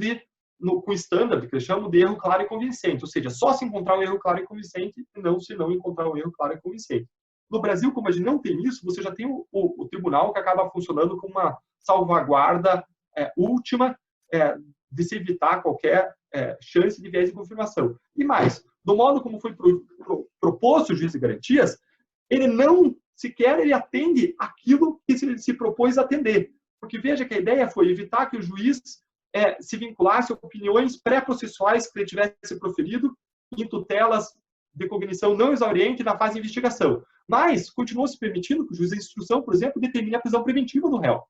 com standard, que eles chamam de erro claro e convincente. Ou seja, só se encontrar um erro claro e convincente, e não se não encontrar um erro claro e convincente. No Brasil, como a gente não tem isso, você já tem o tribunal que acaba funcionando como uma salvaguarda última de se evitar qualquer chance de viés de confirmação. E mais, do modo como foi proposto o juiz de garantias, ele não sequer ele atende aquilo que se propôs atender. Porque veja que a ideia foi evitar que o juiz se vinculasse a opiniões pré-processuais que ele tivesse proferido em tutelas de cognição não exauriente na fase de investigação. Mas continuou se permitindo que o juiz da instrução, por exemplo, determine a prisão preventiva do réu.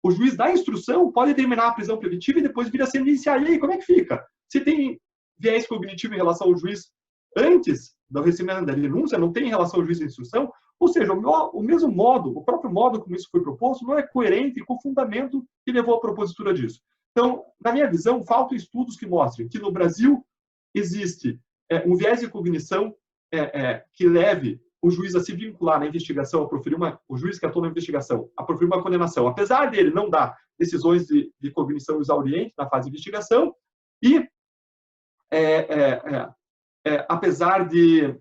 O juiz da instrução pode determinar a prisão preventiva e depois vir a sentenciar. E aí, como é que fica? Se tem viés cognitivo em relação ao juiz antes do recebimento da denúncia, não tem em relação ao juiz da instrução, ou seja, o mesmo modo, o próprio modo como isso foi proposto, não é coerente com o fundamento que levou à propositura disso. Então, na minha visão, faltam estudos que mostrem que no Brasil existe um viés de cognição que leve o juiz a se vincular na investigação, a proferir o juiz que atua na investigação, a proferir uma condenação, apesar dele não dar decisões de cognição exauriente na fase de investigação, e apesar de...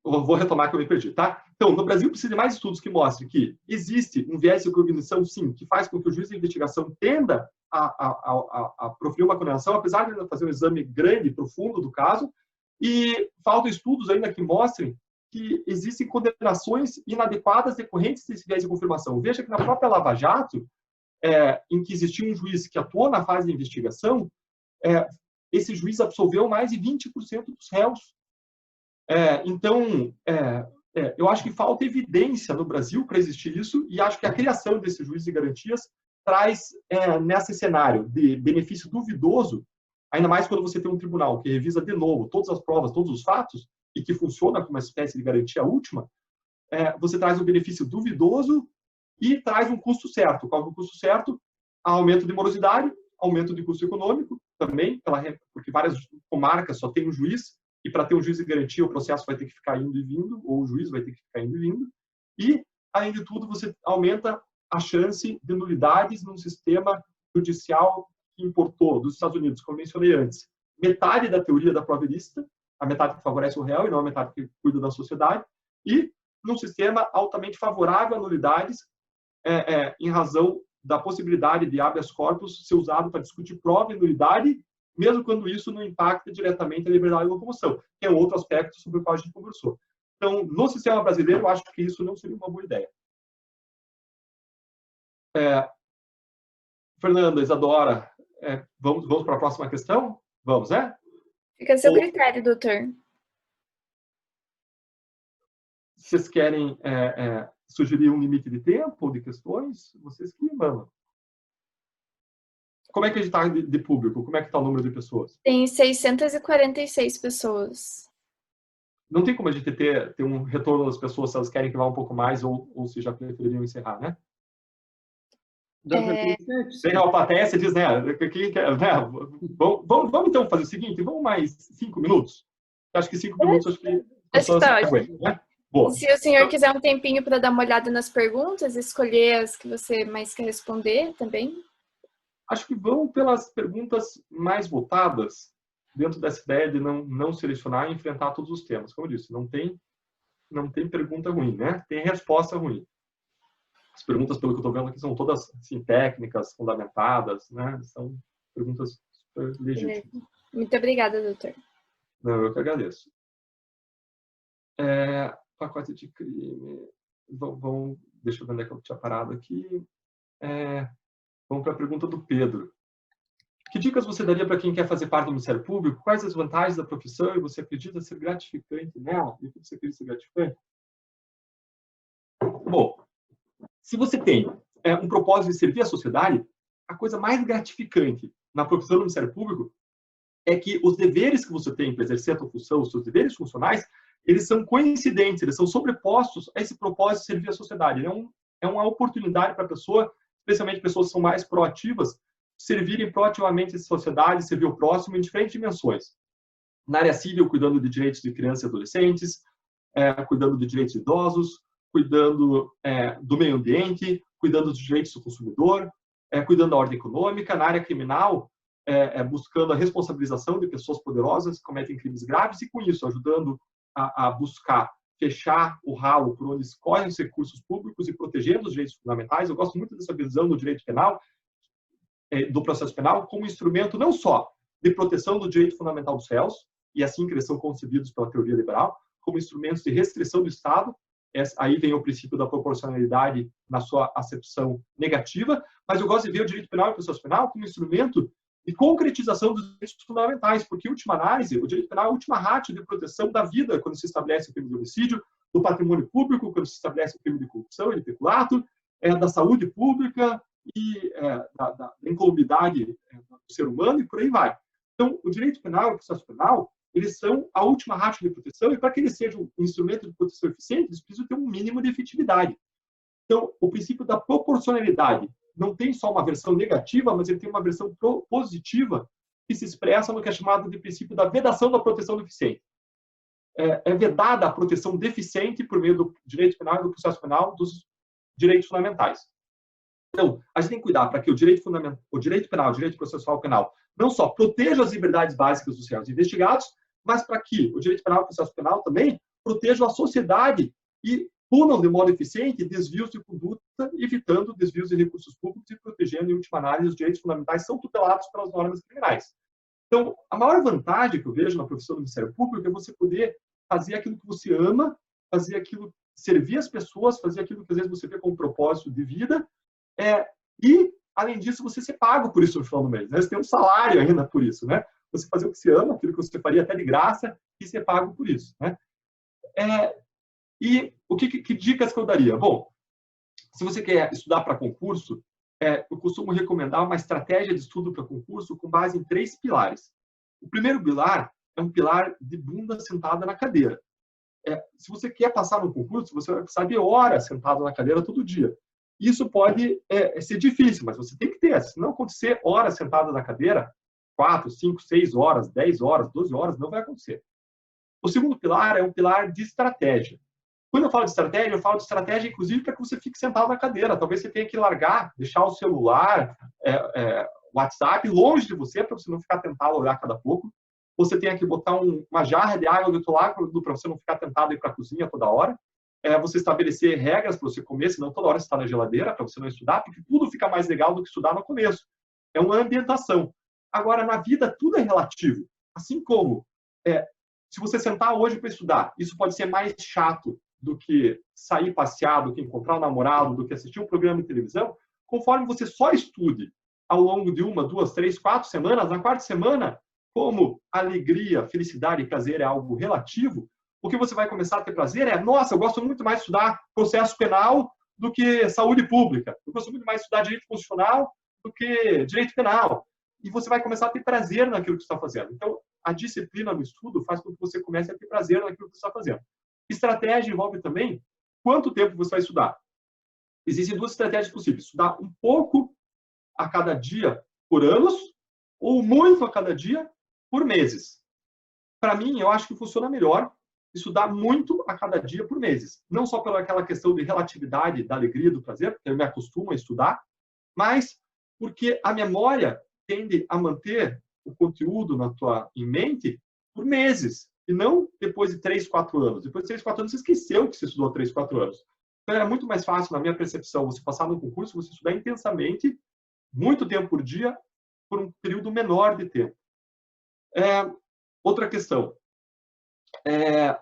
vou retomar que eu me perdi, tá? Então, no Brasil precisa de mais estudos que mostrem que existe um viés de cognição, sim, que faz com que o juiz de investigação tenda a proferir uma condenação, apesar de ele fazer um exame grande, profundo do caso, e faltam estudos ainda que mostrem que existem condenações inadequadas decorrentes desse viés de confirmação. Veja que na própria Lava Jato, em que existia um juiz que atuou na fase de investigação, esse juiz absolveu mais de 20% dos réus. Então, eu acho que falta evidência no Brasil para existir isso, e acho que a criação desse juiz de garantias traz, nesse cenário de benefício duvidoso, ainda mais quando você tem um tribunal que revisa de novo todas as provas, todos os fatos, e que funciona como uma espécie de garantia última, você traz um benefício duvidoso e traz um custo certo. Qual é o custo certo? Aumento de morosidade, aumento de custo econômico, também, porque várias comarcas só tem um juiz, e para ter um juiz de garantia, o processo vai ter que ficar indo e vindo, ou o juiz vai ter que ficar indo e vindo. E, além de tudo, você aumenta a chance de nulidades num sistema judicial que importou dos Estados Unidos, como mencionei antes. Metade da teoria da prova ilícita, a metade que favorece o réu e não a metade que cuida da sociedade, e num sistema altamente favorável a nulidades, em razão da possibilidade de habeas corpus ser usado para discutir prova e nulidade, mesmo quando isso não impacta diretamente a liberdade de locomoção, que é outro aspecto sobre o qual a gente conversou. Então, no sistema brasileiro, eu acho que isso não seria uma boa ideia. Fernanda, Isadora, vamos para a próxima questão? Vamos, né? Fica a seu critério, doutor. Vocês querem sugerir um limite de tempo ou de questões? Vocês que mandam. Como é que a gente está de público? Como é que está o número de pessoas? Tem 646 pessoas. Não tem como a gente ter um retorno das pessoas se elas querem que vá um pouco mais ou se já prefeririam encerrar, né? Vem a plateia, você diz, né? Vamos então fazer o seguinte, vamos mais 5 minutos? Acho que 5 minutos, acho que tá ótimo. Né? Boa. Se o senhor quiser um tempinho para dar uma olhada nas perguntas, escolher as que você mais quer responder também. Acho que vão pelas perguntas mais votadas, dentro dessa ideia de não selecionar e enfrentar todos os temas. Como eu disse, não tem pergunta ruim, né? Tem resposta ruim. As perguntas, pelo que eu estou vendo aqui, são todas assim, técnicas, fundamentadas, né? São perguntas super legítimas. Muito obrigada, doutor. Não, eu que agradeço. Pacote de crime. Deixa eu ver onde é que eu tinha parado aqui. Vamos para a pergunta do Pedro. Que dicas você daria para quem quer fazer parte do Ministério Público? Quais as vantagens da profissão e você acredita ser gratificante nela? E o que você acredita ser gratificante? Bom, se você tem um propósito de servir a sociedade, a coisa mais gratificante na profissão do Ministério Público é que os deveres que você tem para exercer a sua função, os seus deveres funcionais, eles são coincidentes, eles são sobrepostos a esse propósito de servir a sociedade. É uma oportunidade para a pessoa, especialmente pessoas que são mais proativas, servirem proativamente a sociedade, servir o próximo em diferentes dimensões. Na área civil, cuidando de direitos de crianças e adolescentes, cuidando de direitos de idosos, cuidando do meio ambiente, cuidando dos direitos do consumidor, cuidando da ordem econômica. Na área criminal, buscando a responsabilização de pessoas poderosas que cometem crimes graves e, com isso, ajudando a buscar fechar o ralo por onde escorrem os recursos públicos e protegendo os direitos fundamentais. Eu gosto muito dessa visão do direito penal, do processo penal, como instrumento não só de proteção do direito fundamental dos réus, e assim que eles são concebidos pela teoria liberal, como instrumentos de restrição do Estado. Aí vem o princípio da proporcionalidade na sua acepção negativa, mas eu gosto de ver o direito penal e o processo penal como instrumento de concretização dos direitos fundamentais, porque, em última análise, o direito penal é a última ratio de proteção da vida quando se estabelece o crime de homicídio, do patrimônio público quando se estabelece o crime de corrupção e de peculato, da saúde pública e da incolumidade do ser humano e por aí vai. Então, o direito penal e o processo penal, eles são a última ratio de proteção e, para que eles sejam um instrumento de proteção eficiente, eles precisam ter um mínimo de efetividade. Então, o princípio da proporcionalidade não tem só uma versão negativa, mas ele tem uma versão positiva que se expressa no que é chamado de princípio da vedação da proteção deficiente. É vedada a proteção deficiente por meio do direito penal e do processo penal dos direitos fundamentais. Então, a gente tem que cuidar para que o direito penal, o direito processual penal, não só proteja as liberdades básicas dos réus investigados, mas para que o direito penal e o processo penal também protejam a sociedade e punam de modo eficiente desvios de conduta, evitando desvios de recursos públicos e protegendo, em última análise, os direitos fundamentais são tutelados pelas normas criminais. Então, a maior vantagem que eu vejo na profissão do Ministério Público é você poder fazer aquilo que você ama, fazer aquilo, servir as pessoas, fazer aquilo que às vezes você vê como propósito de vida, e, além disso, você ser pago por isso no final do mês. Né? Você tem um salário ainda por isso. Né? Você fazer o que você ama, aquilo que você faria até de graça, e ser pago por isso. Né? E que dicas que eu daria? Bom, se você quer estudar para concurso, eu costumo recomendar uma estratégia de estudo para concurso com base em 3 pilares. O primeiro pilar é um pilar de bunda sentada na cadeira. Se você quer passar no concurso, você vai precisar de horas sentado na cadeira todo dia. Isso pode ser difícil, mas você tem que ter. Se não acontecer horas sentado na cadeira, 4, 5, 6 horas, 10 horas, 12 horas, não vai acontecer. O segundo pilar é um pilar de estratégia. Quando eu falo de estratégia, eu falo de estratégia, inclusive, para que você fique sentado na cadeira. Talvez você tenha que largar, deixar o celular, o WhatsApp longe de você, para você não ficar tentado a olhar cada pouco. Você tenha que botar uma jarra de água do outro lado, para você não ficar tentado a ir para a cozinha toda hora. Você estabelecer regras para você comer, senão toda hora você está na geladeira, para você não estudar, porque tudo fica mais legal do que estudar no começo. É uma ambientação. Agora, na vida, tudo é relativo. Assim como, se você sentar hoje para estudar, isso pode ser mais chato do que sair passear, do que encontrar um namorado, do que assistir um programa de televisão. Conforme você só estude ao longo de 1, 2, 3, 4 semanas, na 4ª semana, como alegria, felicidade e prazer é algo relativo, o que você vai começar a ter prazer é, nossa, eu gosto muito mais de estudar processo penal do que saúde pública. Eu gosto muito mais de estudar direito constitucional do que direito penal. E você vai começar a ter prazer naquilo que você está fazendo. Então, a disciplina no estudo faz com que você comece a ter prazer naquilo que você está fazendo. Estratégia envolve também quanto tempo você vai estudar. Existem duas estratégias possíveis. Estudar um pouco a cada dia por anos ou muito a cada dia por meses. Para mim, eu acho que funciona melhor estudar muito a cada dia por meses. Não só pela aquela questão de relatividade da alegria, do prazer, porque eu me acostumo a estudar, mas porque a memória tende a manter o conteúdo em mente por meses, e não depois de 3, 4 anos. Depois de 3, 4 anos, você esqueceu que você estudou 3, 4 anos. Então, era muito mais fácil, na minha percepção, você passar no concurso, você estudar intensamente, muito tempo por dia, por um período menor de tempo. Outra questão.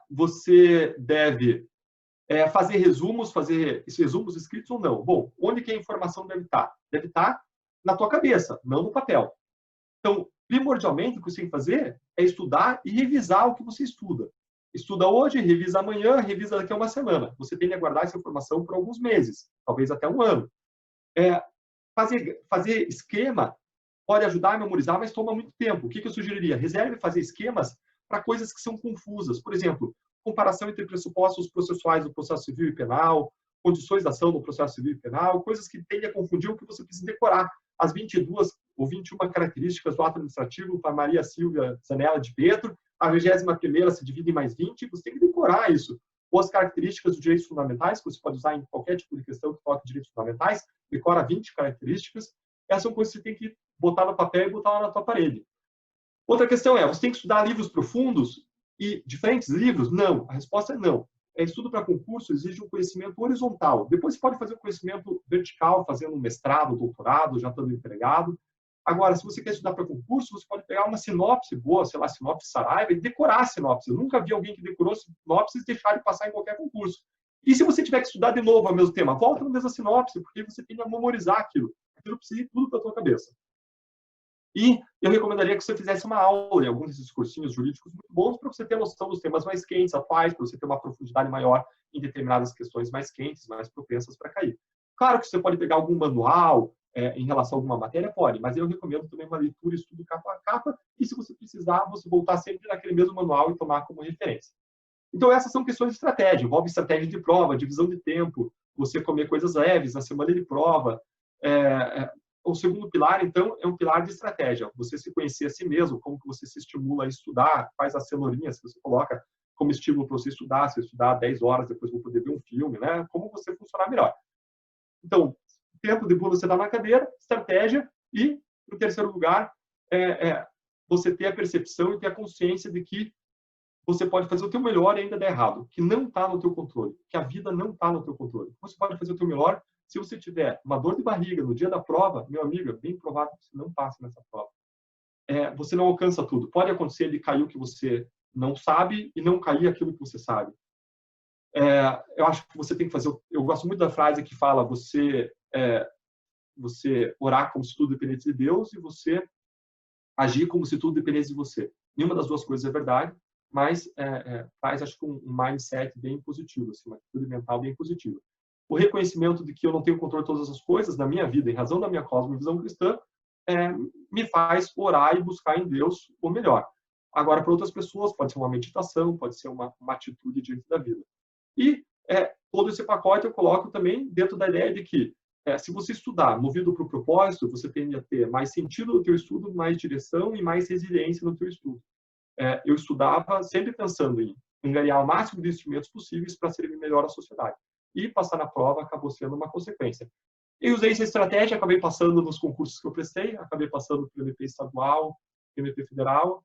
Você deve fazer resumos, fazer resumos escritos ou não. Bom, onde que a informação deve estar? Deve estar na tua cabeça, não no papel. Então, primordialmente, o que você tem que fazer é estudar e revisar o que você estuda. Estuda hoje, revisa amanhã, revisa daqui a uma semana. Você tem que guardar essa informação por alguns meses, talvez até um ano. Fazer esquema pode ajudar a memorizar, mas toma muito tempo. O que eu sugeriria? Reserve fazer esquemas para coisas que são confusas. Por exemplo, comparação entre pressupostos processuais do processo civil e penal, condições da ação do processo civil e penal, coisas que tendem a confundir o que você precisa decorar. As 22 ou 21 características do ato administrativo para Maria Silvia Zanella de Pietro, a 21ª se divide em mais 20, você tem que decorar isso. Ou as características dos direitos fundamentais, que você pode usar em qualquer tipo de questão que toque direitos fundamentais, decora 20 características. Essas são coisas que você tem que botar no papel e botar lá na tua parede. Outra questão é, você tem que estudar livros profundos e diferentes livros? Não. A resposta é não. Estudo para concurso exige um conhecimento horizontal. Depois você pode fazer um conhecimento vertical, fazendo um mestrado, doutorado, já estando empregado. Agora, se você quer estudar para concurso, você pode pegar uma sinopse boa, sei lá, sinopse Saraiva, e decorar a sinopse. Eu nunca vi alguém que decorou sinopse e deixar de passar em qualquer concurso. E se você tiver que estudar de novo o mesmo tema, volta no mesmo sinopse, porque você tem que memorizar aquilo. Aquilo precisa ir tudo para a tua cabeça. E eu recomendaria que você fizesse uma aula em alguns desses cursinhos jurídicos muito bons para você ter noção dos temas mais quentes, atuais, para você ter uma profundidade maior em determinadas questões mais quentes, mais propensas para cair. Claro que você pode pegar algum manual em relação a alguma matéria, pode, mas eu recomendo também uma leitura e estudo capa a capa, e se você precisar, você voltar sempre naquele mesmo manual e tomar como referência. Então, essas são questões de estratégia, envolve estratégia de prova, divisão de tempo, você comer coisas leves na semana de prova. O segundo pilar, então, é um pilar de estratégia. Você se conhecer a si mesmo, como que você se estimula a estudar, quais as cenourinhas que você coloca como estímulo para você estudar, se eu estudar 10 horas, depois vou poder ver um filme, né? Como você funcionar melhor. Então, tempo de bunda você dá na cadeira, estratégia, e, em terceiro lugar, você ter a percepção e ter a consciência de que você pode fazer o teu melhor e ainda dar errado, que não está no teu controle, que a vida não está no teu controle. Você pode fazer o teu melhor. Se você tiver uma dor de barriga no dia da prova, meu amigo, é bem provável que você não passe nessa prova. Você não alcança tudo. Pode acontecer de cair o que você não sabe e não cair aquilo que você sabe. Eu acho que você tem que fazer... Eu gosto muito da frase que fala você orar como se tudo dependesse de Deus e você agir como se tudo dependesse de você. Nenhuma das duas coisas é verdade, mas faz, acho que, um mindset bem positivo, assim, uma atitude mental bem positiva. O reconhecimento de que eu não tenho controle de todas as coisas na minha vida, em razão da minha cosmovisão cristã, me faz orar e buscar em Deus o melhor. Agora, para outras pessoas, pode ser uma meditação, pode ser uma atitude diante da vida. E todo esse pacote eu coloco também dentro da ideia de que, se você estudar movido para o propósito, você tende a ter mais sentido no teu estudo, mais direção e mais resiliência no teu estudo. Eu estudava sempre pensando em ganhar o máximo de instrumentos possíveis para servir melhor à sociedade. E passar na prova acabou sendo uma consequência. Eu usei essa estratégia, acabei passando nos concursos que eu prestei, acabei passando para o MP estadual, MP federal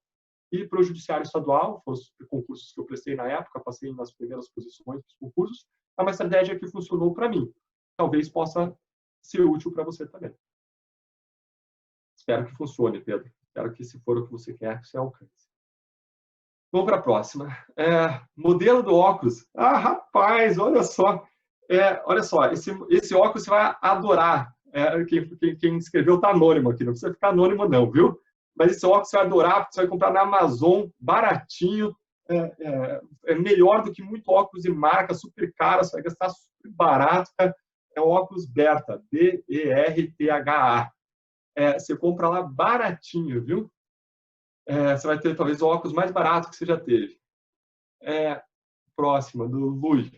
e para o judiciário estadual, foram os concursos que eu prestei na época, passei nas primeiras posições dos concursos. É uma estratégia que funcionou para mim. Talvez possa ser útil para você também. Espero que funcione, Pedro. Espero que, se for o que você quer, você alcance. Vamos para a próxima. Modelo do óculos. Ah, rapaz, olha só. Olha só, esse óculos você vai adorar. Quem escreveu está anônimo aqui, não precisa ficar anônimo não, viu? Mas esse óculos você vai adorar, porque você vai comprar na Amazon, baratinho, é melhor do que muito óculos de marca, super caro, você vai gastar super barato. É o óculos Bertha, B-E-R-T-H-A. Você compra lá baratinho, viu? Você vai ter talvez o óculos mais barato que você já teve. Próxima, do Luiz.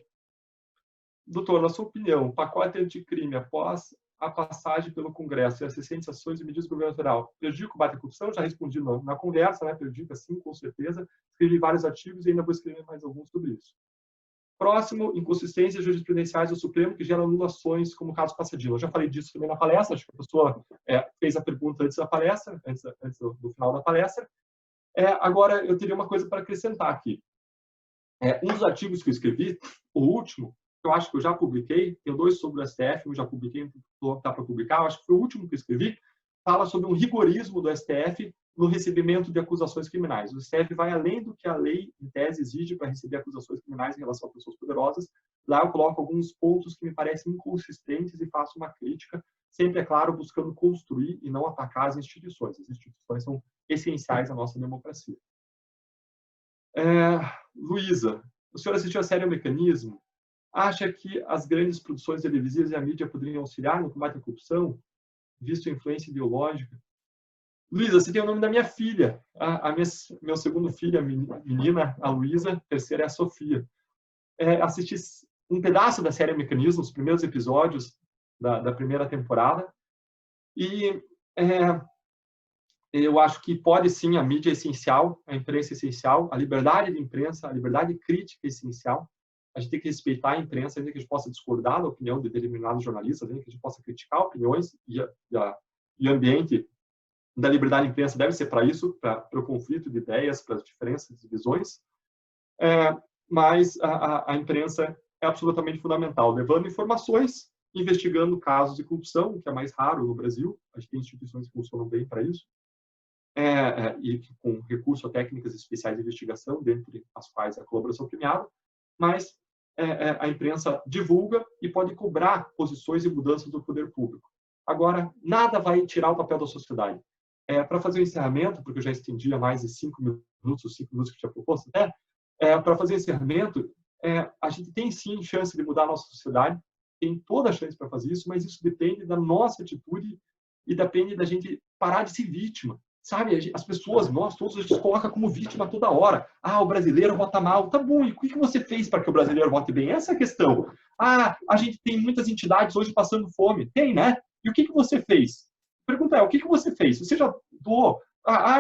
Doutor, na sua opinião, o pacote anticrime após a passagem pelo Congresso e as recentes ações e medidas do governo federal prejudica o combate à corrupção? Já respondi na conversa, né? Prejudica sim, com certeza. Escrevi vários artigos e ainda vou escrever mais alguns sobre isso. Próximo, inconsistências jurisprudenciais do Supremo que geram anulações, como o caso Passadilla. Eu já falei disso também na palestra, acho que a pessoa fez a pergunta antes da palestra, antes do final da palestra. Agora, eu teria uma coisa para acrescentar aqui. Um dos artigos que eu escrevi, o último, eu acho que eu já publiquei, tenho 2 sobre o STF, eu já publiquei, dá para publicar, eu acho que foi o último que eu escrevi, fala sobre um rigorismo do STF no recebimento de acusações criminais. O STF vai além do que a lei, em tese, exige para receber acusações criminais em relação a pessoas poderosas. Lá eu coloco alguns pontos que me parecem inconsistentes e faço uma crítica, sempre, é claro, buscando construir e não atacar as instituições. As instituições são essenciais à nossa democracia. Luísa, o senhor assistiu a série O Mecanismo? Acha que as grandes produções televisivas e a mídia poderiam auxiliar no combate à corrupção, visto a influência ideológica? Luísa, você tem o nome da minha filha. Meu segundo filho, a menina, a Luísa, a terceira é a Sofia. Assisti um pedaço da série Mecanismo, os primeiros episódios da primeira temporada, e eu acho que pode sim, a mídia é essencial, a imprensa é essencial, a liberdade de imprensa, a liberdade crítica é essencial. A gente tem que respeitar a imprensa, ainda que a gente possa discordar da opinião de determinados jornalistas, ainda que a gente possa criticar opiniões, e o ambiente da liberdade de imprensa deve ser para isso, para o conflito de ideias, para as diferenças de visões, mas a imprensa é absolutamente fundamental, levando informações, investigando casos de corrupção, que é mais raro no Brasil, a gente tem instituições que funcionam bem para isso, e com recurso a técnicas especiais de investigação, dentre as quais a colaboração premiada, mas a imprensa divulga e pode cobrar posições e mudanças do poder público. Agora, nada vai tirar o papel da sociedade. Para fazer o encerramento, porque eu já estendi a mais de 5 minutos, os 5 minutos que eu tinha proposto, para fazer o encerramento, a gente tem sim chance de mudar a nossa sociedade, tem toda a chance para fazer isso, mas isso depende da nossa atitude e depende da gente parar de ser vítima. Sabe, as pessoas, nós todos, a gente coloca como vítima toda hora. O brasileiro vota mal. Tá bom, e o que você fez para que o brasileiro vote bem? Essa é a questão. A gente tem muitas entidades hoje passando fome. Tem, né? E o que você fez? A pergunta é, o que você fez? Você já doou?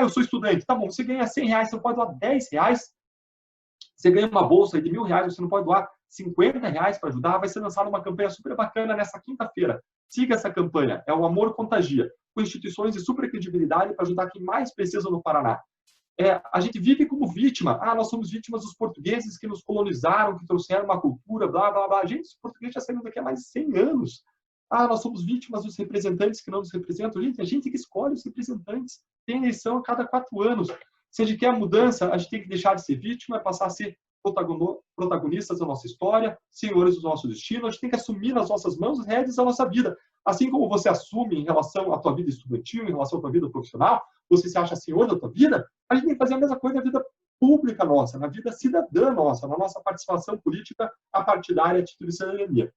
Eu sou estudante. Tá bom, você ganha R$100, você não pode doar R$10. Você ganha uma bolsa de R$1.000, você não pode doar R$50 para ajudar. Vai ser lançada uma campanha super bacana nessa quinta-feira. Siga essa campanha. É o Amor Contagia, com instituições de super credibilidade para ajudar quem mais precisa no Paraná. A gente vive como vítima. Nós somos vítimas dos portugueses que nos colonizaram, que trouxeram uma cultura, blá, blá, blá. Gente, os portugueses já saíram daqui há mais de 100 anos. Nós somos vítimas dos representantes que não nos representam. Gente, a gente que escolhe os representantes. Tem eleição a cada 4 anos. Se a gente quer a mudança, a gente tem que deixar de ser vítima e passar a ser protagonistas da nossa história, senhores do nosso destino. A gente tem que assumir nas nossas mãos as rédeas da nossa vida. Assim como você assume em relação à tua vida estudantil, em relação à tua vida profissional, você se acha senhor da tua vida, a gente tem que fazer a mesma coisa na vida pública nossa, na vida cidadã nossa, na nossa participação política, a partidária, a título de cidadania.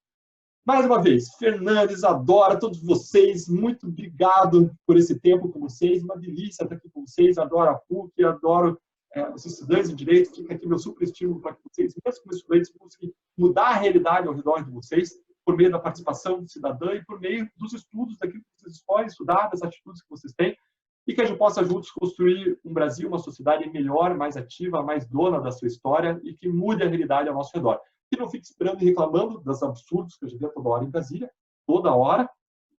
Mais uma vez, Fernandes, adoro todos vocês, muito obrigado por esse tempo com vocês, uma delícia estar aqui com vocês, adoro a PUC, adoro os estudantes de Direito, fica aqui meu super estímulo para que vocês, mesmo como estudantes, possam mudar a realidade ao redor de vocês, por meio da participação cidadã e por meio dos estudos, daquilo que vocês escolhem estudar, das atitudes que vocês têm, e que a gente possa juntos construir um Brasil, uma sociedade melhor, mais ativa, mais dona da sua história e que mude a realidade ao nosso redor. Que não fique esperando e reclamando dos absurdos que a gente vê toda hora em Brasília, toda hora,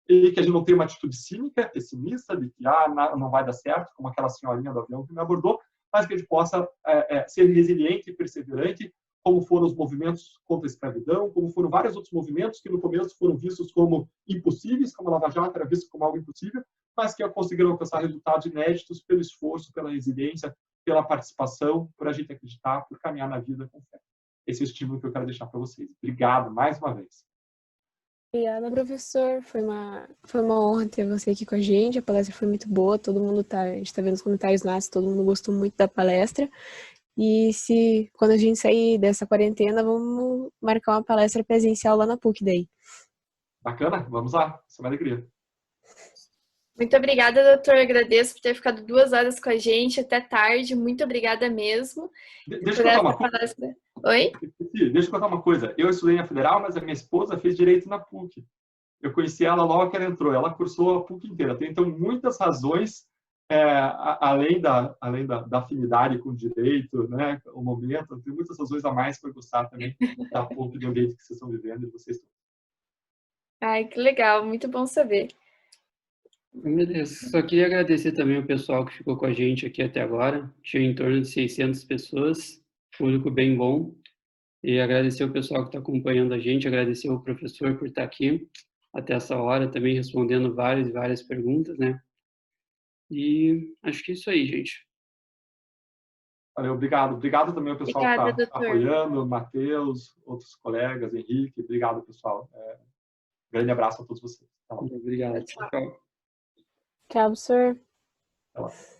e que a gente não tenha uma atitude cínica, pessimista, de que não vai dar certo, como aquela senhorinha do avião que me abordou, mas que a gente possa ser resiliente e perseverante, como foram os movimentos contra a escravidão, como foram vários outros movimentos que no começo foram vistos como impossíveis, como a Lava Jato era visto como algo impossível, mas que conseguiram alcançar resultados inéditos pelo esforço, pela resiliência, pela participação, por a gente acreditar, por caminhar na vida com fé. Esse é o estímulo que eu quero deixar para vocês. Obrigado mais uma vez. Obrigada, professor. Foi uma honra ter você aqui com a gente. A palestra foi muito boa. A gente tá vendo os comentários nossos, todo mundo gostou muito da palestra. E quando a gente sair dessa quarentena, vamos marcar uma palestra presencial lá na PUC daí. Bacana, vamos lá, isso é uma alegria. Muito obrigada, doutor. Agradeço por ter ficado 2 horas com a gente até tarde. Muito obrigada mesmo. Deixa eu contar uma coisa. Palestra. Oi? Deixa eu contar uma coisa. Eu estudei na Federal, mas a minha esposa fez Direito na PUC. Eu conheci ela logo que ela entrou. Ela cursou a PUC inteira. Tem, então, muitas razões, além da afinidade com o direito, né, o momento, tem muitas razões a mais para gostar também da PUC, do ambiente que vocês estão vivendo e vocês estão. Ai, que legal. Muito bom saber. Beleza. Só queria agradecer também o pessoal que ficou com a gente aqui até agora. Tinha em torno de 600 pessoas, público bem bom. E agradecer o pessoal que está acompanhando a gente, agradecer o professor por estar aqui até essa hora, também respondendo várias e várias perguntas, né? E acho que é isso aí, gente. Valeu, obrigado. Obrigado também ao pessoal Obrigada, que está doutor. apoiando, Matheus, outros colegas, Henrique. Obrigado, pessoal. Grande abraço a todos vocês. Obrigado. Tchau. Tchau. Tchau, professor. Até lá.